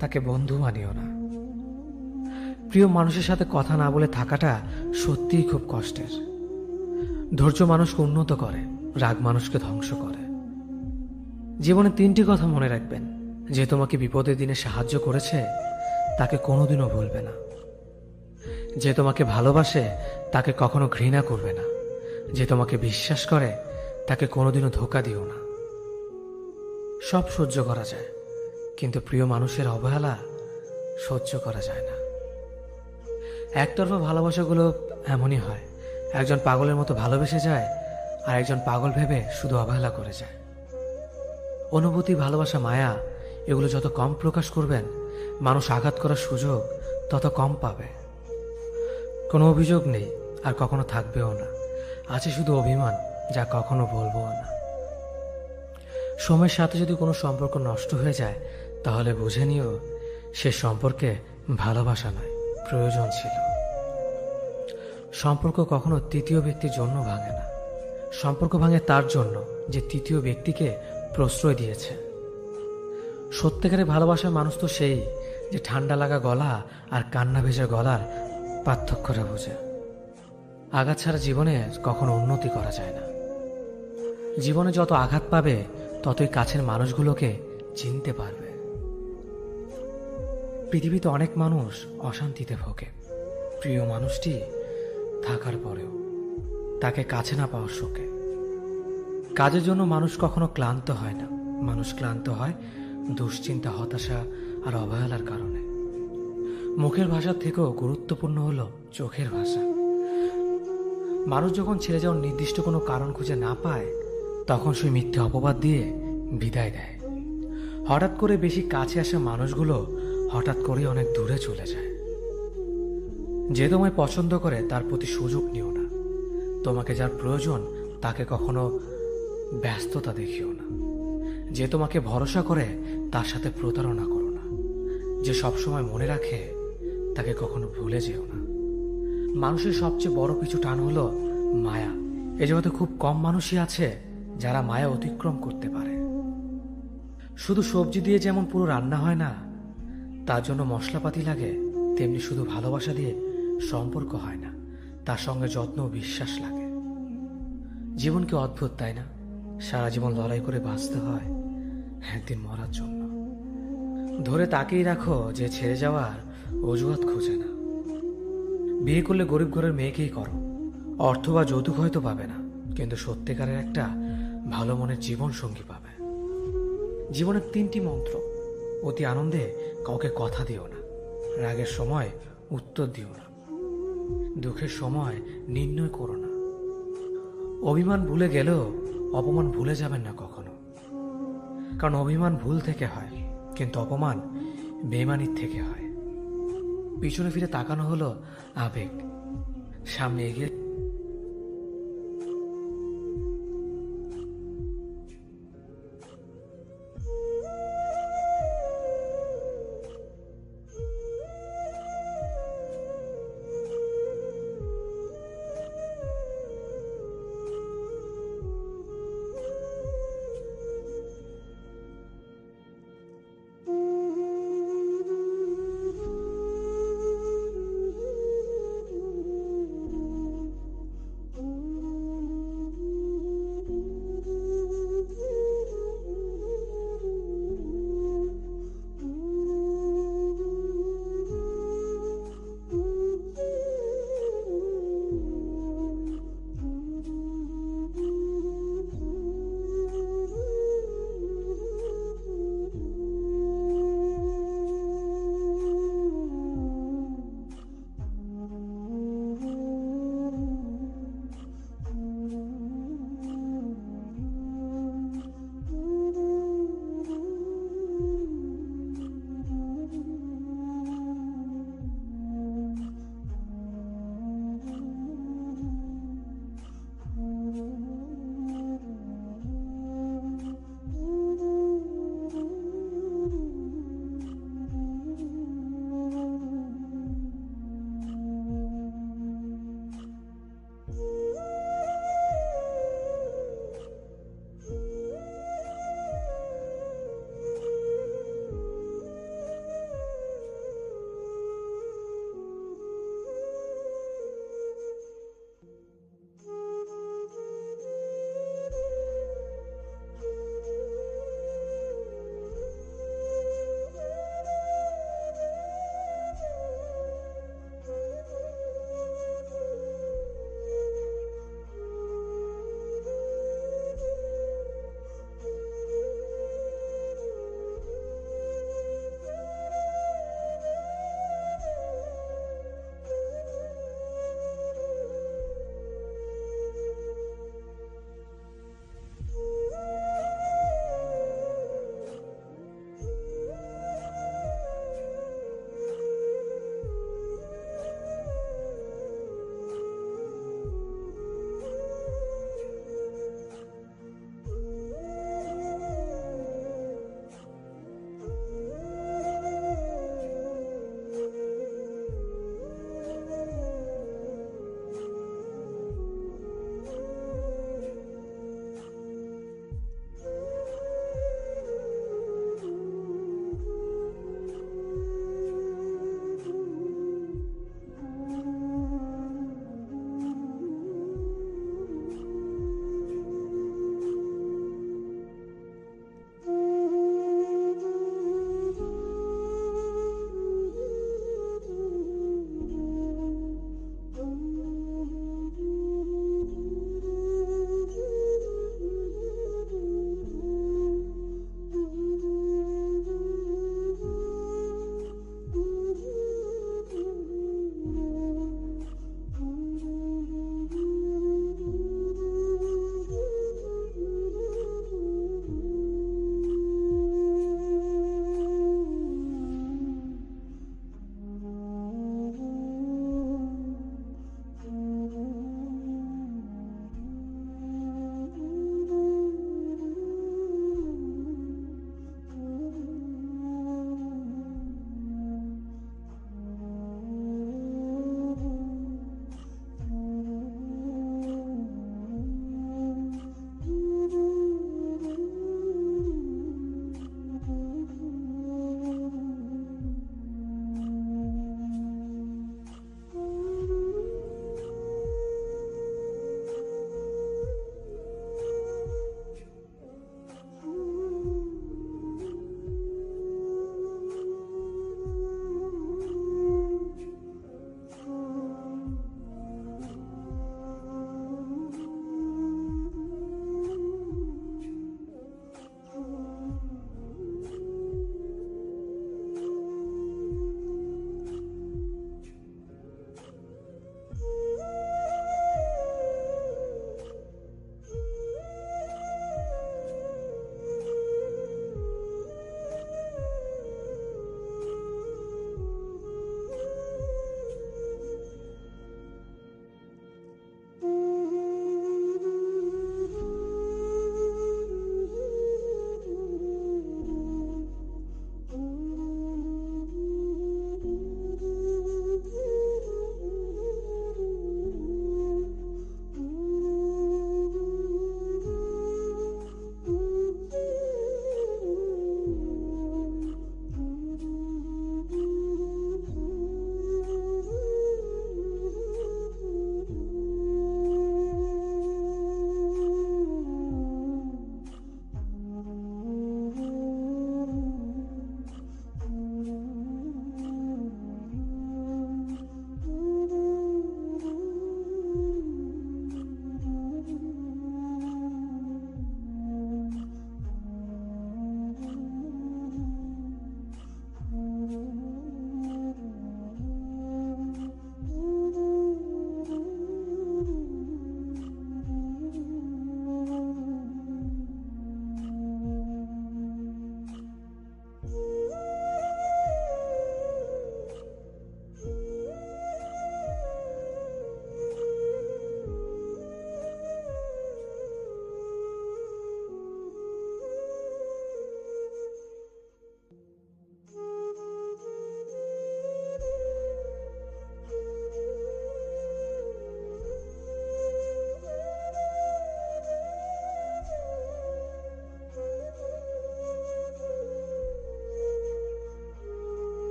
তাকে বন্ধু মানিও না। প্রিয় মানুষের সাথে কথা না বলে থাকাটা সত্যিই খুব কষ্টের। ধৈর্য মানুষকে উন্নত করে, রাগ মানুষকে ধ্বংস করে। জীবনে তিনটি কথা মনে রাখবেন, যে তোমাকে বিপদের দিনে সাহায্য করেছে তাকে কোনোদিনও ভুলবে না। যে তোমাকে ভালোবাসে তাকে কখনো ঘৃণা করবে না। যে তোমাকে বিশ্বাস করে তাকে কোনোদিনও ধোঁকা দিও না। সব সহ্য করা যায়, কিন্তু প্রিয় মানুষের অবহেলা সহ্য করা যায় না। একতরফা ভালোবাসাগুলো এমনই হয়, একজন পাগলের মতো ভালোবেসে যায় আর একজন পাগল ভেবে শুধু অবহেলা করে যায়। অনুভূতি, ভালোবাসা, মায়া এগুলো যত কম প্রকাশ করবেন মানুষ আঘাত করার সুযোগ তত কম পাবে। কোনো অভিযোগ নেই আর কখনো থাকবেও না, আছে শুধু অভিমান যা কখনো বলবো না। সময়ের সাথে যদি কোনো সম্পর্ক নষ্ট হয়ে যায় তাহলে বুঝে নিও সে সম্পর্কে ভালোবাসা নয়, প্রয়োজন ছিল। সম্পর্ক কখনো তৃতীয় ব্যক্তির জন্য ভাঙে না, সম্পর্ক ভাঙে তার জন্য যে তৃতীয় ব্যক্তিকে প্রশ্রয় দিয়েছে। সত্যিকারের ভালোবাসার মানুষ তো সেই যে ঠান্ডা লাগা গলা আর কান্না ভেজা গলার পার্থক্যটা বোঝে। আঘাত ছাড়া জীবনে কখনো উন্নতি করা যায় না। জীবনে যত আঘাত পাবে ততই কাছের মানুষগুলোকে চিনতে পারবে। পৃথিবীতে অনেক মানুষ অশান্তিতে ভোগে, প্রিয় মানুষটি থাকার পরেও তাকে কাছে না পাওয়ার শোকে। কাজের জন্য মানুষ কখনো ক্লান্ত হয় না, মানুষ ক্লান্ত হয় দুশ্চিন্তা, হতাশা আর অবহেলার কারণে। মুখের ভাষার থেকেও গুরুত্বপূর্ণ হলো চোখের ভাষা। মানুষ যখন ছেড়ে যাওয়ার নির্দিষ্ট কোনো কারণ খুঁজে না পায় তখন সে মিথ্যে অপবাদ দিয়ে বিদায় দেয়। হঠাৎ করে বেশি কাছে আসা মানুষগুলো হঠাৎ করে অনেক দূরে চলে যায়। যে তোমায় পছন্দ করে তার প্রতি সুযোগ নিও না। তোমাকে যার প্রয়োজন তাকে কখনো ব্যস্ততা দেখিও না। যে তোমাকে ভরসা করে তার সাথে প্রতারণা করো না। যে সবসময় মনে রাখে তাকে কখনো ভুলে যেও না। মানুষের সবচেয়ে বড় পিছু টান হলো মায়া। এ জগতে খুব কম মানুষই আছে যারা মায়া অতিক্রম করতে পারে। শুধু সবজি দিয়ে যেমন পুরো রান্না হয় না, তার জন্য মশলাপাতি লাগে, তেমনি শুধু ভালোবাসা দিয়ে সম্পর্ক হয় না, তার সঙ্গে যত্ন ও বিশ্বাস লাগে। জীবন কি অদ্ভুত, তাই না? সারা জীবন লড়াই করে বাঁচতে হয় একদিন মরার জন্য। ধরে তাকেই রাখো যে ছেড়ে যাওয়ার অজুহাত খোঁজে না। বিয়ে করলে গরিব ঘরের মেয়েকেই করো। অর্থ বা যৌতুক হয়তো পাবে না, কিন্তু সত্যিকারের একটা ভালো মনের জীবন সঙ্গী পাবে। জীবনের তিনটি মন্ত্র: অতি আনন্দে কাউকে কথা দিও না, রাগের সময় উত্তর দিও না, দুঃখের সময় নির্ণয় করো না। অভিমান ভুলে গেলেও অপমান ভুলে যাবেন না কখনো, কারণ অভিমান ভুল থেকে হয়, কিন্তু অপমান বেইমানির থেকে হয়। পিছনে ফিরে তাকানো হলো আবেগ, সামনে এগিয়ে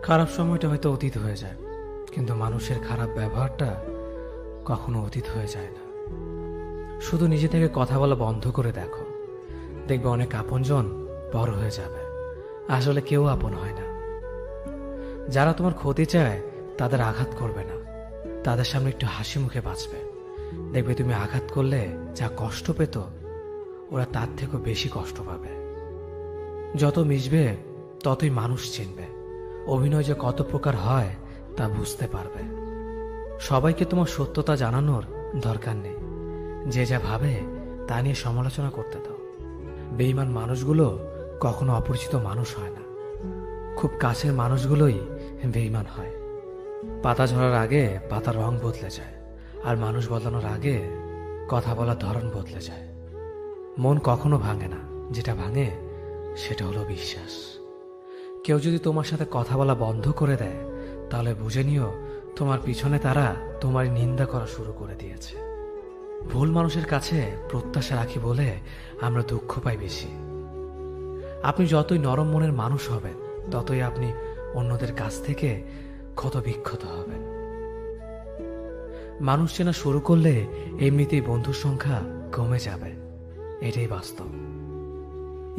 খারাপ সময়টা হয়তো অতীত হয়ে যায়, কিন্তু মানুষের খারাপ ব্যবহারটা কখনো অতীত হয়ে যায় না। শুধু নিজে থেকে কথা বলা বন্ধ করে দেখো, দেখবে অনেক আপনজন বড় হয়ে যাবে। আসলে কেউ আপন হয় না। যারা তোমার ক্ষতি চায় তাদের আঘাত করবে না, তাদের সামনে একটু হাসি মুখে বাঁচবে। দেখবে তুমি আঘাত করলে যা কষ্ট পেত, ওরা তার থেকেও বেশি কষ্ট পাবে। যত মিশবে ততই মানুষ চিনবে, অভিনয় যে কত প্রকার হয় তা বুঝতে পারবে। সবাইকে তোমার সত্যতা জানানোর দরকার নেই, যে যা ভাবে তা নিয়ে সমালোচনা করতে দাও। বেঈমান মানুষগুলো কখনো অপরিচিত মানুষ হয় না, খুব কাছের মানুষগুলোই বেঈমান হয়। পাতা ঝরার আগে পাতার রং বদলে যায়, আর মানুষ বদলানোর আগে কথা বলার ধরন বদলে যায়। মন কখনো ভাঙে না, যেটা ভাঙে সেটা হলো বিশ্বাস। কেউ যদি তোমার সাথে কথা বলা বন্ধ করে দেয়, তাহলে বুঝে নিও তোমার পিছনে তারা তোমার নিন্দা করা শুরু করে দিয়েছে। ভুল মানুষের কাছে প্রত্যাশা রাখি বলে আমরা দুঃখ পাই বেশি। আপনি যতই নরম মনের মানুষ হবেন, ততই আপনি অন্যদের কাছ থেকে ক্ষত বিক্ষত হবেন। মানুষ চেনা শুরু করলে এমনিতেই বন্ধুর সংখ্যা কমে যাবে, এটাই বাস্তব।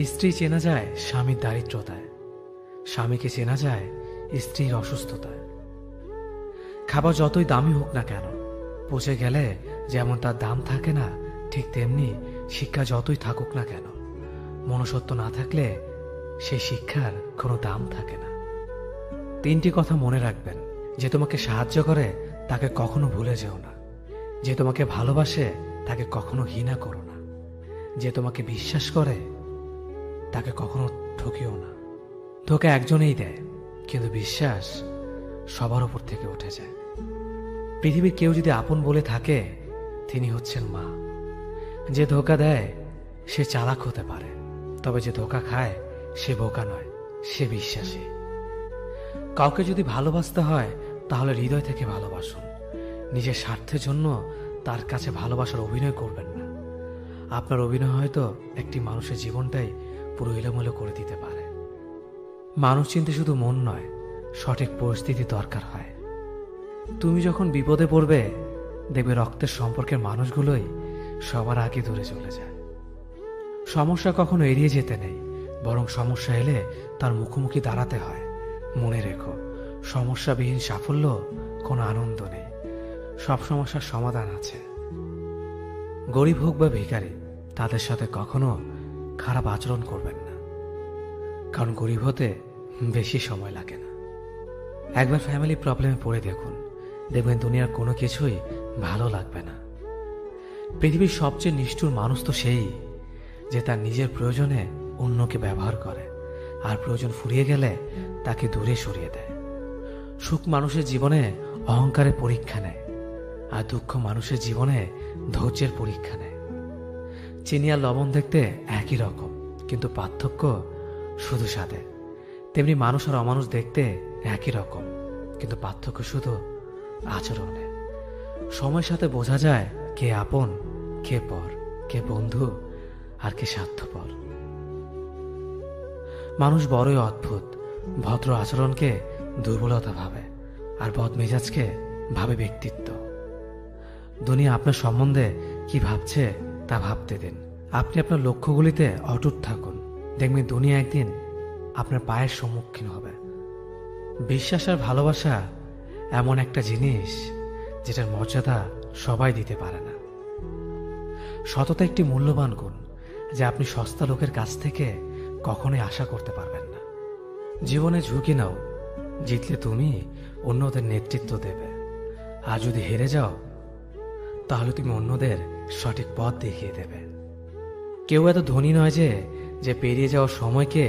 স্ত্রী চেনা যায় স্বামীর দারিদ্রতায়, স্বামীকে চেনা যায় স্ত্রীর অসুস্থতায়। খাবার যতই দামি হোক না কেন, পচে গেলে যেমন তার দাম থাকে না, ঠিক তেমনি শিক্ষা যতই থাকুক না কেন, মনুষ্যত্ব না থাকলে সেই শিক্ষার কোনো দাম থাকে না। 3টি কথা মনে রাখবেন: যে তোমাকে সাহায্য করে তাকে কখনো ভুলে যেও না, যে তোমাকে ভালোবাসে তাকে কখনো ঘৃণা করো না, যে তোমাকে বিশ্বাস করে তাকে কখনো ঠকিও না। ধোঁকা একজনেই দেয়, কিন্তু বিশ্বাস সবার উপর থেকে উঠে যায়। পৃথিবীর কেউ যদি আপন বলে থাকে, তিনি হচ্ছেন মা। যে ধোঁকা দেয় সে চালাক হতে পারে, তবে যে ধোঁকা খায় সে বোকা নয়, সে বিশ্বাসী। কাউকে যদি ভালোবাসতে হয় তাহলে হৃদয় থেকে ভালোবাসুন। নিজের স্বার্থের জন্য তার কাছে ভালোবাসার অভিনয় করবেন না। আপনার অভিনয় হয়তো একটি মানুষের জীবনটাই পুরো এলোমেলো করে দিতে পারে। মানুষ চিনতে শুধু মন নয়, সঠিক পরিস্থিতি দরকার হয়। তুমি যখন বিপদে পড়বে, দেখবে রক্তের সম্পর্কের মানুষগুলোই সবার আগে দূরে চলে যায়। সমস্যা কখনো এড়িয়ে যেতে নেই, বরং সমস্যা এলে তার মুখোমুখি দাঁড়াতে হয়। মনে রেখো, সমস্যাবিহীন সাফল্য কোনো আনন্দ নেই, সব সমস্যার সমাধান আছে। গরিব হোক বা ভিখারি, তাদের সাথে কখনো খারাপ আচরণ করবেন না, কারণ গরিব হতে বেশি সময় লাগে না। একবার ফ্যামিলি প্রবলেমে পড়ে দেখুন, দেখবেন দুনিয়ার কোনো কিছুই ভালো লাগবে না। পৃথিবীর সবচেয়ে নিষ্ঠুর মানুষ তো সেই, যে তার নিজের প্রয়োজনে অন্যকে ব্যবহার করে, আর প্রয়োজন ফুরিয়ে গেলে তাকে দূরে সরিয়ে দেয়। সুখ মানুষের জীবনে অহংকারের পরীক্ষা নেয়, আর দুঃখ মানুষের জীবনে ধৈর্যের পরীক্ষা নেয়। চিনি আর লবণ দেখতে একই রকম, কিন্তু পার্থক্য শুধু স্বাদে। তেমনি মানুষ আর অমানুষ দেখতে একই রকম, কিন্তু পার্থক্য শুধু আচরণে। সময়ের সাথে বোঝা যায় কে আপন, কে পর, কে বন্ধু আর কে স্বার্থপর। মানুষ বড়ই অদ্ভুত, ভদ্র আচরণকে দুর্বলতা ভাবে, আর বদমেজাজকে ভাবে ব্যক্তিত্ব। দুনিয়া আপনার সম্বন্ধে কি ভাবছে তা ভাবতে দিন। আপনি আপনার লক্ষ্যগুলিতে অটুট থাকুন, দেখবেন দুনিয়া একদিন আপনার পায়ের সম্মুখীন হবে। বিশ্বাস আর ভালোবাসা এমন একটা জিনিস যেটার মর্যাদা সবাই দিতে পারে না। সততা একটি মূল্যবান গুণ, যা আপনি সস্তা লোকের কাছ থেকে কখনোই আশা করতে পারবেন না। জীবনে ঝুঁকি নাও, জিতলে তুমি অন্যদের নেতৃত্ব দেবে, আর যদি হেরে যাও তাহলে তুমি অন্যদের সঠিক পথ দেখিয়ে দেবে। কেউ এত ধনী নয় যে পেরিয়ে যাওয়ার সময়কে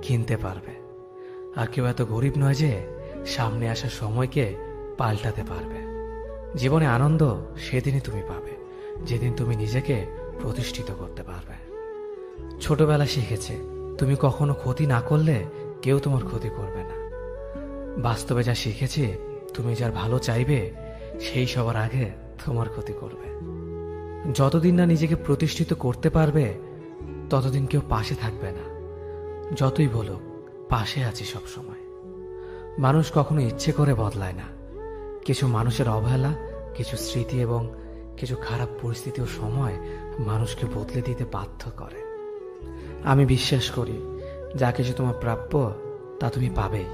কিনতে পারবে, আর কেউ এত গরিব নয় যে সামনে আসার সময়কে পাল্টাতে পারবে। জীবনে আনন্দ সেদিনই তুমি পাবে, যেদিন তুমি নিজেকে প্রতিষ্ঠিত করতে পারবে। ছোটবেলা শিখেছে, তুমি কখনো ক্ষতি না করলে কেউ তোমার ক্ষতি করবে না। বাস্তবে যা শিখেছি, তুমি যার ভালো চাইবে সেই সবার আগে তোমার ক্ষতি করবে। যতদিন না নিজেকে প্রতিষ্ঠিত করতে পারবে, ততদিন কেউ পাশে থাকবে না। যতই বলুক পাশে আছি সব সময়। মানুষ কখনো ইচ্ছে করে বদলায় না। কিছু মানুষের অবহেলা, কিছু স্মৃতি এবং কিছু খারাপ পরিস্থিতি ও সময় মানুষকে বদলে দিতে বাধ্য করে। আমি বিশ্বাস করি যা কিছু তোমার প্রাপ্য তা তুমি পাবেই।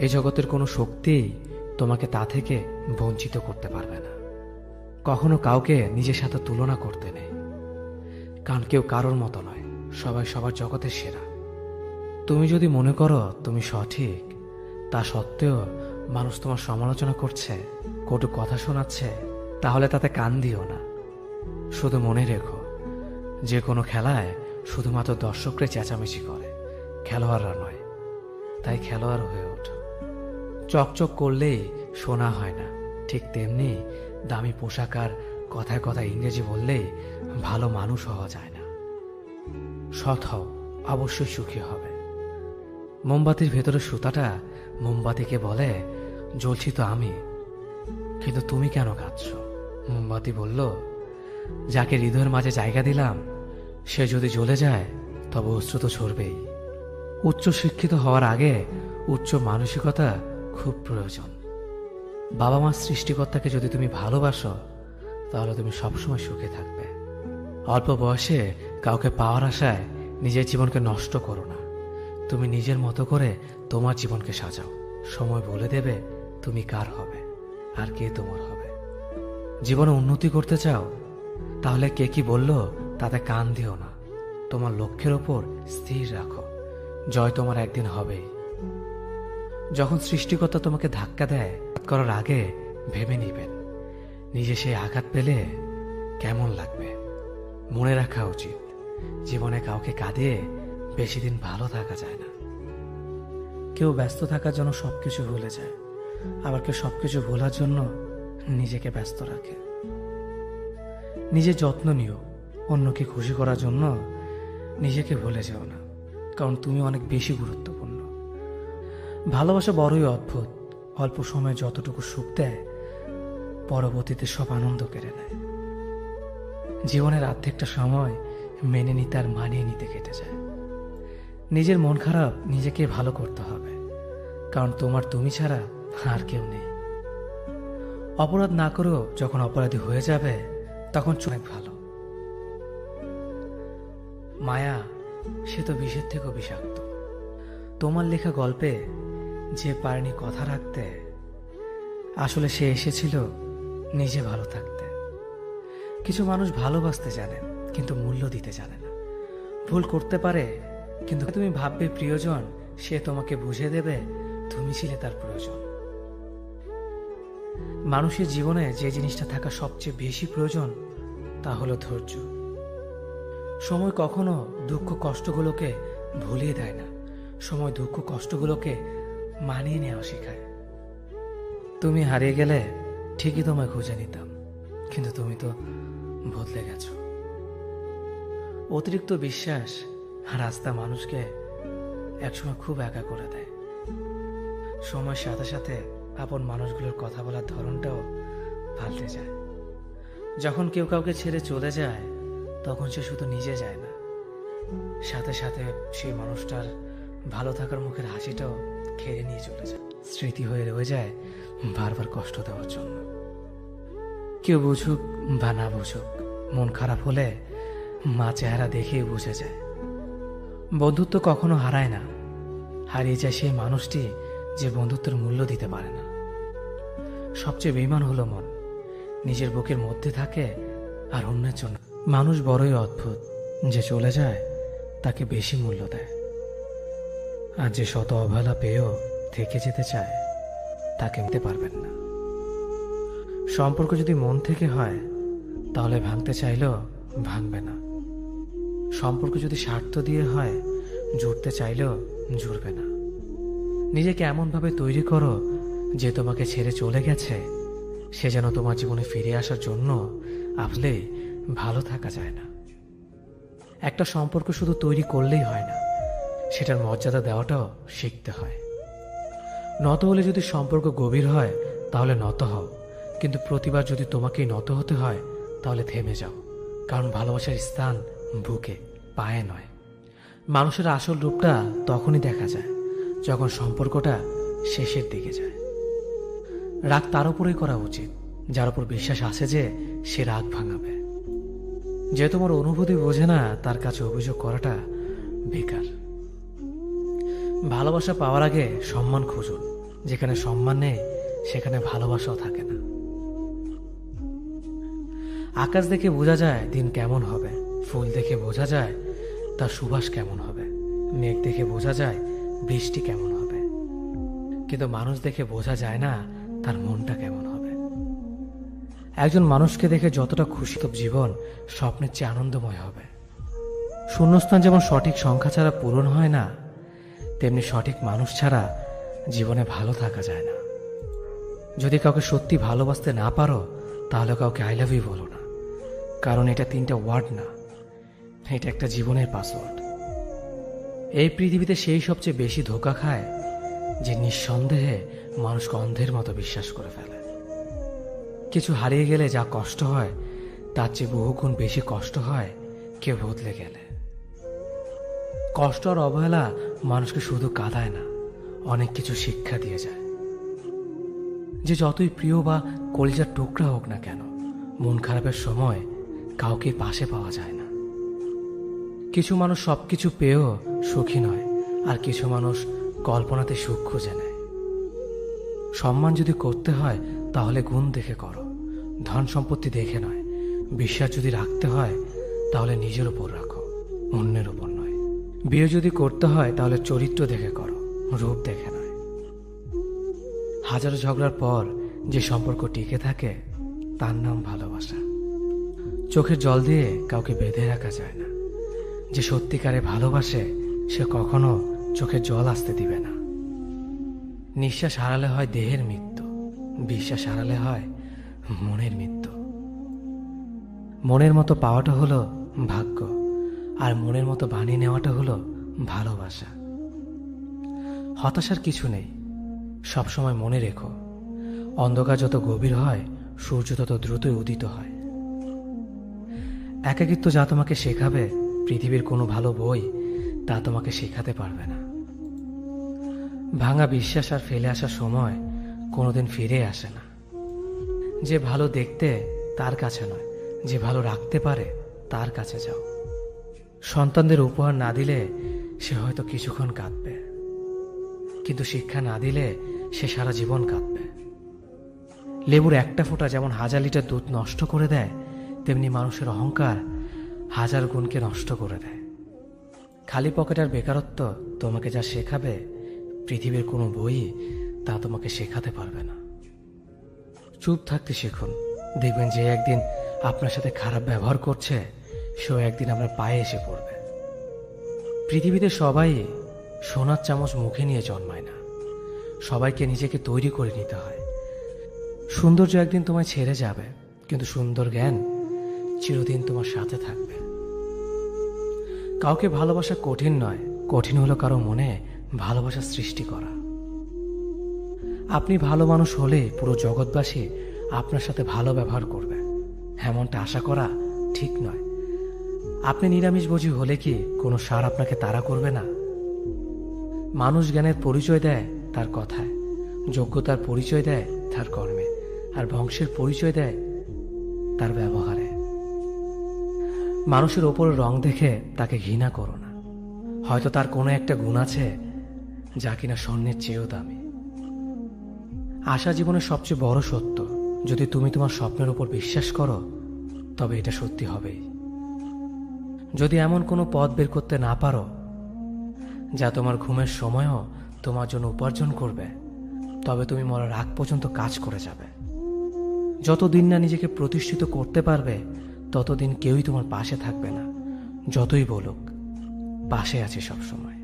এই জগতের কোনো শক্তিই তোমাকে তা থেকে বঞ্চিত করতে পারবে না। কখনো কাউকে নিজের সাথে তুলনা করতে নেই, কারণ কেউ কারোর মতো নয়, সবাই সবার জগতের সেরা। তুমি যদি মনে করো তুমি সঠিক, তা সত্ত্বেও মানুষ তোমার সমালোচনা করছে, কটু কথা শোনাচ্ছে, তাহলে তাতে কান দিও না। শুধু মনে রেখো, যে কোনো খেলায় শুধুমাত্র দর্শকরাই চেঁচামেচি করে, খেলোয়াড়রা নয়। তাই খেলোয়াড় হয়ে ওঠো। চকচক করলেই শোনা হয় না, ঠিক তেমনি দামি পোশাক আর কথায় কথায় ইংরেজি বললেই ভালো মানুষ হওয়া যায় না। সৎ হও, অবশ্যই সুখী হবে। মোমবাতির ভেতরে সুতাটা মোমবাতিকে বলে, জ্বলছি তো আমি, কিন্তু তুমি কেন কাঁদছ? মোমবাতি বলল, যাকে হৃদয়ের মাঝে জায়গা দিলাম সে যদি জ্বলে যায় তবে অশ্রু তো ঝরবেই। উচ্চ শিক্ষিত হওয়ার আগে উচ্চ মানসিকতা খুব প্রয়োজন। বাবা মার সৃষ্টিকর্তাকে যদি তুমি ভালোবাসো তাহলে তুমি সবসময় সুখে থাকবে। অল্প বয়সে কাউকে পাওয়ার আশায় নিজের জীবনকে নষ্ট করো না। তুমি নিজের মতো করে তোমার জীবনকে সাজাও। সময় বলে দেবে তুমি কার হবে আর কে তোমার হবে। জীবনে উন্নতি করতে চাও, তাহলে কে কি বলল তাতে কান দিও না। তোমার লক্ষ্যের ওপর স্থির রাখো, জয় তোমার একদিন হবেই। যখন সৃষ্টিকর্তা তোমাকে ধাক্কা দেয় করার আগে ভেবে নিবেন নিজে সেই আঘাত পেলে কেমন লাগবে। মনে রাখা উচিত, জীবনে কাউকে কাঁদিয়ে বেশি দিন ভালো থাকা যায় না। কেউ ব্যস্ত থাকার জন্য সবকিছু ভুলে যায়, আবার কেউ সবকিছু ভোলার জন্য নিজেকে ব্যস্ত রাখে। নিজের যত্ন নিও, অন্যকে খুশি করার জন্য নিজেকে ভুলে যেও না, কারণ তুমি অনেক বেশি গুরুত্বপূর্ণ। ভালোবাসা বড়ই অদ্ভুত, অল্প সময়ে যতটুকু সুখ দেয় পরবর্তীতে সব আনন্দ কেড়ে নেয়। জীবনের অর্ধেকটা সময় মেনে নিতে আর মানিয়ে নিতে কেটে যায়। নিজের মন খারাপ নিজেকে ভালো করতে হবে, কারণ তোমার তুমি ছাড়া আর কেউ নেই। অপরাধ না করেও যখন অপরাধী হয়ে যাবে তখন অনেক ভালো। মায়া সে তো বিষের থেকেও বিষাক্ত। তোমার লেখা গল্পে যে পারেনি কথা রাখতে, আসলে সে এসেছিল নিজে ভালো থাকতে। কিছু মানুষ ভালোবাসতে জানে কিন্তু মূল্য দিতে জানে না। ভুল করতে পারে, কিন্তু তুমি ভাববে প্রিয়জন, সে তোমাকে বুঝিয়ে দেবে তুমি ছিলে তার প্রয়োজন। মানুষের জীবনে যে জিনিসটা থাকা সবচেয়ে বেশি প্রয়োজন তা হলো ধৈর্য। সময় কখনো দুঃখ কষ্টগুলোকে ভুলিয়ে দেয় না, সময় দুঃখ কষ্টগুলোকে মানিয়ে নেওয়া শেখায়। তুমি হারিয়ে গেলে ঠিকই তোমায় খুঁজে নিতাম, কিন্তু তুমি তো বদলে গেছো। অতিরিক্ত বিশ্বাস আর আস্থা মানুষকে একসময় খুব একা করে দেয়। সময়ের সাথে সাথে আপন মানুষগুলোর কথা বলার ধরনটাও পাল্টে যায়। যখন কেউ কাউকে ছেড়ে চলে যায় তখন সে শুধু নিজে যায় না, সাথে সাথে সেই মানুষটার ভালো থাকার মুখের হাসিটাও খেয়ে নিয়ে চলে যায়। স্মৃতি হয়ে রয়ে যায় বারবার কষ্ট দেওয়ার জন্য। কেউ বুঝুক বা না বুঝুক, মন খারাপ হলে মা চেহারা দেখেই বুঝে যায়। বন্ধুত্ব কখনো হারায় না, হারিয়ে যায় সেই মানুষটি যে বন্ধুত্বের মূল্য দিতে পারে না। সবচেয়ে বেঈমান হলো মন, নিজের বুকের মধ্যে থাকে আর অন্যের জন্য। মানুষ বড়ই অদ্ভুত, যে চলে যায় তাকে বেশি মূল্য দেয়, আর যে শত অবহেলা পেয়েও থেকে যেতে চায় তাকে নিতে পারবেন না। সম্পর্ক যদি মন থেকে হয় তাহলে ভাঙতে চাইলেও ভাঙবে না। সম্পর্ক যদি স্বার্থ দিয়ে হয় জুড়তে চাইলেও জুড়বে না। নিজেকে এমনভাবে তৈরি করো যে তোমাকে ছেড়ে চলে গেছে সে যেন তোমার জীবনে ফিরে আসার জন্য আসলে ভালো থাকা যায় না। একটা সম্পর্ক শুধু তৈরি করলেই হয় না, সেটার মর্যাদা দেওয়াটাও শিখতে হয়। নত হলে যদি সম্পর্ক গভীর হয় তাহলে নত হও, কিন্তু প্রতিবার যদি তোমাকেই নত হতে হয় তাহলে থেমে যাও, কারণ ভালোবাসার স্থান বুকে, পায়ে নয়। মানুষের আসল রূপটা তখনই দেখা যায় যখন সম্পর্কটা শেষের দিকে যায়। রাগ তার উপরেই করা উচিত যার উপর বিশ্বাস আছে যে সে রাগ ভাঙাবে। যে তোমার অনুভূতি বোঝে না তার কাছে অভিযোগ করাটা বেকার। ভালোবাসা পাওয়ার আগে সম্মান খুঁজুন। যেখানে সম্মান নেই সেখানে ভালোবাসাও থাকে না। আকাশ দেখে বোঝা যায় দিন কেমন হবে, ফুল দেখে বোঝা যায় তার সুবাস কেমন হবে, মেঘ দেখে বোঝা যায় বৃষ্টি কেমন হবে, কিন্তু মানুষ দেখে বোঝা যায় না তার মনটা কেমন হবে। একজন মানুষকে দেখে যতটা খুশি তো জীবন স্বপ্নের চেয়ে আনন্দময় হবে। শূন্যস্থান যেমন সঠিক সংখ্যা ছাড়া পূরণ হয় না, তেমনি সঠিক মানুষ ছাড়া জীবনে ভালো থাকা যায় না। যদি কাউকে সত্যি ভালোবাসতে না পারো তাহলে কাউকে আই লাভ ইউ বলো না, কারণ এটা 3টা ওয়ার্ড না, এটা একটা জীবনের পাসওয়ার্ড। এই পৃথিবীতে সেই সবচেয়ে বেশি ধোঁকা খায় যে নিঃসন্দেহে মানুষকে অন্ধের মতো বিশ্বাস করে ফেলে। কিছু হারিয়ে গেলে যা কষ্ট হয় তার চেয়ে বহুগুণ বেশি কষ্ট হয় কেউ বদলে গেলে। কষ্ট আর অবহেলা মানুষকে শুধু কাঁদায় না, অনেক কিছু শিক্ষা দিয়ে যায়। যে যতই প্রিয় বা কলিজার টুকরা হোক না কেন, মন খারাপের সময় কাউকে পাশে পাওয়া যায় না। কিছু মানুষ সবকিছু পেয়েও সুখী নয়, আর কিছু মানুষ কল্পনাতে সুখ খুঁজে নেয়। সম্মান যদি করতে হয় তাহলে গুণ দেখে করো, ধন সম্পত্তি দেখে নয়। বিশ্বাস যদি রাখতে হয় তাহলে নিজের উপর রাখো, অন্যের উপর নয়। বিয়ে যদি করতে হয় তাহলে চরিত্র দেখে করো, রূপ দেখে নয়। হাজারো ঝগড়ার পর যে সম্পর্ক টিকে থাকে তার নাম ভালোবাসা। চোখের জল দিয়ে কাউকে বেঁধে রাখা যায় না। যে সত্যিকারে ভালোবাসে সে কখনো চোখের জল আসতে দিবে না। নিঃশ্বাস হারালে হয় দেহের মৃত্যু, বিশ্বাস হারালে হয় মনের মৃত্যু। মনের মতো পাওয়াটা হলো ভাগ্য, আর মনের মতো বানিয়ে নেওয়াটা হলো ভালোবাসা। হতাশার কিছু নেই, সবসময় মনে রেখো, অন্ধকার যত গভীর হয় সূর্য তত দ্রুতই উদিত হয়। একাকিত্ব যা তোমাকে শেখাবে পৃথিবীর কোনো ভালো বই তা তোমাকে শেখাতে পারবে না। ভাঙা বিশ্বাস আর ফেলে আসা সময় কোনোদিন ফিরে আসে না। যে ভালো দেখতে তার কাছে নয়, যে ভালো রাখতে পারে তার কাছে যাও। সন্তানদের উপহার না দিলে সে হয়তো কিছুক্ষণ কাঁদবে, কিন্তু শিক্ষা না দিলে সে সারা জীবন কাঁদবে। লেবুর একটা ফোঁটা যেমন 1000 লিটার দুধ নষ্ট করে দেয়, তেমনি মানুষের অহংকার 1000 গুণকে নষ্ট করে দেয়। খালি পকেট আর বেকারত্ব তোমাকে যা শেখাবে পৃথিবীর কোনো বই তা তোমাকে শেখাতে পারবে না। চুপ থাকতে শিখুন, দেখবেন যে একদিন আপনার সাথে খারাপ ব্যবহার করছে সেও একদিন আপনার পায়ে এসে পড়বে। পৃথিবীতে সবাই সোনার চামচ মুখে নিয়ে জন্মায় না, সবাইকে নিজেকে তৈরি করে নিতে হয়। সৌন্দর্য একদিন তোমায় ছেড়ে যাবে, কিন্তু সুন্দর জ্ঞান চিরদিন তোমার সাথে থাকবে। কাউকে ভালোবাসা কঠিন নয়, কঠিন হলো কারো মনে ভালোবাসা সৃষ্টি করা। আপনি ভালো মানুষ হলে পুরো জগৎবাসী আপনার সাথে ভালো ব্যবহার করবে, এমনটা আশা করা ঠিক নয়। আপনি নিরামিষভোজী হলে কি কোনো সার আপনাকে তাড়া করবে না? মানুষ জ্ঞানের পরিচয় দেয় তার কথায়, যোগ্যতার পরিচয় দেয় তার কর্মে, আর বংশের পরিচয় দেয় তার ব্যবহারে। মানুষের ওপর রং দেখে তাকে ঘৃণা করো না, হয়তো তার কোনো একটা গুণ আছে যা কিনা স্বর্ণের চেয়েও দামি। আশা জীবনের সবচেয়ে বড় সত্য। যদি তুমি তোমার স্বপ্নের উপর বিশ্বাস করো তবে এটা সত্যি হবেই। যদি এমন কোনো পথ বের করতে না পারো যা তোমার ঘুমের সময়ও তোমার জন্য উপার্জন করবে, তবে তুমি মরার আগ পর্যন্ত কাজ করে যাবে। যতদিন না নিজেকে প্রতিষ্ঠিত করতে পারবে ততদিন কেউই তোমার পাশে থাকবে না, যতই বলুক পাশে আছে সব সময়।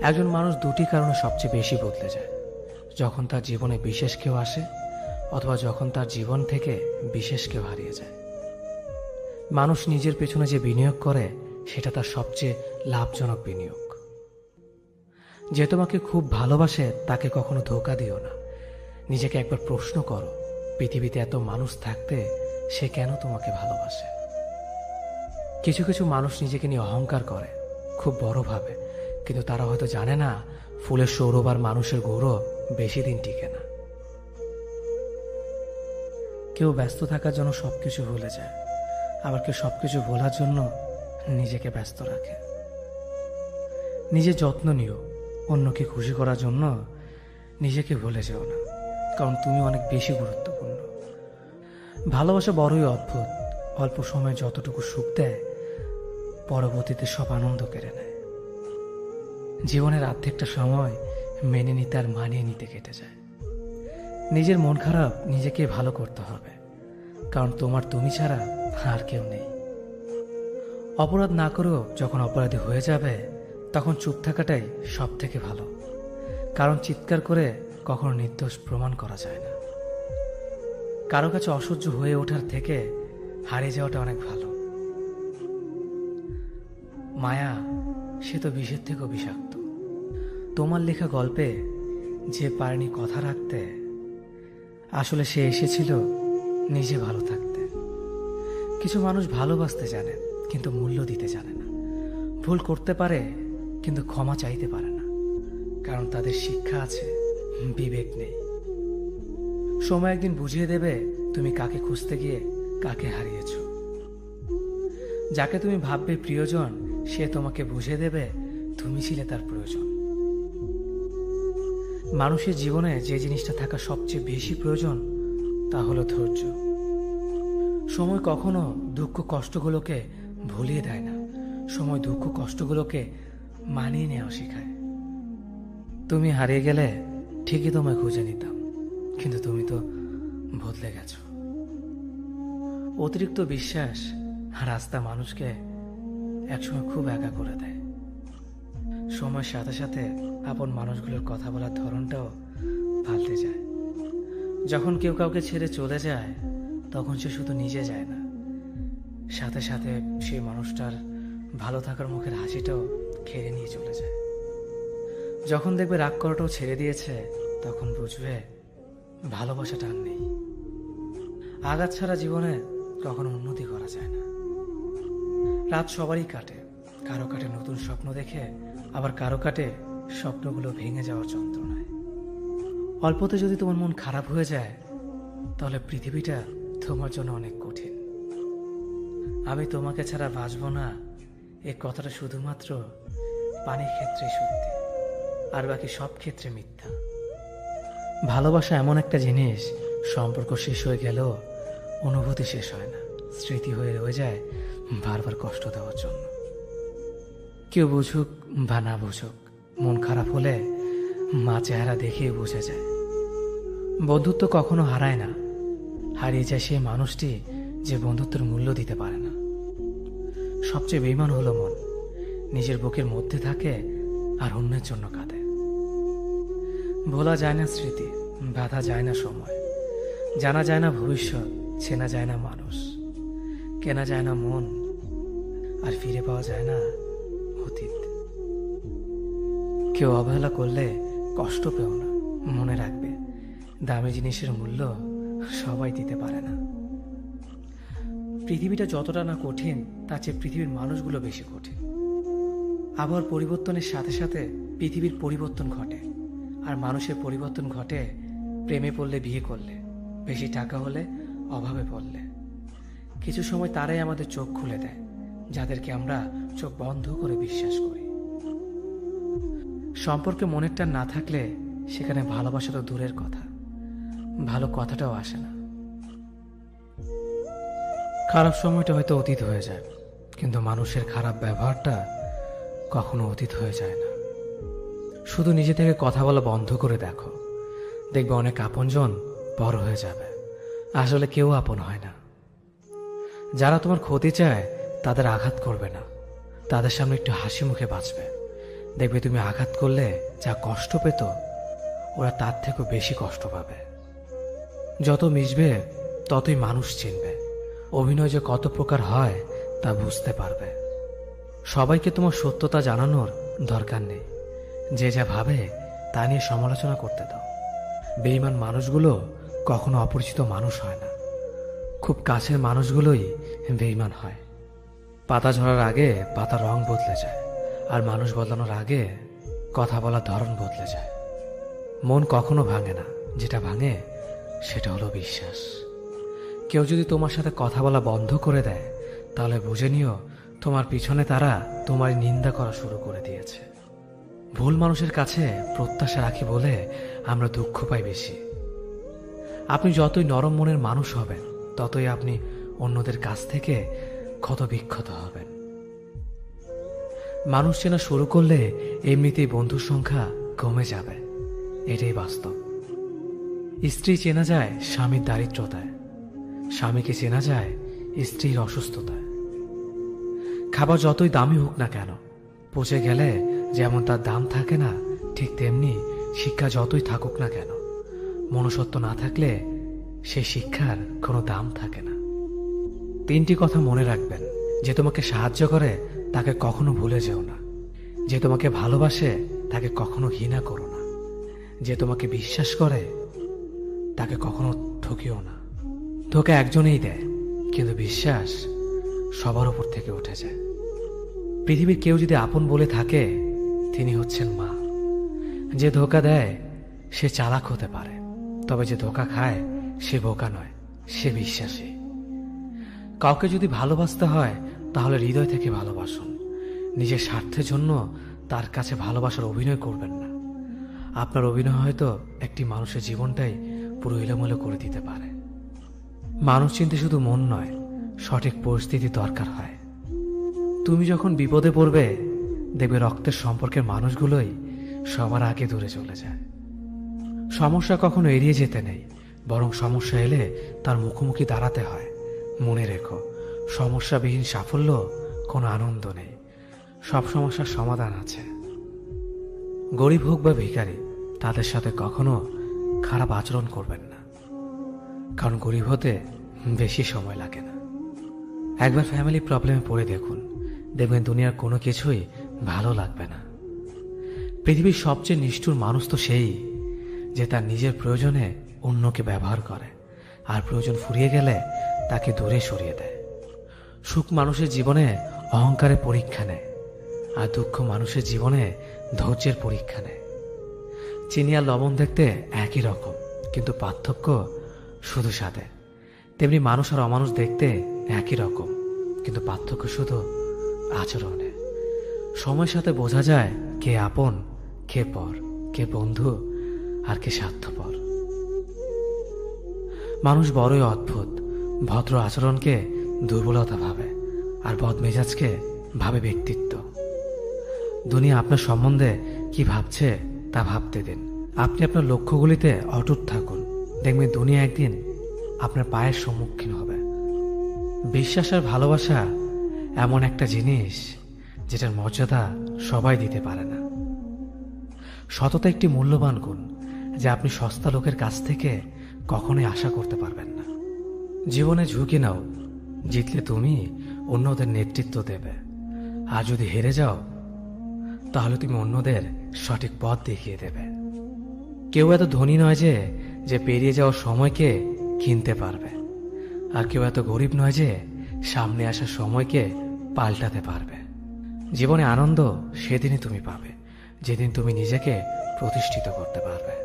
একজন মানুষ দুটি কারণে সবচেয়ে বেশি বদলে যায়: যখন তার জীবনে বিশেষ কেউ আসে, অথবা যখন তার জীবন থেকে বিশেষ কেউ হারিয়ে যায়। মানুষ নিজের পেছনে যে বিনিয়োগ করে সেটা তার সবচেয়ে লাভজনক বিনিয়োগ। যে তোমাকে খুব ভালোবাসে তাকে কখনো ধোঁকা দিও না। নিজেকে একবার প্রশ্ন করো, পৃথিবীতে এত মানুষ থাকতে সে কেন তোমাকে ভালোবাসে? কিছু কিছু মানুষ নিজেকে নিয়ে অহংকার করে, খুব বড় ভাবে, কিন্তু তারা হয়তো জানে না ফুলের সৌরভ আর মানুষের গৌরব বেশি দিন টিকে না। কেউ ব্যস্ত থাকার জন্য সবকিছু ভুলে যায়, আবার কেউ সবকিছু ভোলার জন্য নিজেকে ব্যস্ত রাখে। নিজের যত্ন নিও, অন্যকে খুশি করার জন্য নিজেকে ভুলে যেও না, কারণ তুমি অনেক বেশি গুরুত্বপূর্ণ। ভালোবাসা বড়ই অদ্ভুত, অল্প সময়ে যতটুকু সুখ দেয় পরবর্তীতে সব আনন্দ কেড়ে নেয়। জীবনের অর্ধেকটা সময় মেনে নিতে আর মানিয়ে নিতে কেটে যায়। নিজের মন খারাপ নিজেকে ভালো করতে হবে, কারণ তোমার তুমি ছাড়া আর কেউ নেই। অপরাধ না করেও যখন অপরাধী হয়ে যাবে তখন চুপ থাকাটাই সব থেকে ভালো, কারণ চিৎকার করে কখনো নির্দোষ প্রমাণ করা যায় না। কারো কাছে অসহ্য হয়ে ওঠার থেকে হারিয়ে যাওয়াটা অনেক ভালো। মায়া সে তো বিষের থেকেও বিষাক্ত। তোমার লেখা গল্পে যে পারেনি কথা রাখতে, আসলে সে এসেছিল নিজে ভালো থাকতে। কিছু মানুষ ভালোবাসতে জানে কিন্তু মূল্য দিতে জানে না। ভুল করতে পারে কিন্তু ক্ষমা চাইতে পারে না, কারণ তাদের শিক্ষা আছে, বিবেক নেই। সময় একদিন বুঝিয়ে দেবে তুমি কাকে খুঁজতে গিয়ে কাকে হারিয়েছ। যাকে তুমি ভাববে প্রিয়জন সে তোমাকে বুঝিয়ে দেবে তুমি ছিলে তার প্রয়োজন। মানুষের জীবনে যে জিনিসটা থাকা সবচেয়ে বেশি প্রয়োজন তা হলো ধৈর্য। সময় কখনো দুঃখ কষ্টগুলোকে ভুলিয়ে দেয় না, সময় দুঃখ কষ্টগুলোকে মানিয়ে নেওয়া শেখায়। তুমি হারিয়ে গেলে ঠিকই তোমায় খুঁজে নিতাম, কিন্তু তুমি তো বদলে গেছো। অতিরিক্ত বিশ্বাস আর আস্থা মানুষকে একসময় খুব একা করে দেয়। সময়ের সাথে সাথে আপন মানুষগুলোর কথা বলার ধরনটাও পাল্টে যায়। যখন কেউ কাউকে ছেড়ে চলে যায় তখন সে শুধু নিজে যায় না, সাথে সাথে সেই মানুষটার ভালো থাকার মুখের হাসিটাও খেয়ে নিয়ে চলে যায়। যখন দেখবে রাগ করাটাও ছেড়ে দিয়েছে তখন বুঝবে ভালোবাসাটা আর নেই। আঘাত ছাড়া জীবনে কখনো উন্নতি করা যায় না। রাত সবারই কাটে, কারো কাটে নতুন স্বপ্ন দেখে, আবার কারো কাটে স্বপ্নগুলো ভেঙে যাওয়ার যন্ত্রণায়। অল্পতে যদি তোমার মন খারাপ হয়ে যায় তাহলে পৃথিবীটা তোমার জন্য অনেক কঠিন। আমি তোমাকে ছাড়া বাঁচব না, এ কথাটা শুধুমাত্র পানির ক্ষেত্রে সত্যি, আর বাকি সব ক্ষেত্রে মিথ্যা। ভালোবাসা এমন একটা জিনিস, সম্পর্ক শেষ হয়ে গেলেও অনুভূতি শেষ হয় না, স্মৃতি হয়ে রয়ে যায় বারবার কষ্ট দেওয়ার জন্য। কেউ বুঝুক বা না বুঝুক, মন খারাপ হলে মা চেহারা দেখেই বুঝে যায়। বন্ধুত্ব কখনো হারায় না, হারিয়ে যায় সেই মানুষটি যে বন্ধুত্বের মূল্য দিতে পারে না। সবচেয়ে বেঈমান হলো মন, নিজের বুকের মধ্যে থাকে আর অন্যের জন্য কাঁদে। ভোলা যায় না স্মৃতি, বাধা যায় না সময়, জানা যায় না ভবিষ্যৎ, চেনা যায় না মানুষ, কেনা যায় না মন, আর ফিরে পাওয়া যায় না অতীত। কেউ অবহেলা করলে কষ্ট পেও না, মনে রাখবে দামি জিনিসের মূল্য সবাই দিতে পারে না। পৃথিবীটা যতটা না কঠিন তার চেয়ে পৃথিবীর মানুষগুলো বেশি কঠিন। আবহাওয়ার পরিবর্তনের সাথে সাথে পৃথিবীর পরিবর্তন ঘটে, আর মানুষের পরিবর্তন ঘটে প্রেমে পড়লে, বিয়ে করলে, বেশি টাকা হলে, অভাবে পড়লে। কিছু সময় তারাই আমাদের চোখ খুলে দেয় যাদেরকে আমরা চোখ বন্ধ করে বিশ্বাস করি। সম্পর্কে মনের টান না থাকলে সেখানে ভালোবাসা তো দূরের কথা, ভালো কথাটাও আসে না। খারাপ সময়টা হয়তো অতীত হয়ে যায়, কিন্তু মানুষের খারাপ ব্যবহারটা কখনো অতীত হয়ে যায় না। শুধু নিজে থেকে কথা বলা বন্ধ করে দেখো, দেখবে অনেক আপনজন বড় হয়ে যাবে। আসলে কেউ আপন হয় না। যারা তোমার ক্ষতি চায় তাদের আঘাত করবে না, তাদের সামনে একটু হাসি মুখে বাঁচবে। দেখবে তুমি আঘাত করলে যা কষ্ট পেত ওরা তার থেকেও বেশি কষ্ট পাবে। যত মিশবে ততই মানুষ চিনবে, অভিনয় যে কত প্রকার হয় তা বুঝতে পারবে। সবাইকে তোমার সত্যতা জানানোর দরকার নেই, যে যা ভাবে তা নিয়ে সমালোচনা করতে দাও। বেঈমান মানুষগুলো কখনো অপরিচিত মানুষ হয় না, খুব কাছের মানুষগুলোই বেঈমান হয়। পাতা ঝরার আগে পাতার রং বদলে যায়, আর মানুষ বদলানোর আগে কথা বলার ধরন বদলে যায়। মন কখনো ভাঙে না, যেটা ভাঙে সেটা হলো বিশ্বাস। কেউ যদি তোমার সাথে কথা বলা বন্ধ করে দেয়, তাহলে বুঝে নিও তোমার পিছনে তারা তোমার নিন্দা করা শুরু করে দিয়েছে। ভুল মানুষের কাছে প্রত্যাশা রাখি বলে আমরা দুঃখ পাই বেশি। আপনি যতই নরম মনের মানুষ হবেন, ততই আপনি অন্যদের কাছ থেকে ক্ষত বিক্ষত হবেন। মানুষ চেনা শুরু করলে এমনিতেই বন্ধুর সংখ্যা কমে যাবে, এটাই বাস্তব। স্ত্রী চেনা যায় স্বামীর দারিদ্রতায়, স্বামীকে চেনা যায় স্ত্রীর অসুস্থতায়। খাবার যতই দামি হোক না কেন, পচে গেলে যেমন তার দাম থাকে না, ঠিক তেমনি শিক্ষা যতই থাকুক না কেন, মনুষ্যত্ব না থাকলে সেই শিক্ষার কোনো দাম থাকে না। 3টি কথা মনে রাখবেন। যে তোমাকে সাহায্য করে তাকে কখনো ভুলে যেও না। যে তোমাকে ভালোবাসে তাকে কখনো ঘৃণা করো না। যে তোমাকে বিশ্বাস করে তাকে কখনো ঠকিও না। ধোঁকা একজনেই দেয়, কিন্তু বিশ্বাস সবার উপর থেকে উঠে যায়। পৃথিবীর কেউ যদি আপন বলে থাকে, তিনি হচ্ছেন মা। যে ধোঁকা দেয় সে চালাক হতে পারে, তবে যে ধোঁকা খায় সে বোকা নয়, সে বিশ্বাসী। কাউকে যদি ভালোবাসতে হয় তাহলে হৃদয় থেকে ভালোবাসুন। নিজের স্বার্থের জন্য তার কাছে ভালোবাসার অভিনয় করবেন না। আপনার অভিনয় হয়তো একটি মানুষের জীবনটাই পুরো এলোমেলো করে দিতে পারে। মানুষ চিনতে শুধু মন নয়, সঠিক পরিস্থিতি দরকার হয়। তুমি যখন বিপদে পড়বে, দেখবে রক্তের সম্পর্কের মানুষগুলোই সবার আগে দূরে চলে যায়। সমস্যা কখনো এড়িয়ে যেতে নেই, বরং সমস্যা এলে তার মুখোমুখি দাঁড়াতে হয়। মনে রেখো, সমস্যাবিহীন সাফল্য কোনো আনন্দ নেই। সব সমস্যার সমাধান আছে। গরিব হোক বা ভিখারি, তাদের সাথে কখনো খারাপ আচরণ করবেন না, কারণ গরিব হতে বেশি সময় লাগে না। একবার ফ্যামিলি প্রবলেমে পড়ে দেখুন, দেখবেন দুনিয়ার কোনো কিছুই ভালো লাগবে না। পৃথিবীর সবচেয়ে নিষ্ঠুর মানুষ তো সেই, যে তার নিজের প্রয়োজনে অন্যকে ব্যবহার করে, আর প্রয়োজন ফুরিয়ে গেলে তাকে দূরে সরিয়ে দেয়। সুখ মানুষের জীবনে অহংকারের পরীক্ষা নেয়, আর দুঃখ মানুষের জীবনে ধৈর্যের পরীক্ষা নেয়। চিনি আর লবণ দেখতে একই রকম, কিন্তু পার্থক্য শুধু স্বাদে। তেমনি মানুষ আর অমানুষ দেখতে একই রকম, কিন্তু পার্থক্য শুধু আচরণে। সময়ের সাথে বোঝা যায় কে আপন, কে পর, কে বন্ধু আর কে স্বার্থপর। মানুষ বড়ই অদ্ভুত। ভদ্র আচরণকে দুর্বলতা ভাবে, আর বদমেজাজকে ভাবে ব্যক্তিত্ব। দুনিয়া আপনার সম্বন্ধে কি ভাবছে তা ভাবতে দিন। আপনি আপনার লক্ষ্যগুলিতে অটুট থাকুন, দেখবেন দুনিয়া একদিন আপনার পায়ের সম্মুখীন হবে। বিশ্বাস আর ভালোবাসা এমন একটা জিনিস যেটার মর্যাদা সবাই দিতে পারে না। সততা একটি মূল্যবান গুণ, যা আপনি সস্তা লোকের কাছ থেকে কখনোই আশা করতে পারবেন না। জীবনে ঝুঁকি নাও, জিতলে তুমি অন্যদের নেতৃত্ব দেবে, আর যদি হেরে যাও তাহলে তুমি অন্যদের সঠিক পথ দেখিয়ে দেবে। কেউ এত ধনী নয় যে পেরিয়ে যাওয়ার সময়কে কিনতে পারবে, আর কেউ এত গরিব নয় যে সামনে আসা সময়কে পাল্টাতে পারবে। জীবনে আনন্দ সেদিনই তুমি পাবে, যেদিন তুমি নিজেকে প্রতিষ্ঠিত করতে পারবে।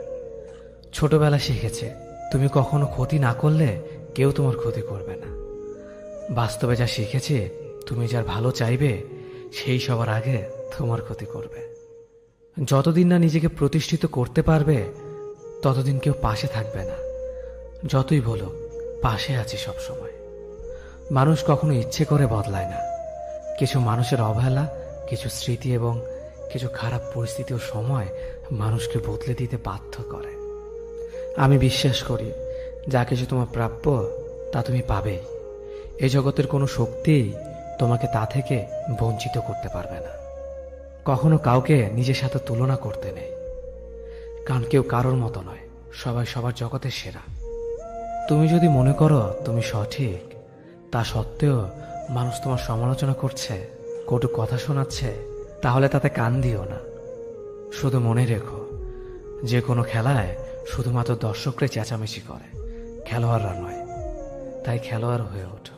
ছোটবেলা শিখেছে, তুমি কখনো ক্ষতি না করলে কেউ তোমার ক্ষতি করবে না। বাস্তবে যা শিখেছে, তুমি যার ভালো চাইবে সেই সবার আগে তোমার ক্ষতি করবে। যতদিন না নিজেকে প্রতিষ্ঠিত করতে পারবে, ততদিন কেউ পাশে থাকবে না। যতই বলো পাশে আছি সব সময়। মানুষ কখনো ইচ্ছে করে বদলায় না। কিছু মানুষের অবহেলা, কিছু স্মৃতি এবং কিছু খারাপ পরিস্থিতি ও সময় মানুষকে বদলে দিতে বাধ্য করে। আমি বিশ্বাস করি, যা কিছু তোমার প্রাপ্য তা তুমি পাবেই। এই জগতের কোনো শক্তিই তোমাকে তা থেকে বঞ্চিত করতে পারবে না। কখনো কাউকে নিজের সাথে তুলনা করতে নেই, কারণ কেউ কারোর মতো নয়, সবাই সবার জগতের সেরা। তুমি যদি মনে করো তুমি সঠিক, তা সত্ত্বেও মানুষ তোমার সমালোচনা করছে, কটু কথা শোনাচ্ছে, তাহলে তাতে কান দিও না। শুধু মনে রেখো, যে কোনো খেলায় শুধুমাত্র দর্শকরাই চেঁচামেচি করে, খেলোয়াড়রা নয়। তাই খেলোয়াড় হয়ে ওঠো।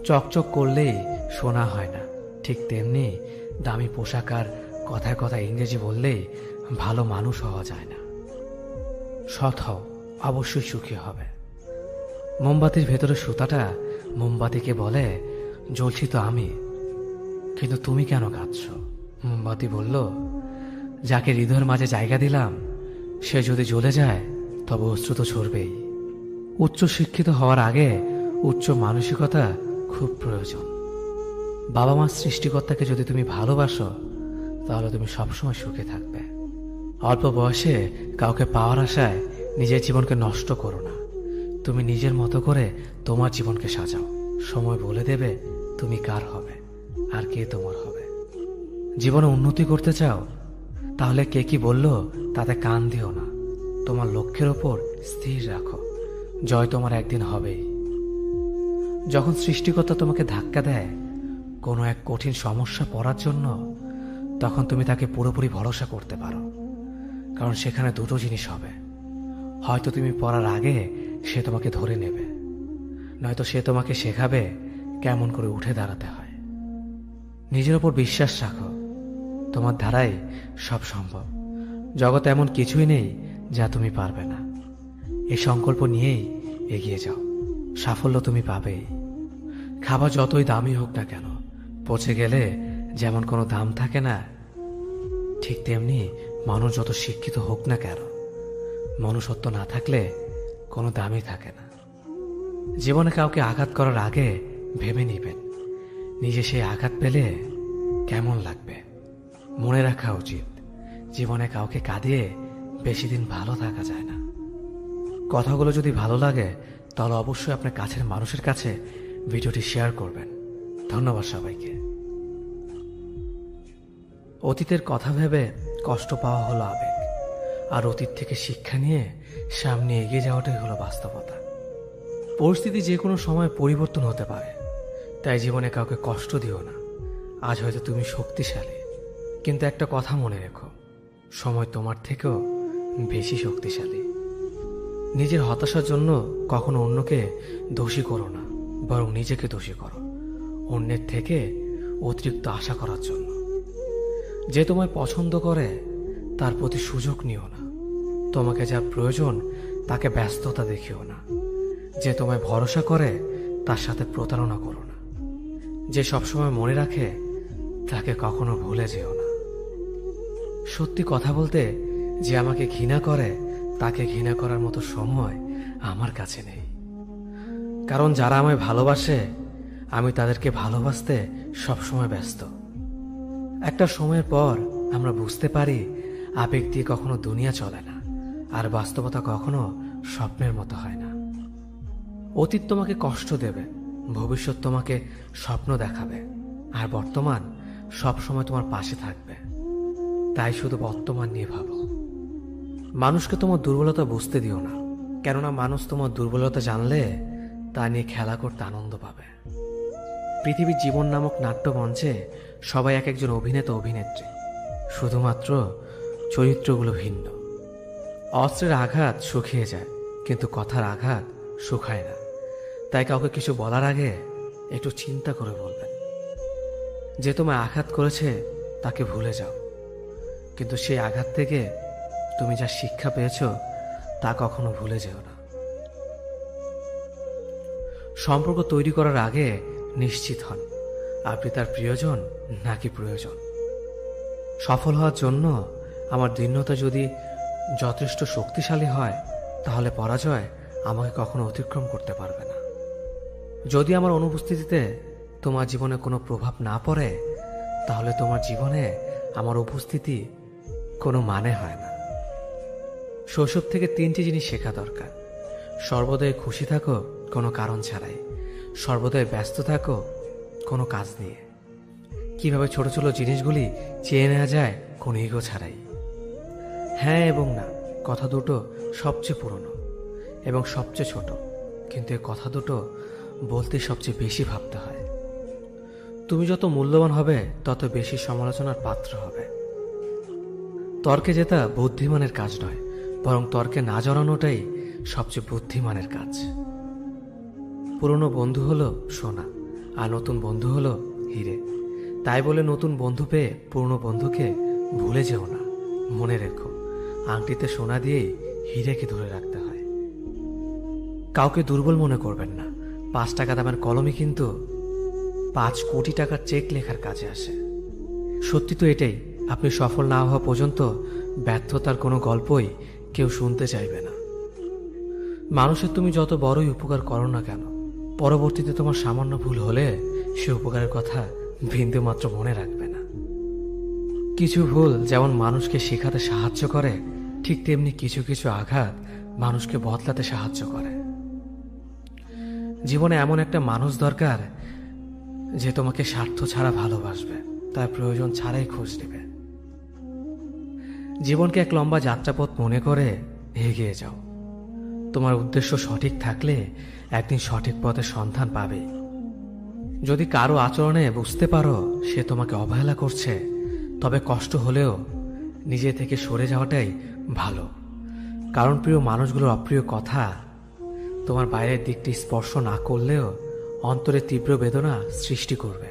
চকচক করলেই সোনা হয় না, ঠিক তেমনি দামি পোশাক আর কথায় কথায় ইংরেজি বললেই ভালো মানুষ হওয়া যায় না। সৎ হও, অবশ্যই সুখী হবে। মোমবাতির ভেতরে সুতাটা মোমবাতিকে বলে, জ্বলছি তো আমি, কিন্তু তুমি কেন কাঁদছ? মোমবাতি বলল, যাকে হৃদয়ের মাঝে জায়গা দিলাম সে যদি জ্বলে যায় তবে অশ্রু তো ঝরবেই। উচ্চ শিক্ষিত হওয়ার আগে উচ্চ মানসিকতা খুব প্রয়োজন। বাবা মার সৃষ্টিকর্তাকে যদি তুমি ভালোবাসো তাহলে তুমি সবসময় সুখে থাকবে। অল্প বয়সে কাউকে পাওয়ার আশায় নিজের জীবনকে নষ্ট করো না। তুমি নিজের মতো করে তোমার জীবনকে সাজাও। সময় বলে দেবে তুমি কার হবে আর কে তোমার হবে। জীবনে উন্নতি করতে চাও? তাহলে কে কি বলল তাতে কান দিও না। তোমার লক্ষ্যের ওপর স্থির রাখো, জয় তোমার একদিন হবেই। যখন সৃষ্টিকর্তা তোমাকে ধাক্কা দেয় কোনো এক কঠিন সমস্যা পড়ার জন্য, তখন তুমি তাকে পুরোপুরি ভরসা করতে পারো। কারণ সেখানে দুটো জিনিস হবে, হয়তো তুমি পড়ার আগে সে তোমাকে ধরে নেবে, নয়তো সে তোমাকে শেখাবে কেমন করে উঠে দাঁড়াতে হয়। নিজের ওপর বিশ্বাস রাখো, তোমার দ্বারাই সব সম্ভব। জগতে এমন কিছুই নেই যা তুমি পারবে না। এই সংকল্প নিয়েই এগিয়ে যাও, সাফল্য তুমি পাবেই। খাবার যতই দামি হোক না কেন, পচে গেলে যেমন কোনো দাম থাকে না, ঠিক তেমনি মানুষ যত শিক্ষিত হোক না কেন, মনুষ্যত্ব না থাকলে কোনো দামই থাকে না। জীবনে কাউকে আঘাত করার আগে ভেবে নিবেন নিজে সেই আঘাত পেলে কেমন লাগবে। মনে রাখা উচিত, জীবনে কাউকে কাঁদিয়ে বেশি দিন ভালো থাকা যায় না। কথাগুলো যদি ভালো লাগে তাহলে অবশ্যই আপনার কাছের মানুষের কাছে ভিডিওটি শেয়ার করবেন। ধন্যবাদ সবাইকে। অতীতের কথা ভেবে কষ্ট পাওয়া হলো আবেগ, আর অতীত থেকে শিক্ষা নিয়ে সামনে এগিয়ে যাওয়াটাই হলো বাস্তবতা। পরিস্থিতি যে কোনো সময় পরিবর্তন হতে পারে, তাই জীবনে কাউকে কষ্ট দিও না। আজ হয়তো তুমি শক্তিশালী, কিন্তু একটা কথা মনে রেখো, সময় তোমার থেকেও বেশি শক্তিশালী। নিজের হতাশার জন্য কখনো অন্যকে দোষী করো না, বরং নিজেকে দোষী করো অন্যের থেকে অতিরিক্ত আশা করার জন্য। যে তোমায় পছন্দ করে তার প্রতি সুযোগ নিও না। তোমাকে যা প্রয়োজন তাকে ব্যস্ততা দেখিও না। যে তোমায় ভরসা করে তার সাথে প্রতারণা করো না। যে সবসময় মনে রাখে তাকে কখনো ভুলে যেও না। সত্যি কথা বলতে, যে আমাকে ঘৃণা করে তাকে ঘৃণা করার মতো সময় আমার কাছে নেই। কারণ যারা আমায় ভালোবাসে আমি তাদেরকে ভালোবাসতে সবসময় ব্যস্ত। একটা সময়ের পর আমরা বুঝতে পারি আবেগ দিয়ে কখনো দুনিয়া চলে না, আর বাস্তবতা কখনো স্বপ্নের মতো হয় না। অতীত তোমাকে কষ্ট দেবে, ভবিষ্যৎ তোমাকে স্বপ্ন দেখাবে, আর বর্তমান সবসময় তোমার পাশে থাকবে। তাই শুধু বর্তমান নিয়ে ভাবো। মানুষকে তোমার দুর্বলতা বুঝতে দিও না, কেননা মানুষ তোমার দুর্বলতা জানলে তা নিয়ে খেলা করতে আনন্দ পাবে। পৃথিবীর জীবন নামক নাট্যমঞ্চে সবাই এক একজন অভিনেতা অভিনেত্রী, শুধুমাত্র চরিত্রগুলো ভিন্ন। অস্ত্রের আঘাত শুকিয়ে যায়, কিন্তু কথার আঘাত শুকায় না। তাই কাউকে কিছু বলার আগে একটু চিন্তা করে বলবেন। যে তোমায় আঘাত করেছে তাকে ভুলে যাও, কিন্তু সেই আঘাত থেকে তুমি যা শিক্ষা পেয়েছ তা কখনো ভুলে যেও না। সম্পর্ক তৈরি করার আগে নিশ্চিত হন আপনি তার প্রিয়জন নাকি প্রয়োজন। সফল হওয়ার জন্য আমার দৃঢ়তা যদি যথেষ্ট শক্তিশালী হয়, তাহলে পরাজয় আমাকে কখনো অতিক্রম করতে পারবে না। যদি আমার অনুপস্থিতিতে তোমার জীবনে কোনো প্রভাব না পড়ে, তাহলে তোমার জীবনে আমার উপস্থিতি কোনো মানে হয় না। শৈশব থেকে 3টি জিনিস শেখা দরকার। সর্বদাই খুশি থাকো কোনো কারণ ছাড়াই, সর্বদাই ব্যস্ত থাকো কোনো কাজ নিয়ে, কিভাবে ছোট ছোট জিনিসগুলি চেয়ে নেওয়া যায় কোনো ইগো ছাড়াই। হ্যাঁ এবং না কথা দুটো সবচেয়ে পুরনো এবং সবচেয়ে ছোট, কিন্তু এই কথা দুটো বলতে সবচেয়ে বেশি ভাবতে হয়। তুমি যত মূল্যবান হবে তত বেশি সমালোচনার পাত্র হবে। তর্কে জেতা বুদ্ধিমানের কাজ নয়, বরং তর্কে না জড়ানোটাই সবচেয়ে বুদ্ধিমানের কাজ। পুরনো বন্ধু হলো সোনা, আর নতুন বন্ধু হলো হিরে। তাই বলে নতুন বন্ধু পেয়ে পুরনো বন্ধুকে ভুলে যেও না, মনে রেখো, আংটিতে সোনা দিয়েই হীরেকে ধরে রাখতে হয়। কাউকে দুর্বল মনে করবেন না, 5 টাকা দামের কলমই কিন্তু 5 কোটি টাকার চেক লেখার কাজে আসে। সত্যি তো এটাই, আপনি সফল না হওয়া পর্যন্ত ব্যর্থতার কোনো গল্পই কেউ শুনতে চাইবে না। মানুষের তুমি যত বড়ই উপকার করো না কেন, পরবর্তীতে তোমার সামান্য ভুল হলে সে উপকারের কথা বিন্দু মাত্র মনে রাখবে না। কিছু ভুল যেমন মানুষকে শেখাতে সাহায্য করে, ঠিক তেমনি কিছু কিছু আঘাত মানুষকে বদলাতে সাহায্য করে। জীবনে এমন একটা মানুষ দরকার যে তোমাকে স্বার্থ ছাড়া ভালোবাসবে, তার প্রয়োজন ছাড়াই খোঁজ নেবে। জীবনকে এক লম্বা যাত্রাপথ মনে করে এগিয়ে যাও। তোমার উদ্দেশ্য সঠিক থাকলে একদিন সঠিক পথের সন্ধান পাবে। যদি কারো আচরণে বুঝতে পারো সে তোমাকে অবহেলা করছে, তবে কষ্ট হলেও নিজে থেকে সরে যাওয়াটাই ভালো। কারণ প্রিয় মানুষগুলোর অপ্রিয় কথা তোমার বাইরের দিকটি স্পর্শ না করলেও অন্তরে তীব্র বেদনা সৃষ্টি করবে।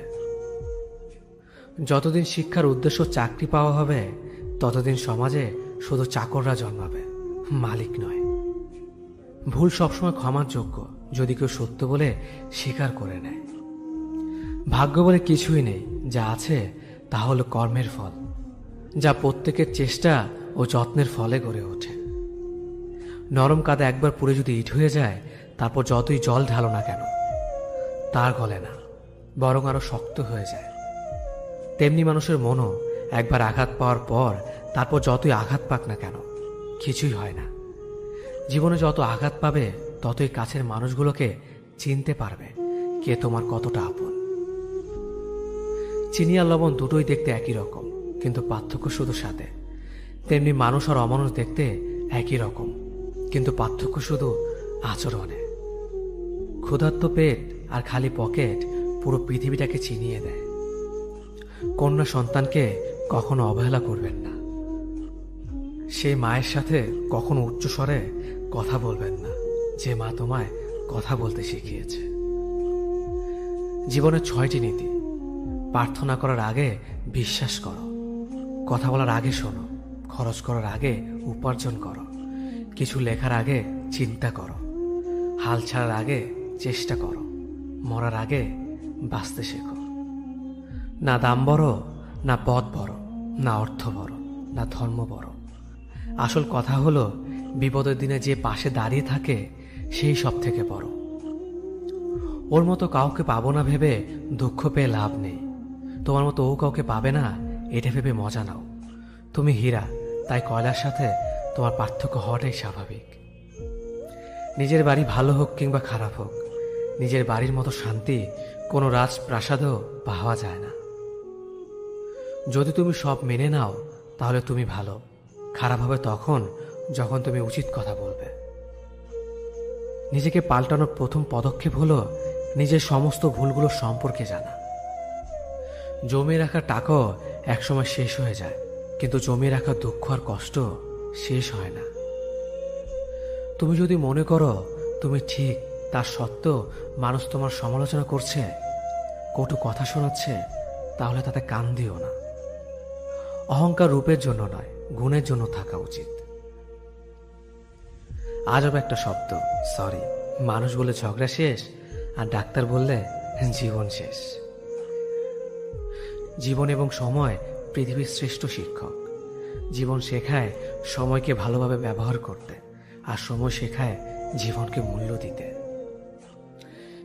যতদিন শিক্ষার উদ্দেশ্য চাকরি পাওয়া হবে, ততদিন সমাজে শুধু চাকররা জন্মাবে, মালিক নয়। ভুল সবসময় ক্ষমার যোগ্য যদি কেউ সত্য বলে স্বীকার করে নেয়। ভাগ্য বলে কিছুই নেই, যা আছে তা হলো কর্মের ফল, যা প্রত্যেকের চেষ্টা ও যত্নের ফলে গড়ে ওঠে। নরম কাদা একবার পুড়ে যদি ইট হয়ে যায়, তারপর যতই জল ঢালো না কেন তার গলে না, বরং আরো শক্ত হয়ে যায়। তেমনি মানুষের মনও একবার আঘাত পাওয়ার পর তারপর যতই আঘাত পাক না কেন কিছুই হয় না। জীবনে যত আঘাত পাবে ততই কাছের মানুষগুলোকে চিনতে পারবে কে তোমার কতটা আপন। চিনি আর লবণ দুটোই দেখতে একই রকম, কিন্তু পার্থক্য শুধু সাথে। তেমনি মানুষ আর অমানুষ দেখতে একই রকম, কিন্তু পার্থক্য শুধু আচরণে। ক্ষুধার্ত পেট আর খালি পকেট পুরো পৃথিবীটাকে চিনিয়ে দেয়। কন্যা সন্তানকে কখনো অবহেলা করবেন না। সেই মায়ের সাথে কখনো উচ্চস্বরে কথা বলবেন না যে মা তোমায় কথা বলতে শিখিয়েছে। জীবনের 6টি নীতি। প্রার্থনা করার আগে বিশ্বাস করো, কথা বলার আগে শোনো, খরচ করার আগে উপার্জন করো, কিছু লেখার আগে চিন্তা করো, হাল ছাড়ার আগে চেষ্টা করো, মরার আগে বাঁচতে শেখো। না দাম বড়, না পদ বড়, না অর্থ বড়, না ধর্ম বড়। আসল কথা হলো বিপদের দিনে যে পাশে দাঁড়িয়ে থাকে সেই সব থেকে বড়। ওর মতো কাউকে পাবো না ভেবে দুঃখ পেয়ে লাভ নেই। তোমার মতো ও কাউকে পাবে না এটা ভেবে মজা নাও। তুমি হীরা, তাই কয়লার সাথে তোমার পার্থক্য হওয়াটাই স্বাভাবিক। নিজের বাড়ি ভালো হোক কিংবা খারাপ হোক, নিজের বাড়ির মতো শান্তি কোনো রাজপ্রাসাদেও পাওয়া যায় না। যদি তুমি সব মেনে নাও তাহলে তুমি ভালো, খারাপ হবে তখন যখন তুমি উচিত কথা বলবে। নিজেকে পাল্টানোর প্রথম পদক্ষেপ হলো নিজের সমস্ত ভুলগুলো সম্পর্কে জানা। জমিয়ে রাখা টাকাও একসময় শেষ হয়ে যায়, কিন্তু জমিয়ে রাখা দুঃখ আর কষ্ট শেষ হয় না। তুমি যদি মনে করো তুমি ঠিক, তার সত্ত্বেও মানুষ তোমার সমালোচনা করছে, কটু কথা শোনাচ্ছে, তাহলে তাতে কান দিও না। অহংকার রূপের জন্য নয়, গুণের জন্য থাকা উচিত। আজব একটা শব্দ সরি, মানুষ বলে ঝগড়া শেষ আর ডাক্তার বললে জীবন শেষ। জীবন এবং সময় পৃথিবীর শ্রেষ্ঠ শিক্ষক। জীবন শেখায় সময়কে ভালোভাবে ব্যবহার করতে, আর সময় শেখায় জীবনকে মূল্য দিতে।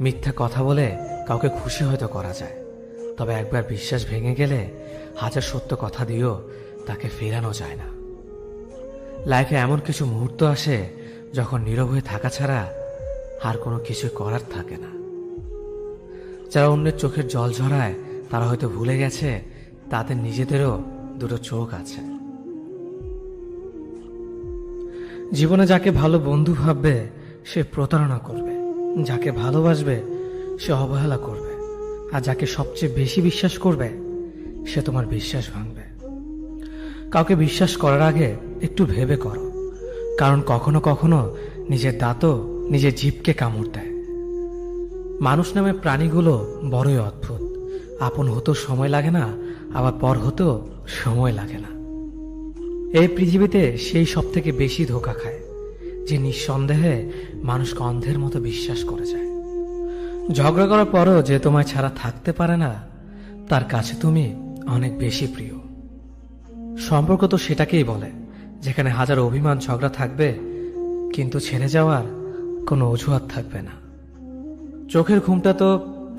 মিথ্যা কথা বলে কাউকে খুশি হয়তো করা যায়, তবে একবার বিশ্বাস ভেঙে গেলে হাজার সত্য কথা দিয়েও তাকে ফেরানো যায় না। লাইফে এমন কিছু মুহূর্ত আসে যখন নীরব হয়ে থাকা ছাড়া আর কোনো কিছু করার থাকে না। যারা অন্যের চোখের জল ঝরায় তারা হয়তো ভুলে গেছে তাদের নিজেদেরও দুটো চোখ আছে। জীবনে যাকে ভালো বন্ধু ভাববে সে প্রতারণা করবে, যাকে ভালোবাসবে সে অবহেলা করবে, আর যাকে সবচেয়ে বেশি বিশ্বাস করবে সে তোমার বিশ্বাস ভাঙবে। কাউকে বিশ্বাস করার আগে একটু ভেবে করো, কারণ কখনো কখনো নিজের দাঁতও নিজের জিভকে কামড় দেয়। মানুষ নামে প্রাণীগুলো বড়ই অদ্ভুত। আপন হতেও সময় লাগে না, আবার পর হতেও সময় লাগে না। এই পৃথিবীতে সেই সব থেকে বেশি ধোঁকা খায় যে নিঃসন্দেহে মানুষকে অন্ধের মতো বিশ্বাস করে যায়। ঝগড়া করার পরও যে তোমায় ছাড়া থাকতে পারে না, তার কাছে তুমি অনেক বেশি প্রিয়। সম্পর্ক তো সেটাকেই বলে যেখানে হাজার অভিমান ঝগড়া থাকবে, কিন্তু ছেড়ে যাওয়ার কোনো অজুহাত থাকবে না। চোখের ঘুমটা তো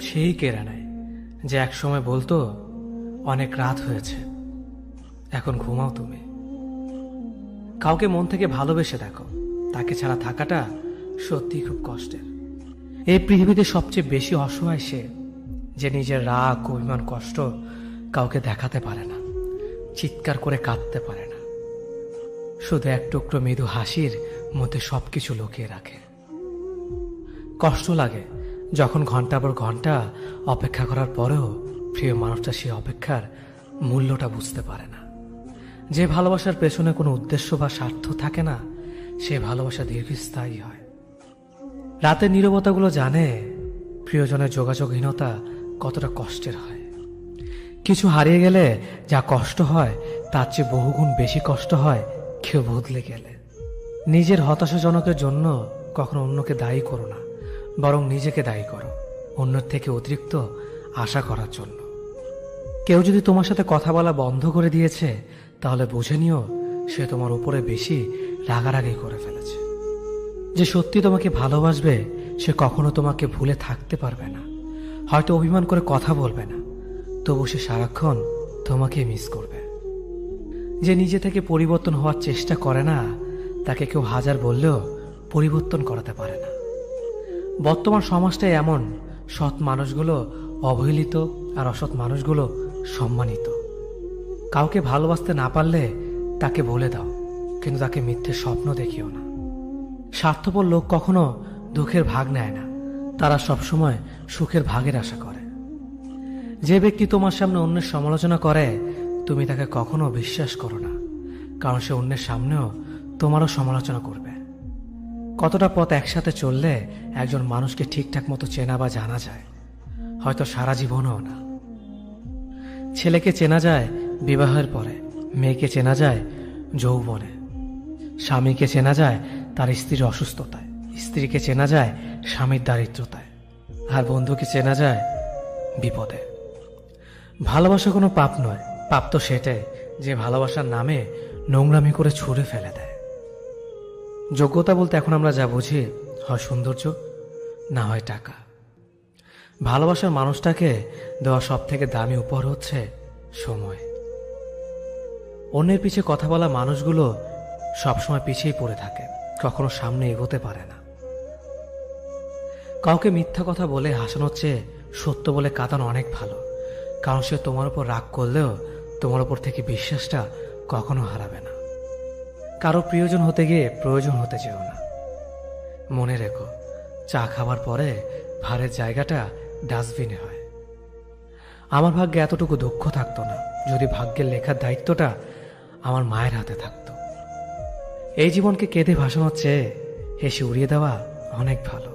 সেই কেড়ে নেয় যে একসময় বলতো অনেক রাত হয়েছে, এখন ঘুমাও তুমি। কাউকে মন থেকে ভালোবেসে দেখো, তাকে ছাড়া থাকাটা সত্যি খুব কষ্টের। এই পৃথিবীতে সবচেয়ে বেশি অসহায় সে যে নিজের রাগ, অভিমান, কষ্ট কাউকে দেখাতে পারে না, চিৎকার করে কাঁদতে পারে না, শুধু এক টুকরো মৃদু হাসির মধ্যে সবকিছু লুকিয়ে রাখে। কষ্ট লাগে যখন ঘন্টা পর ঘন্টা অপেক্ষা করার পরেও প্রিয় মানুষটা সেই অপেক্ষার মূল্যটা বুঝতে পারে না। যে ভালোবাসার পেছনে কোনো উদ্দেশ্য বা স্বার্থ থাকে না, সে ভালোবাসা দীর্ঘস্থায়ী হয়। রাতের নীরবতাগুলো জানে প্রিয়জনের যোগাযোগহীনতা কতটা কষ্টের হয়। কিছু হারিয়ে গেলে যা কষ্ট হয় তার চেয়ে বহুগুণ বেশি কষ্ট হয় কেউ বদলে গেলে। নিজের হতাশাজনকের জন্য কখনো অন্যকে দায়ী করো না, বরং নিজেকে দায়ী করো অন্যের থেকে অতিরিক্ত আশা করার জন্য। কেউ যদি তোমার সাথে কথা বলা বন্ধ করে দিয়েছে, তাহলে বুঝে নিও সে তোমার উপরে বেশি রাগারাগি করে ফেলেছে। যে সত্যি তোমাকে ভালোবাসবে সে কখনো তোমাকে ভুলে থাকতে পারবে না। হয়তো অভিমান করে কথা বলবে না, তবু সে সারাক্ষণ তোমাকে মিস করবে। যে নিজে থেকে পরিবর্তন হওয়ার চেষ্টা করে না, তাকে কেউ হাজার বললেও পরিবর্তন করাতে পারে না। বর্তমান সমাজটাই এমন, সৎ মানুষগুলো অবহেলিত আর অসৎ মানুষগুলো সম্মানিত। কাউকে ভালোবাসতে না পারলে তাকে বলে দাও, কিন্তু তাকে মিথ্যে স্বপ্ন দেখিও না। স্বার্থপর লোক কখনো দুঃখের ভাগ নেয় না, তারা সবসময় সুখের ভাগের আশা করে। যে ব্যক্তি তোমার সামনে অন্যের সমালোচনা করে, তুমি তাকে কখনো বিশ্বাস করো না, কারণ সে অন্যের সামনেও তোমারও সমালোচনা করবে। কতটা পথ একসাথে চললে একজন মানুষকে ঠিকঠাক মতো চেনা বা জানা যায়, হয়তো সারা জীবনও না। ছেলেকে চেনা যায় বিবাহের পরে, মেয়েকে চেনা যায় যৌবনে, স্বামীকে চেনা যায় তার স্ত্রীর অসুস্থতায়, স্ত্রীকে চেনা যায় স্বামীর দারিদ্রতায়, আর বন্ধুকে চেনা যায় বিপদে। ভালোবাসা কোনো পাপ নয়, পাপ তো সেটাই যে ভালোবাসার নামে নোংরামি করে ছুঁড়ে ফেলে দেয়। যোগ্যতা বলতে এখন আমরা যা বুঝি, হয় সৌন্দর্য, না হয় টাকা। ভালোবাসার মানুষটাকে দেওয়া সব থেকে দামি উপহার হচ্ছে সময়। অন্যের পিছে কথা বলা মানুষগুলো সবসময় পিছিয়ে পড়ে থাকে, কখনো সামনে এগোতে পারে না। কাউকে মিথ্যা কথা বলে হাসানোর চেয়ে সত্য বলে কাঁদানো অনেক ভালো, কারণ সে তোমার উপর রাগ করলেও তোমার উপর থেকে বিশ্বাসটা কখনো হারাবে না। কারো প্রিয়জন হতে গিয়ে প্রয়োজন হতে চেও না। মনে রেখো, চা খাবার পরে ভারের জায়গাটা ডাস্টবিনে হয়। আমার ভাগ্যে এতটুকু দুঃখ থাকতো না যদি ভাগ্যের লেখার দায়িত্বটা আমার মায়ের হাতে থাকতো। এই জীবনকে কেঁদে ভাসানোর চেয়ে হেসে উড়িয়ে দেওয়া অনেক ভালো।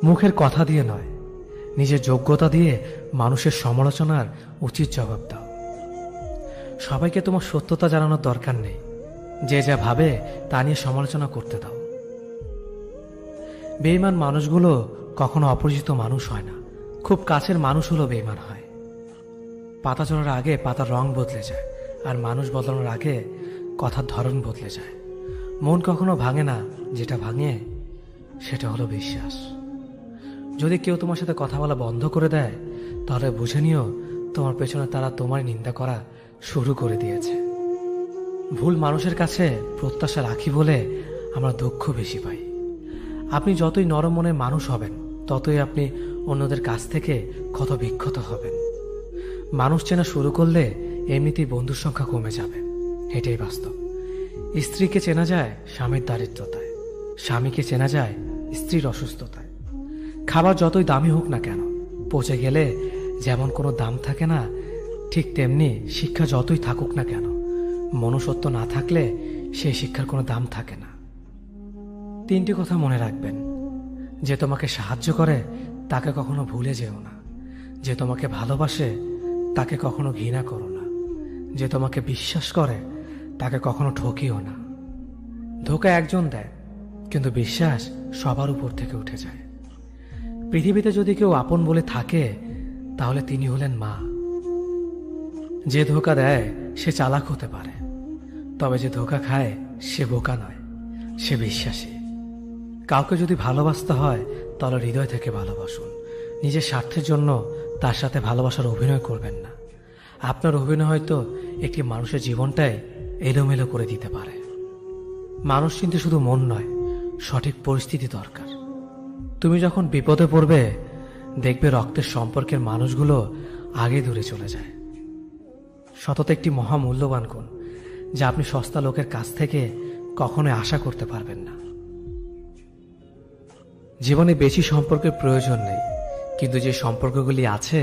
মুখের কথা দিয়ে নয়, নিজের যোগ্যতা দিয়ে মানুষের সমালোচনার উচিত জবাব দাও। সবাইকে তোমার সত্যতা জানানোর দরকার নেই, যে যা ভাবে তা নিয়ে সমালোচনা করতে দাও। বেঈমান মানুষগুলো কখনো অপরিচিত মানুষ হয় না, খুব কাছের মানুষ হলো বেঈমান হয়। পাতা ঝরার আগে পাতার রং বদলে যায়, আর মানুষ বদলানোর আগে কথার ধরন বদলে যায়। মন কখনো ভাঙে না, যেটা ভাঙে সেটা হলো বিশ্বাস। যদি কেউ তোমার সাথে কথা বলা বন্ধ করে দেয়, তাহলে বুঝে নিও তোমার পেছনে তারা তোমার নিন্দা করা শুরু করে দিয়েছে। ভুল মানুষের কাছে প্রত্যাশা রাখি বলে আমরা দুঃখ বেশি পাই। আপনি যতই নরম মনের মানুষ হবেন, ততই আপনি অন্যদের কাছ থেকে ক্ষত বিক্ষত হবেন। মানুষ চেনা শুরু করলে এমনিতেই বন্ধুর সংখ্যা কমে যাবে, এটাই বাস্তব। স্ত্রীকে চেনা যায় স্বামীর দারিদ্রতায়, স্বামীকে চেনা যায় স্ত্রীর অসুস্থতায়। খাবার যতই দামি হোক না কেন, পচে গেলে যেমন কোনো দাম থাকে না, ঠিক তেমনি শিক্ষা যতই থাকুক না কেন, মনুষ্যত্ব না থাকলে সেই শিক্ষার কোনো দাম থাকে না। 3টি কথা মনে রাখবেন: যে তোমাকে সাহায্য করে তাকে কখনো ভুলে যেও না, যে তোমাকে ভালোবাসে তাকে কখনো ঘৃণা করো না, যে তোমাকে বিশ্বাস করে তাকে কখনো ঠকিও না। ধোকা একজন দেয়, কিন্তু বিশ্বাস সবার উপর থেকে উঠে যায়। পৃথিবীতে যদি কেউ আপন বলে থাকে, তাহলে তিনি হলেন মা। যে ধোকা দেয় সে চালাক হতে পারে, তবে যে ধোকা খায় সে বোকা নয়, সে বিশ্বাসী। কাউকে যদি ভালোবাসতে হয় তাহলে হৃদয় থেকে ভালোবাসুন। নিজের স্বার্থের জন্য তার সাথে ভালোবাসার অভিনয় করবেন না। আপনার অভিনয় হয়তো একটি মানুষের জীবনটাই এলোমেলো করে দিতে পারে। মানুষ চিনতে শুধু মন নয়, সঠিক পরিস্থিতি দরকার। তুমি যখন বিপদে পড়বে, দেখবে রক্তের সম্পর্কের মানুষগুলো আগে দূরে চলে যায়। সততা একটি মহামূল্যবান গুণ, যা আপনি সস্তা লোকের কাছ থেকে কখনোই আশা করতে পারবেন না। জীবনে বেশি সম্পর্কের প্রয়োজন নেই, কিন্তু যে সম্পর্কগুলি আছে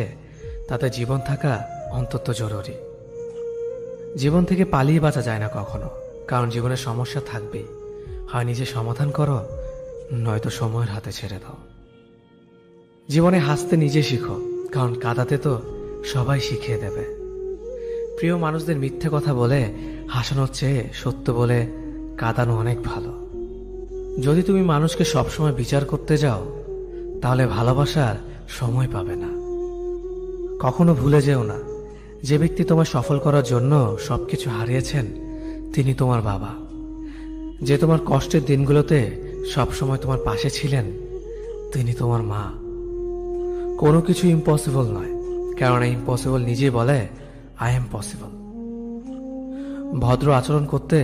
তাতে জীবন থাকা অন্তত জরুরি। জীবন থেকে পালিয়ে বাঁচা যায় না কখনো, কারণ জীবনের সমস্যা থাকবেই। হয় নিজে সমাধান করো, নয়তো সময়ের হাতে ছেড়ে দাও। জীবনে হাসতে নিজে শিখো, কারণ কাঁদাতে তো সবাই শিখিয়ে দেবে। প্রিয় মানুষদের মিথ্যে কথা বলে হাসানোর চেয়ে সত্য বলে কাঁদানো অনেক ভালো। যদি তুমি মানুষকে সবসময় বিচার করতে যাও, তাহলে ভালোবাসার সময় পাবে না। কখনো ভুলে যেও না, যে ব্যক্তি তোমার সফল করার জন্য সবকিছু হারিয়েছেন, তিনি তোমার বাবা। যে তোমার কষ্টের দিনগুলোতে সবসময় তোমার পাশে ছিলেন, তিনি তোমার মা। কোনো কিছু ইম্পসিবল নয়, কারণ ইম্পসিবল নিজেই বলে আই এম পসিবল। ভদ্র আচরণ করতে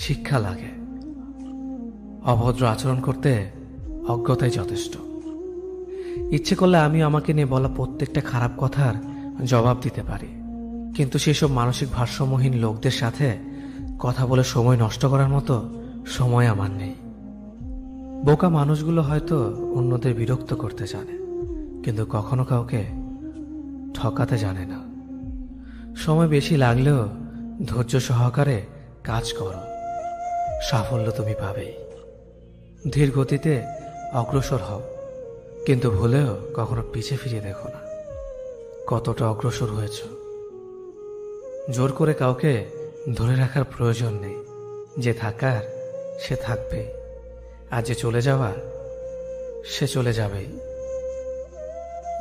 শিক্ষা লাগে, অভদ্র আচরণ করতে অজ্ঞতাই যথেষ্ট। ইচ্ছে করলে আমি আমাকে নিয়ে বলা প্রত্যেকটা খারাপ কথার জবাব দিতে পারি, কিন্তু সেসব মানসিক ভারসাম্যহীন লোকদের সাথে কথা বলে সময় নষ্ট করার মতো সময় আমার নেই। বোকা মানুষগুলো হয়তো অন্যদের বিরক্ত করতে জানে, কিন্তু কখনো কাউকে ঠকাতে জানে না। সময় বেশি লাগলেও ধৈর্য সহকারে কাজ করো, সাফল্য তুমি পাবেই। ধীর গতিতে অগ্রসর হও, কিন্তু ভুলেও কখনো পিছে ফিরে দেখো না কতটা অগ্রসর হয়েছ। জোর করে কাউকে ধরে রাখার প্রয়োজন নেই। যে থাকার সে থাকবে, আর যে চলে যাওয়ার সে চলে যাবেই।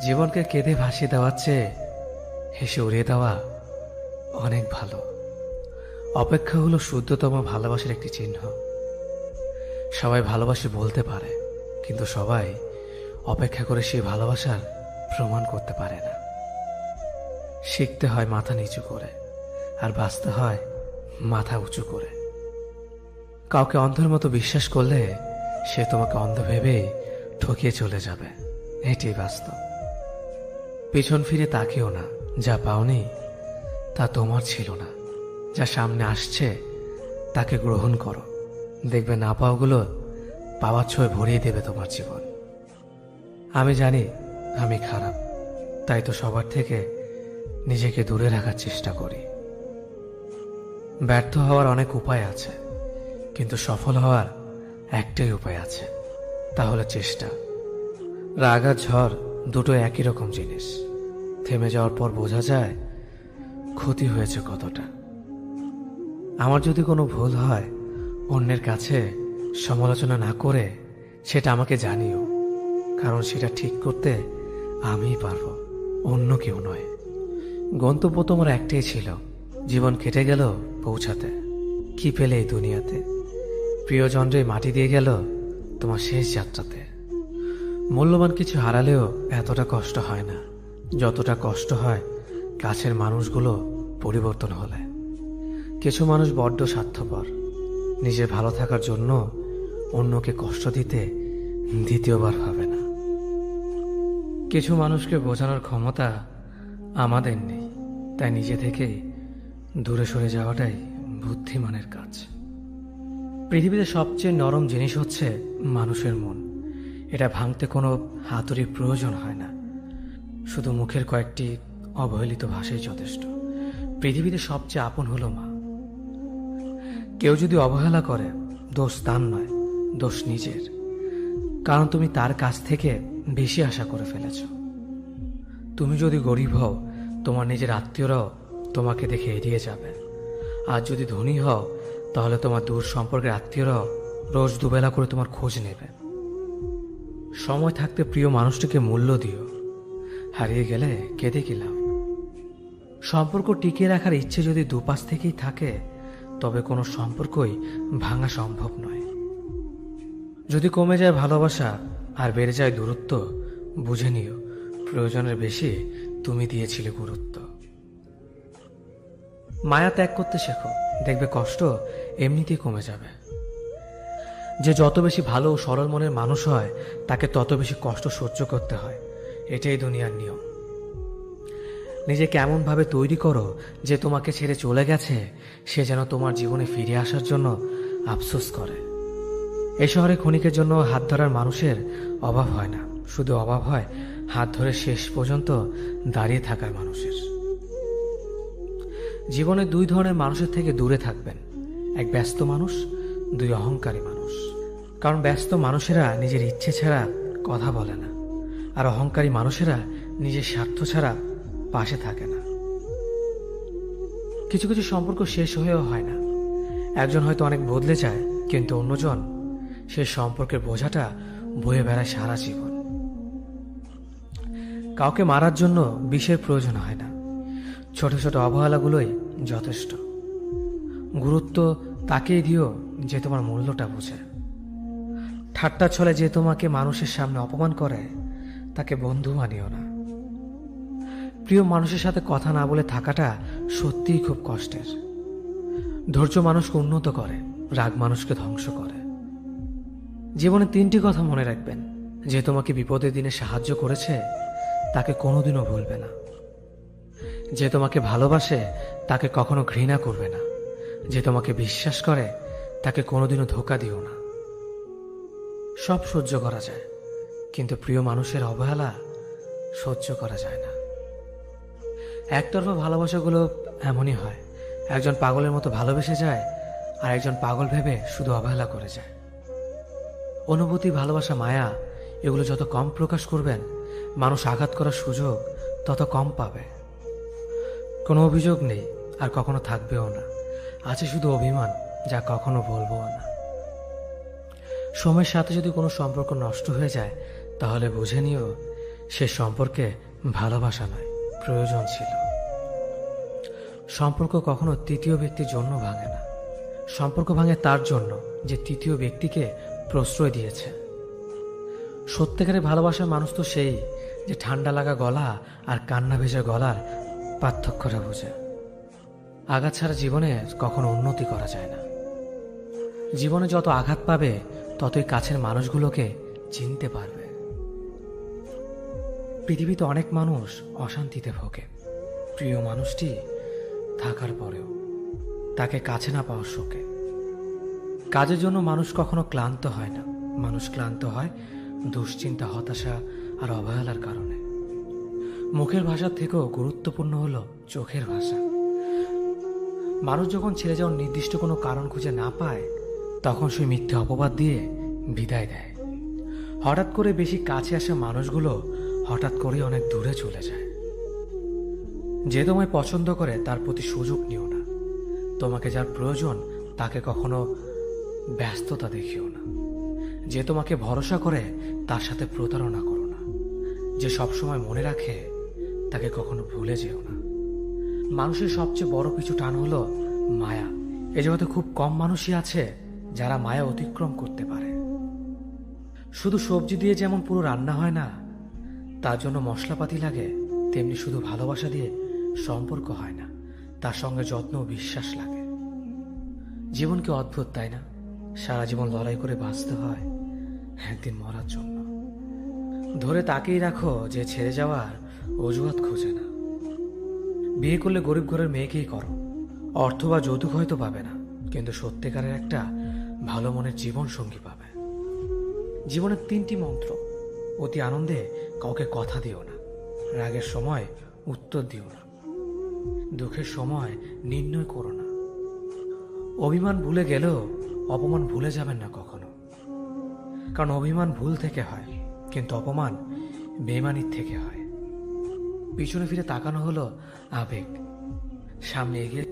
জীবনকে কেঁদে ভাসিয়ে দেওয়ার চেয়ে হেসে উড়িয়ে দেওয়া অনেক ভালো। অপেক্ষা হলো শুদ্ধতম ভালোবাসার একটি চিহ্ন। সবাই ভালোবাসে বলতে পারে, কিন্তু সবাই অপেক্ষা করে সেই ভালোবাসার প্রমাণ করতে পারে না। শিখতে হয় মাথা নিচু করে, আর বাঁচতে হয় মাথা উঁচু করে। কাউকে অন্ধের মতো বিশ্বাস করলে সে তোমাকে অন্ধ ভেবেই ঠকিয়ে চলে যাবে, এটাই বাস্তব। পিছন ফিরে তাকিও না, যা পাওনি তা তোমার ছিল না। যা সামনে আসছে তাকে গ্রহণ করো, দেখবে না পাওয়াগুলো পাওয়ার ছোঁয় ভরিয়ে দেবে তোমার জীবন। আমি জানি আমি খারাপ, তাই তো সবার থেকে নিজেকে দূরে রাখার চেষ্টা করি। ব্যর্থ হওয়ার অনেক উপায় আছে, কিন্তু সফল হওয়ার একটাই উপায় আছে, তা হলো চেষ্টা। রাগ আর ঝড় দুটো একই রকম জিনিস। থেমে যাওয়ার পর বোঝা যায় ক্ষতি হয়েছে কতটা। আমার যদি কোনো ভুল হয়, অন্যের কাছে সমালোচনা না করে সেটা আমাকে জানিও, কারণ সেটা ঠিক করতে আমিই পারবো, অন্য কেউ নয়। গন্তব্য তোমার একটাই ছিল, জীবন কেটে গেল পৌঁছাতে। কি পেলে এই দুনিয়াতে? প্রিয়জনরে মাটি দিয়ে গেল তোমার শেষ যাত্রাতে। মূল্যবান কিছু হারালেও এতটা কষ্ট হয় না, যতটা কষ্ট হয় কাছের মানুষগুলো পরিবর্তন হলে। কিছু মানুষ বড্ড স্বার্থপর, নিজের ভালো থাকার জন্য অন্যকে কষ্ট দিতে দ্বিতীয়বার ভাবে না। কিছু মানুষকে বোঝানোর ক্ষমতা আমাদের নেই, তাই নিজে থেকেই দূরে সরে যাওয়াটাই বুদ্ধিমানের কাজ। পৃথিবীতে সবচেয়ে নরম জিনিস হচ্ছে মানুষের মন। এটা ভাঙতে কোনো হাতুড়ির প্রয়োজন হয় না, শুধু মুখের কয়েকটি অবহেলিত ভাষাই যথেষ্ট। পৃথিবীতে সবচেয়ে আপন হলো মা। কেউ যদি অবহেলা করে, দোষ তার নয়, দোষ নিজের, কারণ তুমি তার কাছ থেকে বেশি আশা করে ফেলেছ। তুমি যদি গরিব হও, তোমার নিজের আত্মীয়রাও তোমাকে দেখে এড়িয়ে যাবে। আর যদি ধনী হও, তাহলে তোমার দূর সম্পর্কের আত্মীয়রাও রোজ দুবেলা করে তোমার খোঁজ নেবে। সময় থাকতে প্রিয় মানুষটিকে মূল্য দিও, হারিয়ে গেলে কেঁদে কি লাভ? সম্পর্ক টিকিয়ে রাখার ইচ্ছে যদি দুপাশ থেকেই থাকে, তবে কোনো সম্পর্কই ভাঙা সম্ভব নয়। যদি কমে যায় ভালোবাসা আর বেড়ে যায় দূরত্ব, বুঝে নিও প্রয়োজনের বেশি তুমি দিয়েছিলে গুরুত্ব। মায়া ত্যাগ করতে শেখো, দেখবে কষ্ট এমনিতেই কমে যাবে। যে যত বেশি ভালো ও সরল মনের মানুষ হয়, তাকে তত বেশি কষ্ট সহ্য করতে হয়। এটাই দুনিয়ার নিয়ম। নিজেকে এমনভাবে তৈরি করো যে তোমাকে ছেড়ে চলে গেছে সে যেন তোমার জীবনে ফিরে আসার জন্য আফসোস করে। এই শহরে ক্ষণিকের জন্য হাত ধরার মানুষের অভাব হয় না, শুধু অভাব হয় হাত ধরে শেষ পর্যন্ত দাঁড়িয়ে থাকার মানুষের। জীবনে দুই ধরনের মানুষের থেকে দূরে থাকবেন, এক ব্যস্ত মানুষ, দুই অহংকারী মানুষ। কারণ ব্যস্ত মানুষেরা নিজের ইচ্ছে ছাড়া কথা বলে না, আর অহংকারী মানুষেরা নিজের স্বার্থ ছাড়া পাশে থাকে না। কিছু কিছু সম্পর্ক শেষ হয়েও হয় না। একজন হয়তো অনেক বদলে যায়, কিন্তু অন্যজন সে সম্পর্কের বোঝাটা বয়ে বেড়ায় সারা জীবন। কাউকে মারার জন্য বিষের প্রয়োজন হয় না, ছোট ছোট অবহেলাগুলোই যথেষ্ট। গুরুত্ব তাকেই দিও যে তোমার মূল্যটা বোঝে। ঠাট্টা ছলে যে তোমাকে মানুষের সামনে অপমান করে, তাকে বন্ধু মানিও না। প্রিয় মানুষের সাথে কথা না বলে থাকাটা সত্যিই খুব কষ্টের। ধৈর্য মানুষকে উন্নত করে, রাগ মানুষকে ধ্বংস করে। জীবনে তিনটি কথা মনে রাখবেন: যে তোমাকে বিপদের দিনে সাহায্য করেছে তাকে কোনোদিনও ভুলবে না, যে তোমাকে ভালোবাসে তাকে কখনো ঘৃণা করবে না, যে তোমাকে বিশ্বাস করে তাকে কোনোদিনও ধোঁকা দিও না। সব সহ্য করা যায়, কিন্তু প্রিয় মানুষের অবহেলা সহ্য করা যায় না। একতরফা ভালোবাসাগুলো এমনই হয়, একজন পাগলের মতো ভালোবেসে যায় আর একজন পাগল ভেবে শুধু অবহেলা করে যায়। অনুভূতি, ভালোবাসা, মায়া এগুলো যত কম প্রকাশ করবেন, মানুষ আঘাত করার সুযোগ তত কম পাবে। কোনো অভিযোগ নেই আর কখনো থাকবেও না, আছে শুধু অভিমান, যা কখনো বলবো না। সময়ের সাথে যদি কোনো সম্পর্ক নষ্ট হয়ে যায়, তাহলে বুঝে নিও সে সম্পর্কে ভালোবাসা নয়, প্রয়োজন ছিল। সম্পর্ক কখনো তৃতীয় ব্যক্তির জন্য ভাঙে না, সম্পর্ক ভাঙে তার জন্য যে তৃতীয় ব্যক্তিকে প্রশ্রয় দিয়েছে। সত্যিকারের ভালোবাসার মানুষ তো সেই যে ঠান্ডা লাগা গলা আর কান্না ভেজা গলার পার্থক্যটা বোঝে। আঘাত ছাড়া জীবনে কখনো উন্নতি করা যায় না। জীবনে যত আঘাত পাবে, ততই কাছের মানুষগুলোকে চিনতে পারবে। পৃথিবীতে অনেক মানুষ অশান্তিতে ভোগে, প্রিয় মানুষটি থাকার পরেও তাকে কাছে না পাওয়ার শোকে। কাজের জন্য মানুষ কখনো ক্লান্ত হয় না, মানুষ ক্লান্ত হয় দুশ্চিন্তা, হতাশা আর অবহেলার কারণে। মুখের ভাষার থেকেও গুরুত্বপূর্ণ হলো চোখের ভাষা। মানুষ যখন ছেড়ে যাওয়ার নির্দিষ্ট কোনো কারণ খুঁজে না পায়, তখন সে মিথ্যে অপবাদ দিয়ে বিদায় দেয়। হঠাৎ করে বেশি কাছে আসা মানুষগুলো হঠাৎ করে অনেক দূরে চলে যায়। যে তোমায় পছন্দ করে তার প্রতি সুযোগ নিও না। তোমাকে যার প্রয়োজন তাকে কখনো ব্যস্ততা দেখিও না। যে তোমাকে ভরসা করে তার সাথে প্রতারণা করো না। যে সবসময় মনে রাখে তাকে কখনো ভুলে যেও না। মানুষের সবচেয়ে বড় পিছু টান হলো মায়া। এ জগতে খুব কম মানুষই আছে যারা মায়া অতিক্রম করতে পারে। শুধু সবজি দিয়ে যেমন পুরো রান্না হয় না, তার জন্য মশলাপাতি লাগে, তেমনি শুধু ভালোবাসা দিয়ে সম্পর্ক হয় না, তার সঙ্গে যত্ন ও বিশ্বাস লাগে। জীবন কি অদ্ভুত, তাই না? সারা জীবন লড়াই করে বাঁচতে হয় একদিন মরার জন্য। ধরে তাকেই রাখো যে ছেড়ে যাওয়ার অজুহাত খোঁজে না। বিয়ে করলে গরিব ঘরের মেয়েকেই করো। অর্থ বা যৌতুক হয়তো পাবে না, কিন্তু সত্যিকারের একটা ভালো মনের জীবন সঙ্গী পাবে। জীবনের তিনটি মন্ত্র: অতি আনন্দে কাউকে কথা দিও না, রাগের সময় উত্তর দিও না, দুঃখের সময় নির্ণয় করো না। অভিমান ভুলে গেলেও অপমান ভুলে যাবেন না কখনো, কারণ অভিমান ভুল থেকে হয়, কিন্তু অপমান বেইমানির থেকে হয়। পিছনে ফিরে তাকানো হলো আবেগ, সামনে এগিয়ে